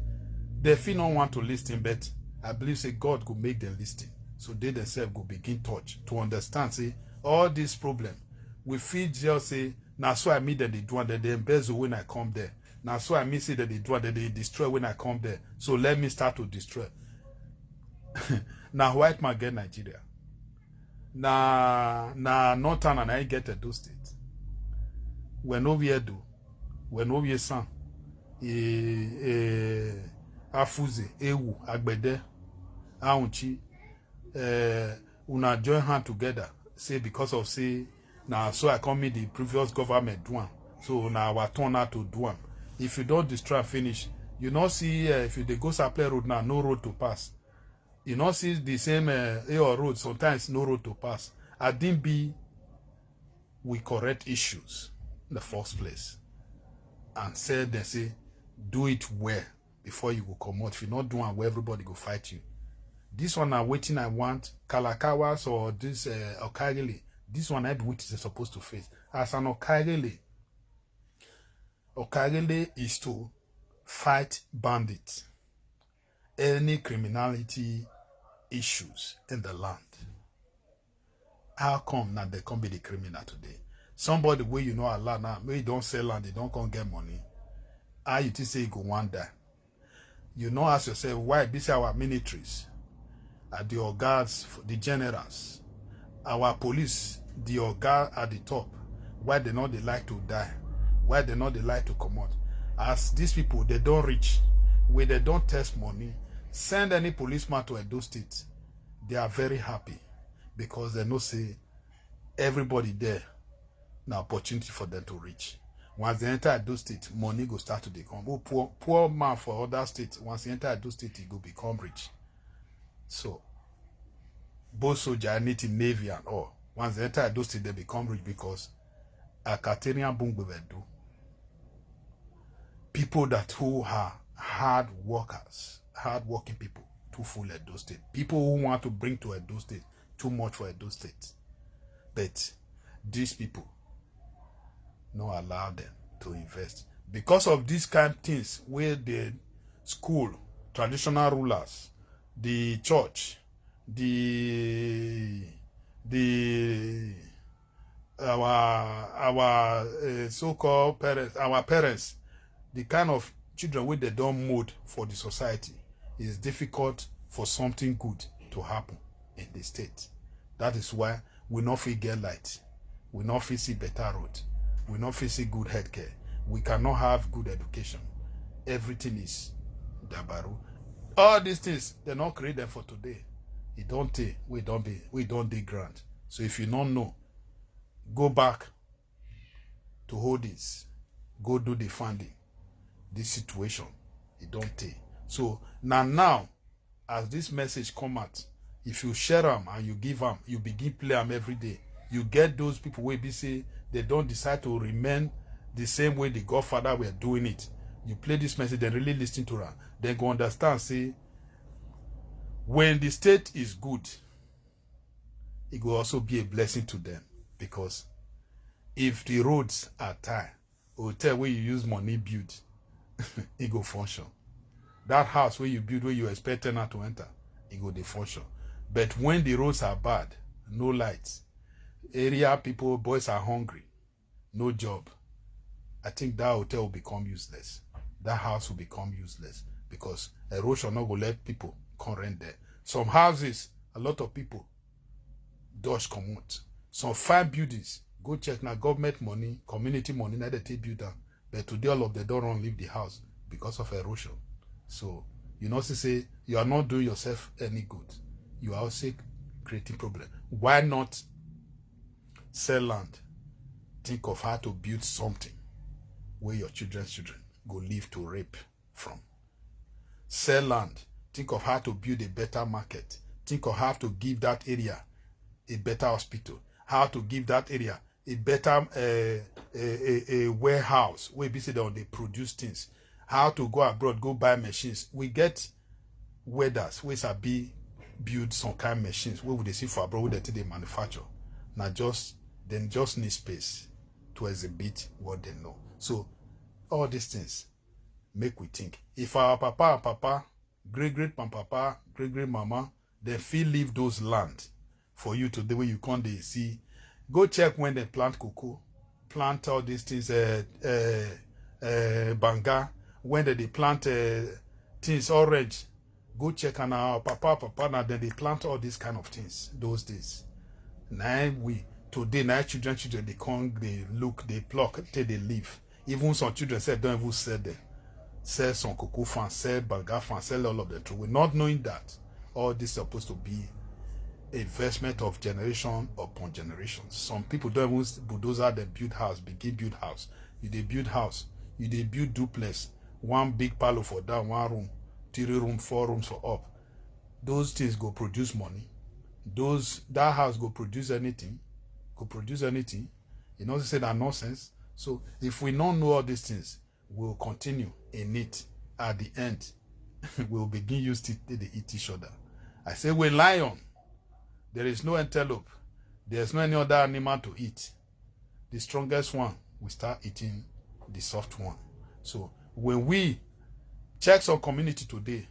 they feel not want to listen, but I believe, say, God could make them listen. So they themselves will begin touch to understand, say, all this problem. We feel just say, now so I meet that they do, that they embezzle when I come there. Now so I miss it that they do, that they destroy when I come there. So let me start to destroy. Now white man get Nigeria. Now Northern and I get Edo State. When over do, when over san, Afuze, Ewu, Agbede, Aunchi, una join hand together. Say because of say now so I come in the previous government do one. So now our turn out to do one. If you don't destroy finish, you not see if they go supply road now, no road to pass. You not see the same road, sometimes no road to pass. I didn't be we correct issues in the first place. And said they say do it well before you go come out. If you not do it well, everybody go fight you. This one I'm waiting, I want Kalakawas or this Okagele. This one I which is supposed to face. As an Okagele is to fight bandits, any criminality issues in the land. How come now they can't be the criminal today? Somebody where you know Allah now, maybe don't sell land, they don't come get money. How you say you go one day? You know, ask yourself, why this our militaries? The guards, the generals, our police, the guard at the top, why they not they like to die, why they not they like to come out. As these people, they don't reach, where they don't test money, send any policeman to Edo State, they are very happy because they know say everybody there, an opportunity for them to reach. Once they enter Edo State, money go start to become. Oh, poor man for other states, once they enter Edo State, he go become rich. So, both soldier, Navy and all, once they enter those states, they become rich because a Catarian boom will do. People that who are hard workers, hard working people, too full at those states. People who want to bring to Edo State, too much for Edo State. But these people not allow them to invest. Because of these kind of things, where the school, traditional rulers, the church, our so-called parents, our parents, the kind of children where they don't mold for the society, it's difficult for something good to happen in the state. That is why we not feel get light, we not feel see better road, we not feel see good healthcare, we cannot have good education. Everything is dabaru. All these things, they not create them for today. It don't take, we don't dig grant. So if you don't know, go back to hold this. Go do the funding. This situation, it don't take. So now, as this message come out, if you share them and you give them, you begin play them every day. You get those people where be say they don't decide to remain the same way the Godfather were doing it. You play this message, they really listen to her. They go understand, say, when the state is good, it will also be a blessing to them. Because if the roads are tight, hotel where you use money build, it go function. That house where you build, where you expect tenant to enter, it go dey function. But when the roads are bad, no lights, area people, boys are hungry, no job, I think that hotel will become useless. That house will become useless because erosion not go let people come rent there. Some houses, a lot of people dodge come out. Some fine buildings, go check now government money, community money, now they take build them. But today all of them don't run leave the house because of erosion. So you know, say you are not doing yourself any good. You are also creating problem. Why not sell land? Think of how to build something where your children's children go live to rape from. Sell land. Think of how to build a better market. Think of how to give that area a better hospital. How to give that area a better a warehouse where they produce things. How to go abroad, go buy machines. We get weathers, where be build some kind of machines. Where would they see for abroad? Where they manufacture. Now just need space to exhibit what they know. So all these things make we think. If our papa and papa, great-great-papa, great-great-mama, they feel leave those land for you today where you can't see. Go check when they plant cocoa, plant all these things, banga, when they plant things orange. Go check on our papa, now then they plant all these kind of things those days. Now today, children, they come, they look, they pluck, till they leave. Even some children say don't even sell them. Sell some cocoa fan, sell banga fan, sell all of them. We're not knowing that all this is supposed to be investment of generation upon generation. Some people don't even bulldozer them build house, begin build house. You they build house, you they build duplex, one big parlor for down, 1 room, 3 room, 4 rooms for up. Those things go produce money. That house go produce anything. You know, they say that nonsense. So if we don't know all these things, we'll continue in it. At the end, we'll begin use it to eat each other. I say with lion, there is no antelope. There's no any other animal to eat. The strongest one will start eating the soft one. So when we check some community today,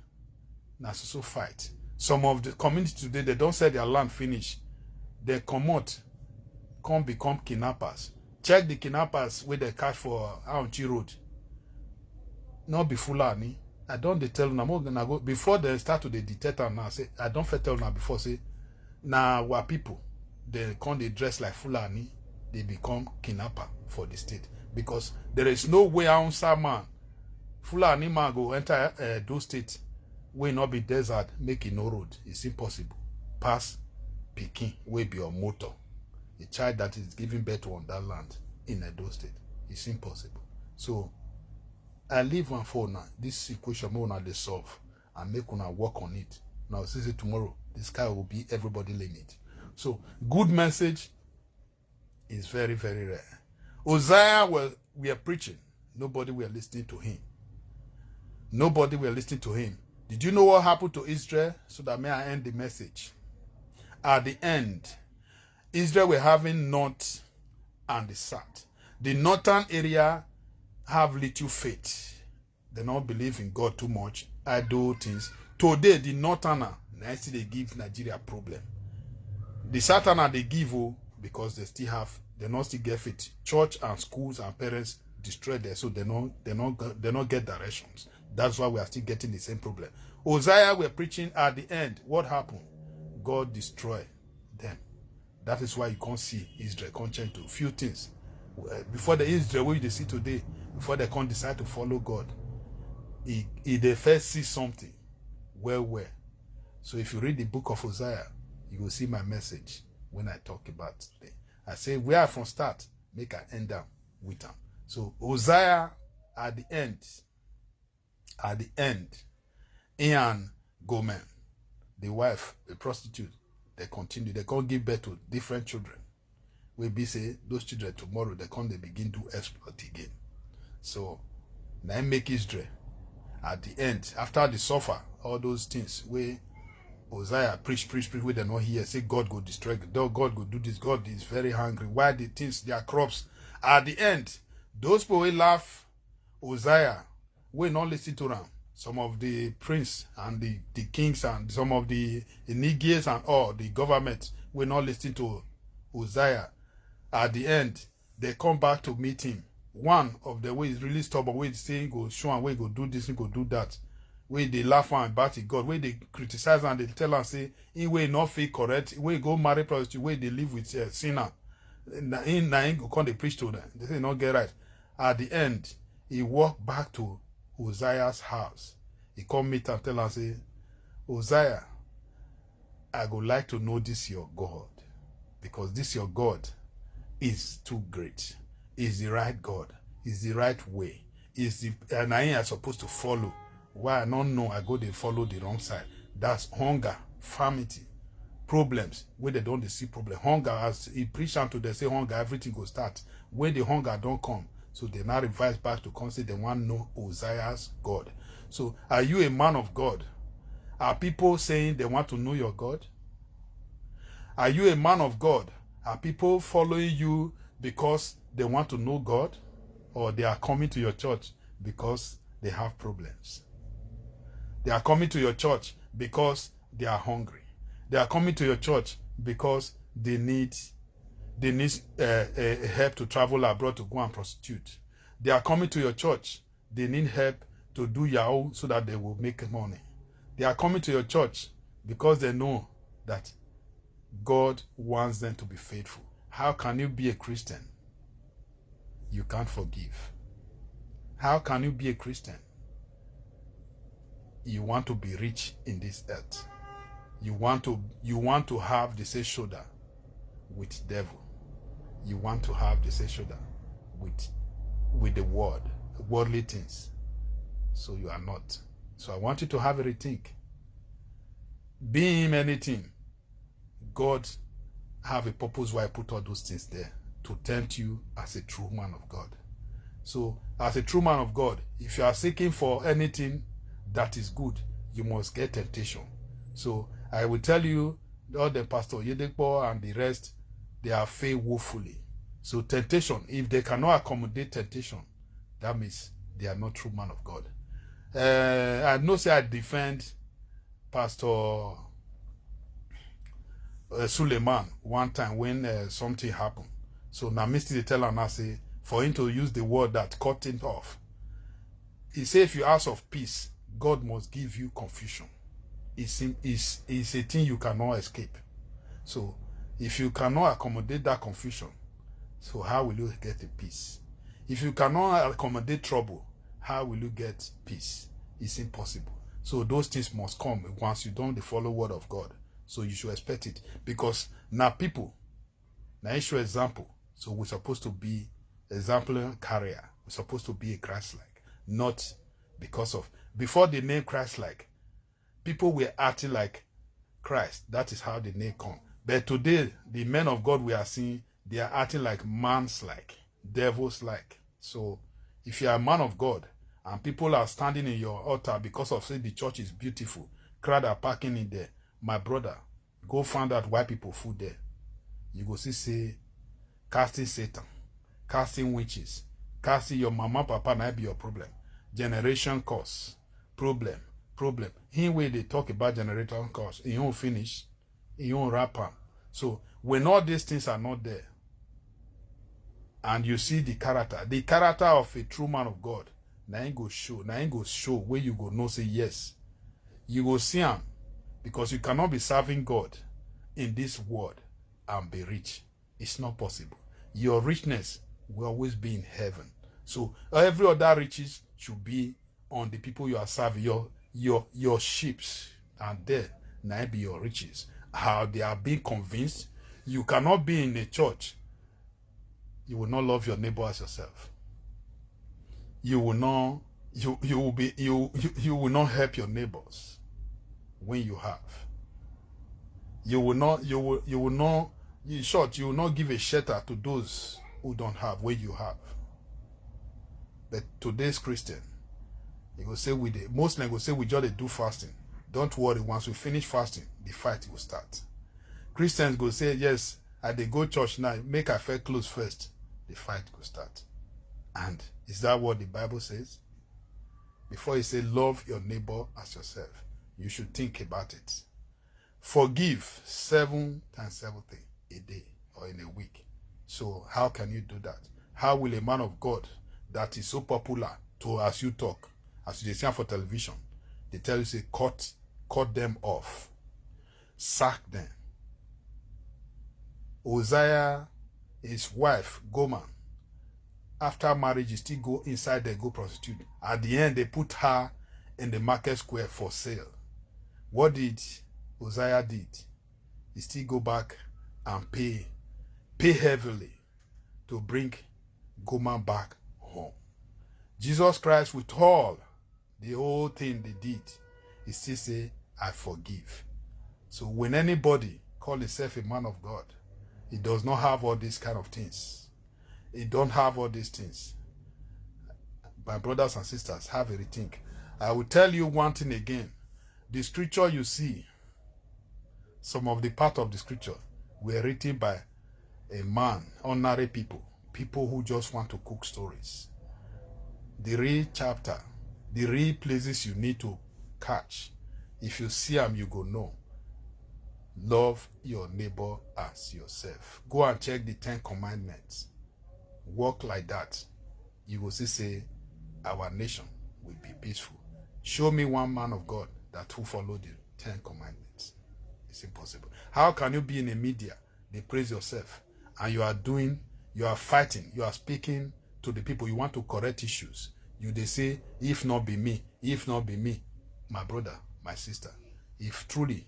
that's also fight. Some of the community today, they don't sell their land finish. They come become kidnappers. Check the kidnappers where they catch for Auntie Road. Not be Fulani. I don't tell them I'm gonna go before they start to detect them now. Say I don't tell them before say now our people they dress like Fulani, they become kidnapper for the state. Because there is no way outside man Fulani man go enter those states will not be desert, making no road. It's impossible. Pass Peking will be your motor. A child that is giving birth on that land in Edo State. It's impossible. So I leave one for now. This equation more now they solve and make una work on it. Now see tomorrow. This guy will be everybody limit. So good message is very, very rare. Uzziah we are preaching. Nobody were listening to him. Nobody were listening to him. Did you know what happened to Israel? So that may I end the message. At the end, Israel were having north and the south. The northern area have little faith. They don't believe in God too much. I do things. Today, the northerner, nicely they give Nigeria problem. The southerner they give because they not still get faith. Church and schools and parents destroy there, so they not get directions. That's why we are still getting the same problem. Uzziah were preaching at the end. What happened? God destroyed them. That is why you can't see Israel can't change to few things. Before the Israel we they see today, before they can't decide to follow God, they first see something well. So if you read the book of Uzziah, you will see my message when I talk about it. I say where I from start, make I end up with them. So Uzziah at the end, Ian Gomer, the wife, a prostitute, they continue. They can't give birth to different children. we be say those children tomorrow they come they begin to exploit again. So now make Israel at the end, after the suffer, all those things where Hosea preach, we they not hear, say God go destroy, God go do this, God is very hungry. Why the things, their crops? At the end, those people will laugh Hosea, will not listen to them. Some of the prince and the kings and some of the Nigiers and all, the government will not listen to Hosea. At the end, they come back to meet him. One of the ways really stubborn, way saying go show and way go do this and go do that. Where they laugh and bat at God, where they criticize and they tell and say, in way not feel correct, where go marry prostitute, where they live with a sinner. In go come they preach to them. They say not get right. At the end, he walked back to Hosea's house. He come meet and tell and say, Hosea, I would like to know this your God. Because this your God is too great. Is the right God. Is the right way. Is the and I am supposed to follow. Why I don't know I go they follow the wrong side. That's hunger, famity, problems. Where they don't see problem. Hunger, as he preach unto they say hunger, everything go start. When the hunger don't come, so they now revise back to come say they want to know Hosea's God. So are you a man of God? Are people saying they want to know your God? Are you a man of God? Are people following you because they want to know God? Or they are coming to your church because they have problems? They are coming to your church because they are hungry. They are coming to your church because they need help to travel abroad to go and prostitute. They are coming to your church. They need help to do Yahoo so that they will make money. They are coming to your church because they know that God wants them to be faithful. How can you be a Christian? You can't forgive. How can you be a Christian? You want to be rich in this earth. You want to have the same shoulder with devil. You want to have the same shoulder with the world, worldly things. So you are not. So I want you to have a rethink. Be him anything. God have a purpose why I put all those things there to tempt you as a true man of God. So as a true man of God, if you are seeking for anything that is good, you must get temptation. So I will tell you, all the Pastor Yedepo and the rest, they are failed woefully. So temptation, if they cannot accommodate temptation, that means they are not true man of God. I know say I defend Pastor Suleiman one time when something happened. So now Mr. tell him, I say, for him to use the word that cut him off. He said, if you ask of peace, God must give you confusion. It's a thing you cannot escape. So if you cannot accommodate that confusion, so how will you get a peace? If you cannot accommodate trouble, how will you get peace? It's impossible. So those things must come once you don't follow word of God. So you should expect it. Because now people, now issue example. So we're supposed to be exemplary carrier. We're supposed to be a Christ-like. Not because of, before the name Christ-like, people were acting like Christ. That is how the name come. But today, the men of God we are seeing, they are acting like mans-like, devils-like. So if you are a man of God, and people are standing in your altar because of say the church is beautiful, crowd are parking in there, my brother, go find out why people food there. You go see say casting Satan, casting witches, casting your mama, papa, might be your problem. Generation curse, problem. Here where they talk about generation curse, he won't finish, he won't wrap up. So when all these things are not there, and you see the character of a true man of God, now ain't go show where you go know say yes. You go see him, because you cannot be serving God in this world and be rich. It's not possible. Your richness will always be in heaven. So every other riches should be on the people you are serving, your ships, and there now be your riches. How they are being convinced. You cannot be in a church. You will not love your neighbor as yourself. You will not help your neighbors when you have. You will not In short, you will not give a shelter to those who don't have what you have. But today's Christian, he will say with the Muslim will say we just do fasting. Don't worry, once we finish fasting, the fight will start. Christians go say, yes, I dey go church now, make I fair close first. The fight will start. And is that what the Bible says? Before you say love your neighbor as yourself, you should think about it. Forgive 7 times 70 a day or in a week. So how can you do that? How will a man of God that is so popular to, as you talk, as you say for television, they tell you, say, cut them off, sack them. Uzziah, his wife, Gomer, after marriage, he still go inside there, go prostitute. At the end, they put her in the market square for sale. What did Uzziah did? He still go back and pay heavily to bring Gomer back home. Jesus Christ, with all the whole thing they did, he still say, I forgive. So when anybody call himself a man of God, he does not have all these kind of things. He don't have all these things. My brothers and sisters, have a rethink. I will tell you one thing again. The scripture you see, some of the part of the scripture were written by a man, ordinary people who just want to cook stories. The real chapter, the real places you need to catch. If you see them, you go know. Love your neighbor as yourself. Go and check the 10 commandments. Walk like that. You will see, say, our nation will be peaceful. Show me one man of God that will follow the 10 commandments. It's impossible. How can you be in the media, they praise yourself, and you are fighting, you are speaking to the people, you want to correct issues. They say, if not be me, my brother, my sister, if truly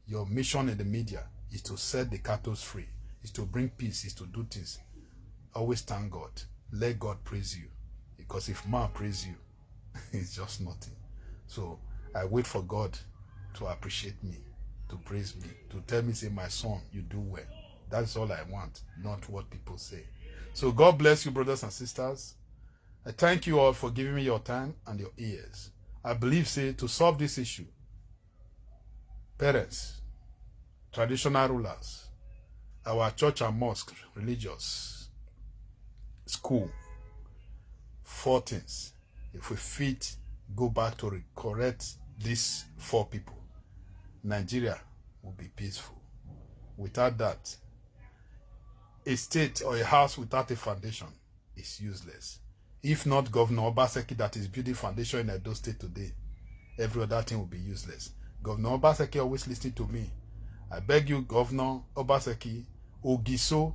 your mission in the media is to set the captives free, is to bring peace, is to do things, always thank God. Let God praise you. Because if man praise you, it's just nothing. So I wait for God to appreciate me, to praise me, to tell me, say, my son, you do well. That's all I want, not what people say. So God bless you, brothers and sisters. I thank you all for giving me your time and your ears. I believe, say, to solve this issue, parents, traditional rulers, our church and mosque, religious, school, 4 things. If we fit, go back to correct these 4 people, Nigeria will be peaceful. Without that, a state or a house without a foundation is useless. If not Governor Obaseki that is building foundation in Edo State today, every other thing will be useless. Governor Obaseki always listening to me. I beg you, Governor Obaseki, Ogiso,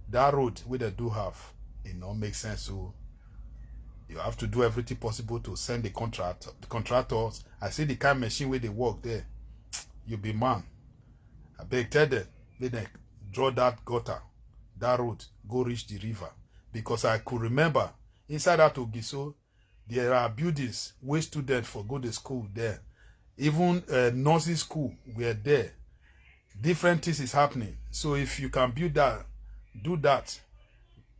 that road where they do have, it don't make sense. So you have to do everything possible to send the contractors. I see the kind of machine where they work there. You be man. I beg, tell them, let them draw that gutter, that road, go reach the river. Because I could remember, inside that Ogiso, there are buildings where students for go to school there. Even nursing school were there. Different things is happening. So if you can build that, do that.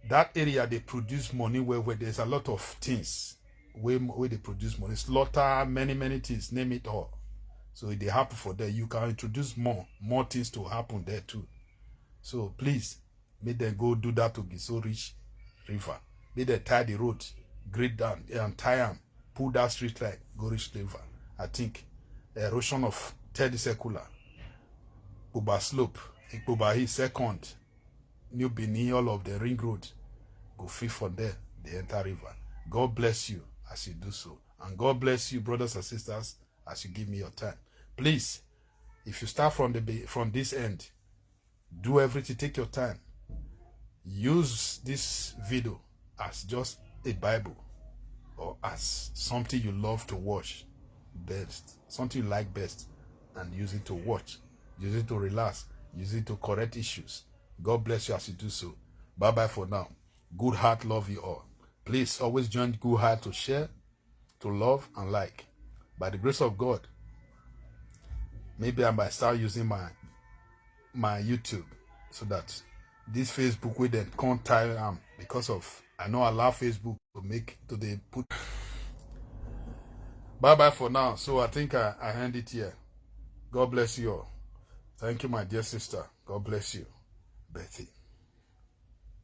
That area, they produce money where there's a lot of things where they produce money. Slaughter, many things, name it all. So if they happen for there, you can introduce more things to happen there too. So please, make them go do that to Giso Reach River. Make them tie the road, grade down, and tie them, pull that street light, go reach river. I think erosion of third circular, Uba Slope, Ikubahi second, New Benin, all of the ring road, go free from there, the entire river. God bless you as you do so. And God bless you, brothers and sisters, as you give me your time. Please, if you start from this end, do everything, take your time. Use this video as just a Bible or as something you love to watch best, something you like best, and use it to watch, use it to relax, use it to correct issues. God bless you as you do so. Bye-bye for now. Good Heart love you all. Please always join Good Heart to share, to love, and like. By the grace of God, maybe I might start using my YouTube so that this Facebook with them can't tie because of I know allow Facebook to make to the put. Bye bye for now. So I think I end it here. God bless you all. Thank you, my dear sister. God bless you, Betty.